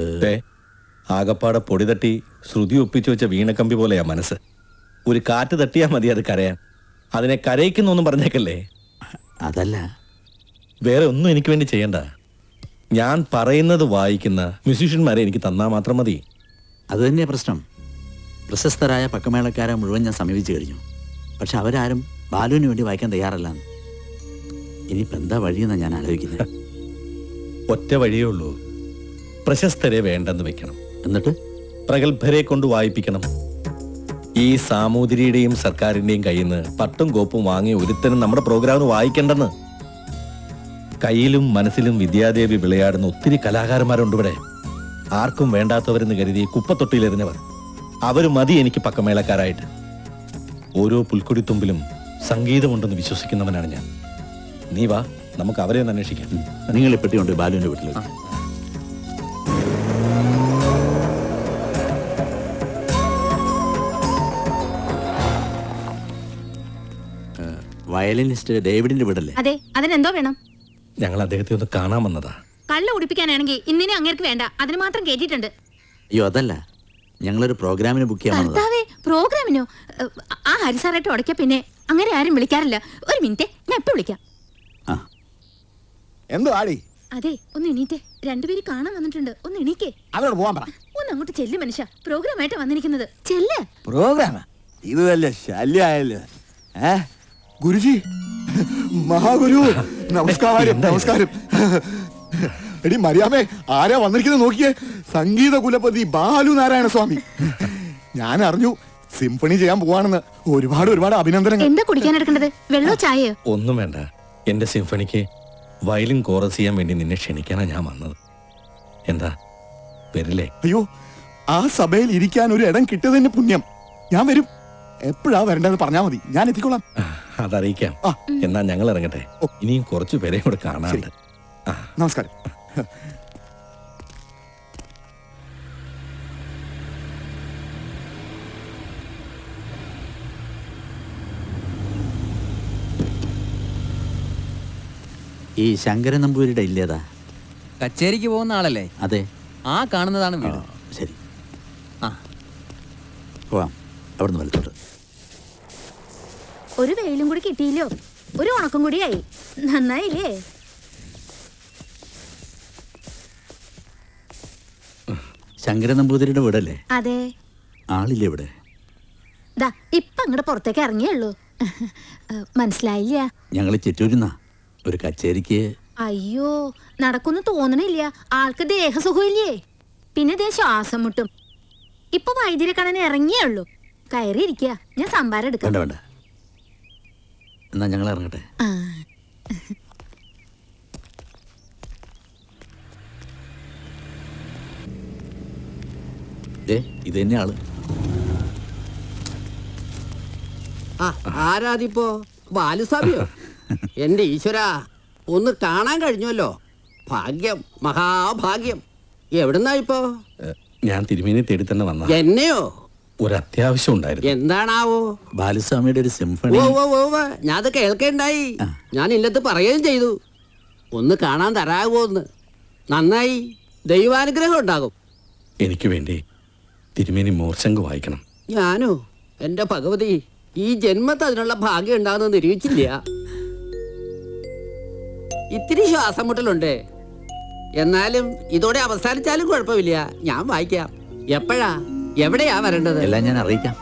ആകപ്പാടെ പൊടി തട്ടി ശ്രുതി ഒപ്പിച്ചു വെച്ച വീണക്കമ്പി പോലെയാ മനസ്സ്. ഒരു കാറ്റ് തട്ടിയാൽ മതി അത് കരയാൻ. അതിനെ കരയിക്കുന്നൊന്നും പറഞ്ഞേക്കല്ലേ. അതല്ല, വേറെ ഒന്നും എനിക്ക് വേണ്ടി ചെയ്യണ്ട. ഞാൻ പറയുന്നത് വായിക്കുന്ന മ്യൂസീഷ്യന്മാരെ എനിക്ക് തന്നാൽ മാത്രം മതി. അത് തന്നെയാ പ്രശ്നം. പ്രശസ്തരായ പക്കമേളക്കാരെ മുഴുവൻ ഞാൻ സമീപിച്ചു കഴിഞ്ഞു. പക്ഷെ അവരാരും ബാലുവിന് വേണ്ടി വായിക്കാൻ തയ്യാറല്ല. ഇനിയിപ്പോൾ എന്താ വഴിയെന്നാണ് ഞാൻ ആലോചിക്കുന്നത്. ഒറ്റ വഴിയേ ഉള്ളൂ. പ്രശസ്തരെ വേണ്ടെന്ന് വെക്കണം. എന്നിട്ട് പ്രഗത്ഭരെ കൊണ്ട് വായിപ്പിക്കണം. ഈ സാമൂതിരിയുടെയും സർക്കാരിന്റെയും കയ്യിൽ നിന്ന് പട്ടും കോപ്പും വാങ്ങി ഒരുത്തനും നമ്മുടെ പ്രോഗ്രാമിന് വായിക്കേണ്ടെന്ന്. കയ്യിലും മനസ്സിലും വിദ്യാദേവി വിളയാടുന്ന ഒത്തിരി കലാകാരന്മാരുണ്ട് ഇവിടെ. ആർക്കും വേണ്ടാത്തവരെന്ന് കരുതി കുപ്പത്തൊട്ടിയിലെറിഞ്ഞവർ അവര് മതി എനിക്ക് പക്കമേളക്കാരായിട്ട്. ഓരോ പുൽക്കൊടിത്തുമ്പിലും സംഗീതമുണ്ടെന്ന് വിശ്വസിക്കുന്നവനാണ് ഞാൻ. നീ വാ, നമുക്ക് അവരെ ഒന്ന് അന്വേഷിക്കാം. നിങ്ങൾ ഈ പെട്ടി കൊണ്ട് ബാലുവിന്റെ വീട്ടിൽ വയലിനിസ്റ്റ് ഡേവിഡിന്റെ വീടല്ലേ? അതെ, അതിനെന്തോ വേണം? ഞങ്ങൾ അദ്ദേഹത്തെ ഒന്ന് കാണാൻ വന്നതാ. കള്ള ഉടിപ്പിക്കാനാണെങ്കിൽ ഇന്നിനെ അങ്ങേർക്ക് വേണ്ട, അതിന് മാത്രം കേട്ടിട്ടുണ്ട്. അയ്യോ അതല്ല, ഞങ്ങളൊരു പ്രോഗ്രാമിന് ബുക്ക് ചെയ്യാൻ വന്നതാ. കർത്താവേ, പ്രോഗ്രാമിനോ? ആ ഹരിസാറായിട്ട് ഉടയ്ക്ക പിന്നെ അങ്ങനെ ആരും വിളിക്കാറില്ല. ഒരു മിനിറ്റ്, ഞാൻ എപ്പോ വിളിക്കാം. എന്തോ ആടി? അതെ, ഒന്ന് എണീറ്റേ. രണ്ടുപേര് കാണാൻ വന്നിട്ടുണ്ട്, ഒന്ന് എണീക്കേ. അവരോട് പോവാൻ പറ. ഒന്ന് അങ്ങോട്ട് ചെല്ല് മനുഷ്യ, പ്രോഗ്രാമായിട്ട് വന്നിരിക്കുന്നത്. ചെല്ല്. പ്രോഗ്രാം ഇത് വല്ല ശല്യായല്ലോ. ഗുരുജി, മഹാഗുരു, നമസ്കാരം. നമസ്കാരം. എടി മരിയാമേ, ആരാ വന്നിരിക്കുന്നത് നോക്കിയേ. സംഗീത കുലപതി ബാലു നാരായണ സ്വാമി. ഞാൻ അറിഞ്ഞു സിംഫണി ചെയ്യാൻ പോവാണെന്ന്. ഒരുപാട് അഭിനന്ദനങ്ങൾ. എന്താ കുടിക്കാൻ എടുക്കേണ്ടത്? വെള്ളോ ചായയോ? ഒന്നും വേണ്ട. എന്റെ സിംഫണിക്ക് വയലിൻ കോറസ് ചെയ്യാൻ വേണ്ടി നിന്നെ ക്ഷണിക്കാനാ ഞാൻ വന്നത്. എന്താ വരില്ലേ? അയ്യോ, ആ സഭയിൽ ഇരിക്കാൻ ഒരു ഇടം കിട്ടിയതിന്റെ പുണ്യം. ഞാൻ വരും. എപ്പോഴാ വരേണ്ടത് പറഞ്ഞാ മതി, ഞാൻ എത്തിക്കോളാം. അതറിയിക്കാം. എന്നാ ഞങ്ങൾ ഇറങ്ങട്ടെ. ഇനിയും കുറച്ചു പേരെ കൂടെ കാണാനുണ്ട്. നമസ്കാരം. ഈ ശങ്കരൻ നമ്പൂരിയുടെ ഇല്ലേതാ? കച്ചേരിക്ക് പോകുന്ന ആളല്ലേ? അതെ. ആ കാണുന്നതാണ് വീട്. ശരി, പോവാം. അവിടുന്ന് വലത്തോട്ട്. ഒരു വെയിലും കൂടി കിട്ടിയില്ലോ, ഒരു ഉണക്കും കൂടിയായി. നന്നായില്ലേ? ശങ്കരൻ നമ്പൂതിരിയുടെ വീടല്ലേ? അതെ. ആളില്ലേ ഇവിടെ? ദാ ഇപ്പൊ അങ്ങോട്ട് പുറത്തേക്ക് ഇറങ്ങിയുള്ളൂ. മനസ്സിലായില്ല? ഞങ്ങൾ ചിറ്റൂരുന്നാ. ഒരു കച്ചേരിക്ക്. അയ്യോ, നടക്കൊന്നും തോന്നണില്ല. ആൾക്ക് ദേഹസുഖമില്ലേ, പിന്നെ ദേ ശ്വാസം മുട്ടും. ഇപ്പൊ വൈദ്യരെ കാണാൻ ഇറങ്ങിയേ ഉള്ളൂ. കയറിയിരിക്കുക, ഞാൻ സംഭാരം എടുക്കാം. വേണ്ട വേണ്ട, എന്നാ ഞങ്ങൾ ഇറങ്ങട്ടെ. ഇത് തന്നെ ആള്. ആരാതിപ്പോ ബാലുസ്വാമിയോ? എന്റെ ഈശ്വര, ഒന്ന് കാണാൻ കഴിഞ്ഞല്ലോ. ഭാഗ്യം, മഹാഭാഗ്യം. എവിടുന്നാ ഇപ്പോ? ഞാൻ തിരുമേനി തേടി തന്നെ വന്ന. എന്നെയോ? ഒരു അത്യാവശ്യം ഉണ്ടായിരുന്നു. എന്താണാവോ? ബാലുസ്വാമിയുടെ ഒരു സിംഫണി. ഞാൻ അത് കേൾക്കേണ്ടായി. ഞാൻ ഇല്ലത്ത് പറയുകയും ചെയ്തു, ഒന്ന് കാണാൻ തരാകുമോന്ന്. നന്നായി, ദൈവാനുഗ്രഹം ഉണ്ടാകും. എനിക്ക് വേണ്ടി തിരുമേനി മോർശങ്ക് വായിക്കണം. ഞാനോ? എന്റെ ഭഗവതി, ഈ ജന്മത്ത് അതിനുള്ള ഭാഗ്യം ഉണ്ടാകുന്ന നിരീക്ഷിച്ചില്ല. ഇത്തിരി ശ്വാസം മുട്ടലുണ്ട്, എന്നാലും ഇതോടെ അവസാനിച്ചാലും കുഴപ്പമില്ല. ഞാൻ വായിക്കാം. എപ്പോഴാ എവിടെയാ വരേണ്ടത്? എല്ലാം ഞാൻ അറിയിക്കാം.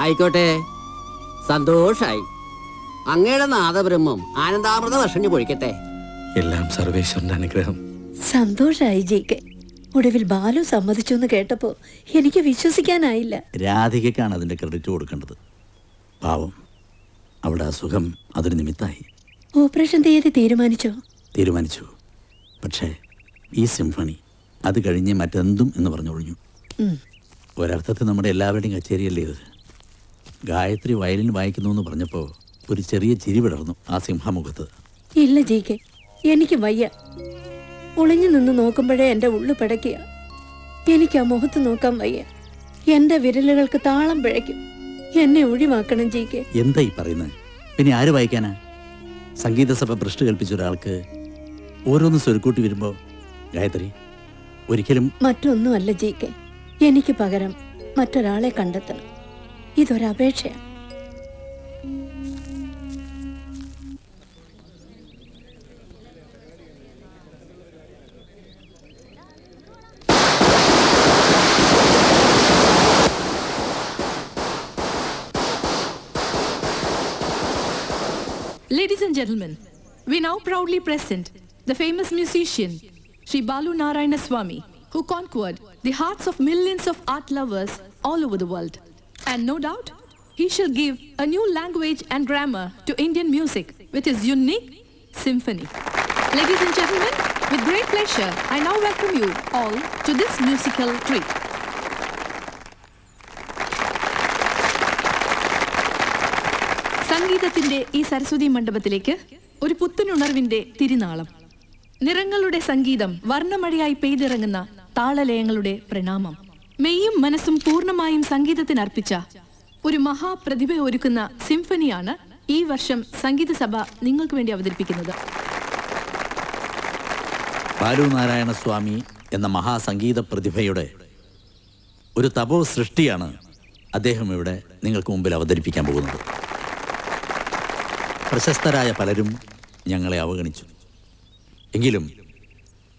ആയിക്കോട്ടെ, സന്തോഷായി. അങ്ങയുടെ നാദബ്രഹ്മം ആനന്ദാമൃത വർഷഞ്ഞു പൊഴിക്കട്ടെ. എല്ലാം സർവേശ്വരന്റെ അനുഗ്രഹം. സന്തോഷായി ജയിക്കെ. ഒടുവിൽ ബാലു സമ്മതിച്ചു എന്ന് കേട്ടപ്പോ എനിക്ക് വിശ്വസിക്കാനായില്ല. രാധികയ്ക്കാണ് അതിന്റെ ക്രെഡിറ്റ് കൊടുക്കേണ്ടത്. പാവം, അവിടെ അസുഖം അതൊരു നിമിത്തായി. ഓപ്പറേഷൻ തീയതി തീരുമാനിച്ചു. പക്ഷേ ഈ സിംഫണി അത് കഴിഞ്ഞ് മറ്റെന്തും എന്ന് പറഞ്ഞൊഴിഞ്ഞു. ഒരർത്ഥത്തിൽ നമ്മുടെ എല്ലാവരുടെയും കച്ചേരിയല്ലേ ഇത്. ഗായത്രി വയലിൻ വായിക്കുന്നു എന്ന് പറഞ്ഞപ്പോൾ ഒരു ചെറിയ ചിരി വിടർന്നു ആ സിംഹമുഖത്ത്. ഇല്ല ജയിക്കെ, എനിക്ക് വയ്യ. ഒളിഞ്ഞു നിന്ന് നോക്കുമ്പോഴേ എൻ്റെ ഉള്ളു പിടയ്ക്കുക. എനിക്ക് ആ മുഖത്ത് നോക്കാൻ വയ്യ. എൻ്റെ വിരലുകൾക്ക് താളം പിഴയ്ക്കും. എന്നെ ഒഴിവാക്കണം ജയിക്കെ. എന്താ ഈ പറയുന്നത്? പിന്നെ ആര് വായിക്കാനാ? സംഗീത സഭ ഭ്രഷ്ട് കൽപ്പിച്ച ഒരാൾക്ക് ഓരോന്ന് സ്വരുക്കൂട്ടി വരുമ്പോ ഗായത്രി ഒരിക്കലും മറ്റൊന്നുമല്ല ജയിക്കെ. എനിക്ക് പകരം മറ്റൊരാളെ കണ്ടെത്തണം. ഇതൊരപേക്ഷയാണ്. Ladies and gentlemen, we now proudly present the famous musician Sri Balu Narayana Swami, who conquered the hearts of millions of art lovers all over the world. And no doubt, he shall give a new language and grammar to Indian music with his unique symphony. Ladies and gentlemen, With great pleasure, I now welcome you all to this musical treat. സംഗീതത്തിന്റെ ഈ സരസ്വതി മണ്ഡപത്തിലേക്ക് ഒരു പുത്തനുണർവിന്റെ തിരുനാളം. നിറങ്ങളുടെ സംഗീതം വർണ്ണമഴയായി പെയ്തിറങ്ങുന്ന താളലയങ്ങളുടെ പ്രണാമം. മെയ്യും മനസ്സും പൂർണ്ണമായും സംഗീതത്തിന് അർപ്പിച്ച ഒരു മഹാപ്രതിഭ ഒരുക്കുന്ന സിംഫണിയാണ് ഈ വർഷം സംഗീത സഭ നിങ്ങൾക്ക് വേണ്ടി അവതരിപ്പിക്കുന്നത്. ബാലുനാരായണ സ്വാമി എന്ന മഹാസംഗീത പ്രതിഭയുടെ ഒരു തപോ സൃഷ്ടിയാണ് അദ്ദേഹം ഇവിടെ നിങ്ങൾക്ക് മുമ്പിൽ അവതരിപ്പിക്കാൻ പോകുന്നത്. പ്രശസ്തരായ പലരും ഞങ്ങളെ അവഗണിച്ചു. എങ്കിലും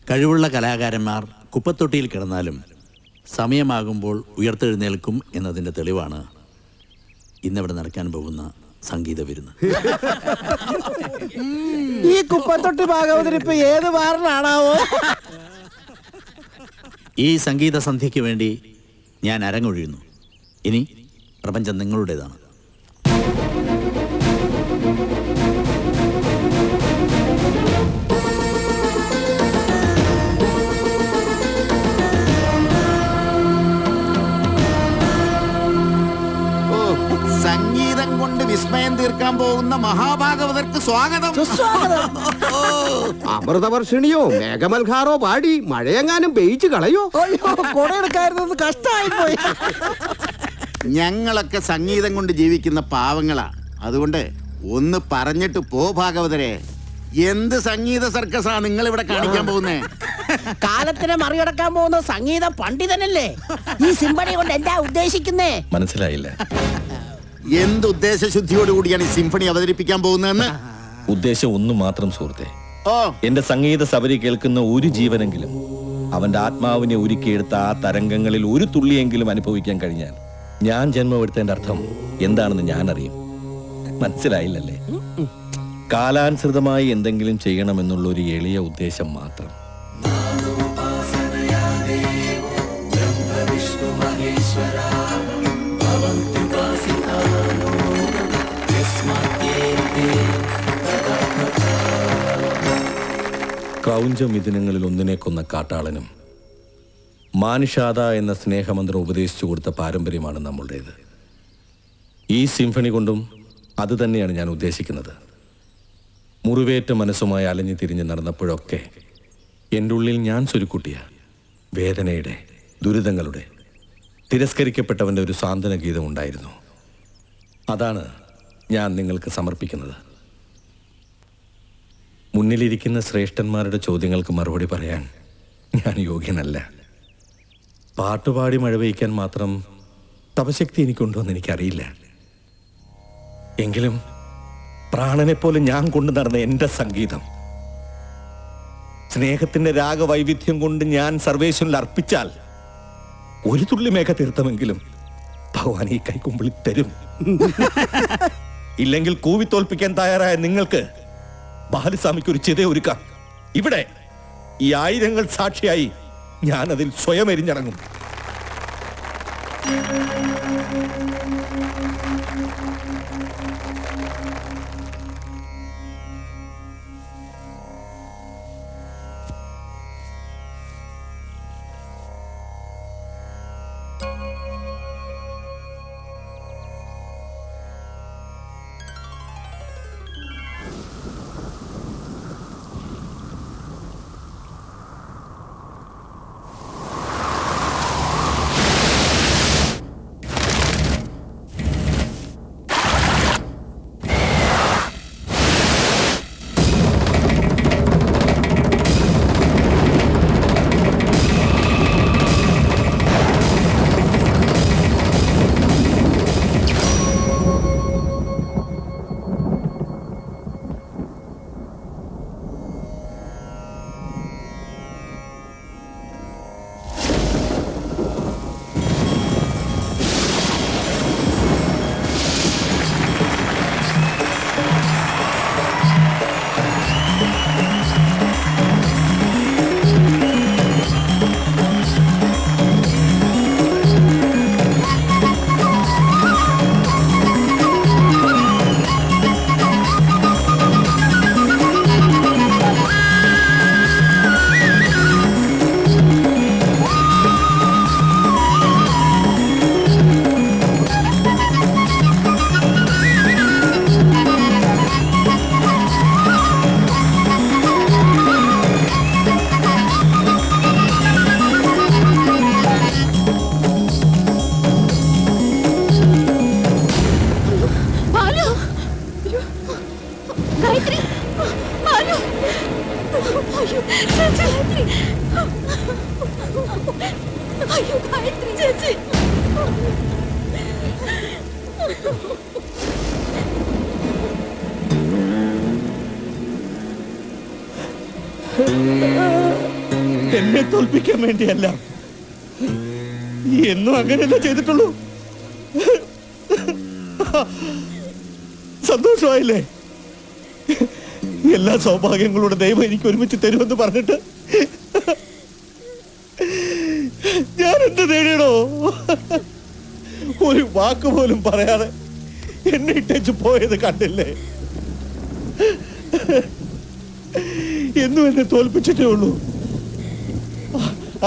കഴിവുള്ള കലാകാരന്മാർ കുപ്പത്തൊട്ടിയിൽ കിടന്നാലും സമയമാകുമ്പോൾ ഉയർത്തെഴുന്നേൽക്കും എന്നതിൻ്റെ തെളിവാണ് ഇന്നിവിടെ നടക്കാൻ പോകുന്ന സംഗീത വിരുന്ന്. ഈ കുപ്പത്തൊട്ടി ഭാഗവതരിപ്പ് ഏത് വാറിനാണാവോ? ഈ സംഗീത സന്ധ്യയ്ക്ക് വേണ്ടി ഞാൻ അരങ്ങൊഴിയുന്നു. ഇനി പ്രപഞ്ചം നിങ്ങളുടേതാണ്. സംഗീതം കൊണ്ട് വിസ്മയം തീർക്കാൻ പോകുന്ന മഹാഭാഗവതർക്ക് സ്വാഗതം. അമൃതവർഷിണിയോ മേഘമൽഹാറോ പാടി മഴയെങ്ങാനും പെയ്ച്ചു കളയോ? കൊടയെടുക്കായിരുന്നത് കഷ്ടമായി പോയി. ഞങ്ങളൊക്കെ സംഗീതം കൊണ്ട് ജീവിക്കുന്ന പാവങ്ങളാ. അതുകൊണ്ട് ഒന്ന് പറഞ്ഞിട്ട് പോ ഭാഗവതരെ. എന്ത് സംഗീത സർക്കസാ നിങ്ങൾ ഇവിടെ കാണിക്കാൻ പോകുന്നേ? കാലത്തിനെ മറികടക്കാൻ പോകുന്ന സംഗീത പണ്ഡിതനല്ലേ ഈ സിംഫണി കൊണ്ട് എന്താ ഉദ്ദേശിക്കുന്നേ? മനസ്സിലായില്ല. എന്ത് ഉദ്ദേശശുദ്ധിയോടുകൂടിയാണ് ഈ സിംഫണി അവതരിപ്പിക്കാൻ പോകുന്നതെന്ന്? ഉദ്ദേശം ഒന്നു മാത്രം സുഹൃത്തെ. എന്റെ സംഗീത സബരി കേൾക്കുന്ന ഒരു ജീവനെങ്കിലും അവന്റെ ആത്മാവിനെ ഒരുക്കിയെടുത്ത ആ തരംഗങ്ങളിൽ ഒരു തുള്ളിയെങ്കിലും അനുഭവിക്കാൻ കഴിഞ്ഞാൽ ഞാൻ ജന്മമെടുത്തതിന്റെ അർത്ഥം എന്താണെന്ന് ഞാൻ അറിയും. മനസ്സിലായില്ലല്ലേ? കാലാനുസൃതമായി എന്തെങ്കിലും ചെയ്യണമെന്നുള്ള ഒരു എളിയ ഉദ്ദേശം മാത്രം. ക്രൗഞ്ചമിഥുനങ്ങളിൽ ഒന്നിനെ കൊന്ന കാട്ടാളനും മാനുഷാദ എന്ന സ്നേഹമന്ത്രം ഉപദേശിച്ചു കൊടുത്ത പാരമ്പര്യമാണ് നമ്മളുടേത്. ഈ സിംഫണി കൊണ്ടും അത് തന്നെയാണ് ഞാൻ ഉദ്ദേശിക്കുന്നത്. മുറിവേറ്റ മനസ്സുമായി അലഞ്ഞു തിരിഞ്ഞ് നടന്നപ്പോഴൊക്കെ എൻ്റെ ഉള്ളിൽ ഞാൻ സ്വരുക്കൂട്ടിയ വേദനയുടെ, ദുരിതങ്ങളുടെ, തിരസ്കരിക്കപ്പെട്ടവൻ്റെ ഒരു സാന്ത്വന ഗീതം ഉണ്ടായിരുന്നു. അതാണ് ഞാൻ നിങ്ങൾക്ക് സമർപ്പിക്കുന്നത്. മുന്നിലിരിക്കുന്ന ശ്രേഷ്ഠന്മാരുടെ ചോദ്യങ്ങൾക്ക് മറുപടി പറയാൻ ഞാൻ യോഗ്യനല്ല. പാട്ടുപാടി മഴവയ്ക്കാൻ മാത്രം തപശക്തി എനിക്കുണ്ടോ എന്ന് എനിക്കറിയില്ല. എങ്കിലും പ്രാണനെപ്പോലെ ഞാൻ കൊണ്ടു നടന്ന എൻ്റെ സംഗീതം സ്നേഹത്തിന്റെ രാഗവൈവിധ്യം കൊണ്ട് ഞാൻ സർവേശ്വരനിൽ അർപ്പിച്ചാൽ ഒരു തുള്ളി മേഘ തീർത്ഥമെങ്കിലും ഭഗവാൻ ഈ കൈക്കുമ്പിളി തരും. ഇല്ലെങ്കിൽ കൂവിത്തോൽപ്പിക്കാൻ തയ്യാറായ നിങ്ങൾക്ക് ബാലുസ്വാമിക്ക് ഒരു ചിത ഒരുക്കാം. ഇവിടെ ഈ ആയിരങ്ങൾ സാക്ഷിയായി ഞാൻ അതിൽ സ്വയം എരിഞ്ഞിറങ്ങും. അയ്യോ ഗായത്രി ചേച്ചി. എന്നെ തോൽപ്പിക്കാൻ വേണ്ടിയല്ല, എന്നും അങ്ങനെയല്ല ചെയ്തിട്ടുള്ളൂ. സന്തോഷമായില്ലേ? എല്ലാ സൗഭാഗ്യങ്ങളുടെ ദൈവം എനിക്ക് ഒരുമിച്ച് തരുമെന്ന് പറഞ്ഞിട്ട് ഞാൻ എന്ത് നേടിയടോ? ഒരു വാക്ക് പോലും പറയാതെ എന്നെ ഇട്ടേച്ച് പോയത് കണ്ടില്ലേ? എന്നും എന്നെ തോൽപ്പിച്ചിട്ടേ ഉള്ളൂ.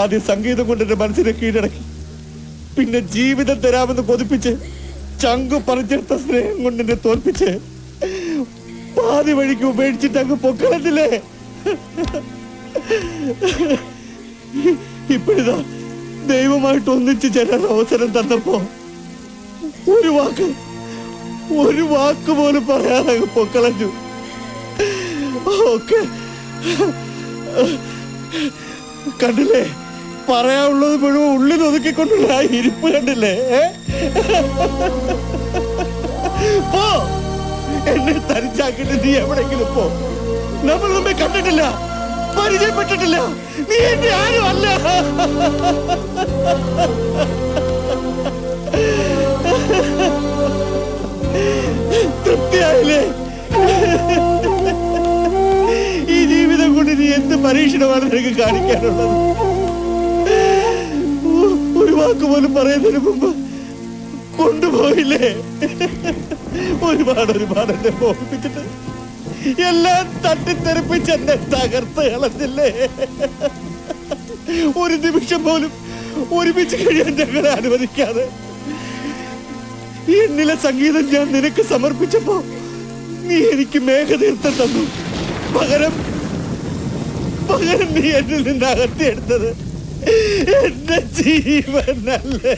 ആദ്യം സംഗീതം കൊണ്ട് എന്റെ മനസ്സിനെ കീഴടക്കി, പിന്നെ ജീവിതം തരാമെന്ന് കൊതിപ്പിച്ച് ചങ്കു പറിച്ചെടുത്ത സ്നേഹം കൊണ്ട് എന്നെ തോൽപ്പിച്ച് പാതി വഴിക്ക് ഉപേക്ഷിച്ചിട്ട് അങ്ങ് പൊക്കളത്തില്ലേ? ഇപ്പോഴിതാ ദൈവമായിട്ട് ഒന്നിച്ച് ചേരാൻ അവസരം തന്നപ്പോ ഒരു വാക്ക് പോലും പറയാതെ അങ്ങ് പൊക്കളഞ്ഞു. ഓക്കെ, കണ്ടില്ലേ? പറയാനുള്ളത് മുഴുവൻ ഉള്ളിൽ ഒതുക്കിക്കൊണ്ടുള്ള ആ ഇരിപ്പ് കണ്ടില്ലേ? പോ, എന്നെ തരിച്ചാക്കിട്ട് നീ എവിടെങ്കിലും പോ. നമ്മൾ നമ്മെ കണ്ടിട്ടില്ല, പരിചയപ്പെട്ടിട്ടില്ല. നീ എന്റെ ആരും അല്ല. തൃപ്തിയായില്ലേ? ഈ ജീവിതം കൊണ്ട് നീ എന്ത് പരീക്ഷണമാണ് നിനക്ക് കാണിക്കാനുള്ളത്? ഒരു വാക്ക് പോലും പറയുന്നതിന് മുമ്പ് കൊണ്ടുപോയില്ലേ? ഒരുപാട് എന്നെ മോഹിപ്പിച്ചിട്ട് എല്ലാം തട്ടിത്തെറിപ്പിച്ച് എന്നെ തകർത്ത് കളഞ്ഞില്ലേ? ഒരു നിമിഷം പോലും ഒരുമിച്ച് കഴിയാൻ ഞങ്ങളെ അനുവദിക്കാതെ എന്നിലെ സംഗീതം ഞാൻ നിനക്ക് സമർപ്പിച്ചപ്പോ നീ എനിക്ക് മേഘതീർത്ഥം തന്നു. പകരം നീ എന്നിൽ നിന്ന് അകത്തിയെടുത്തത് എന്റെ ജീവനല്ലേ?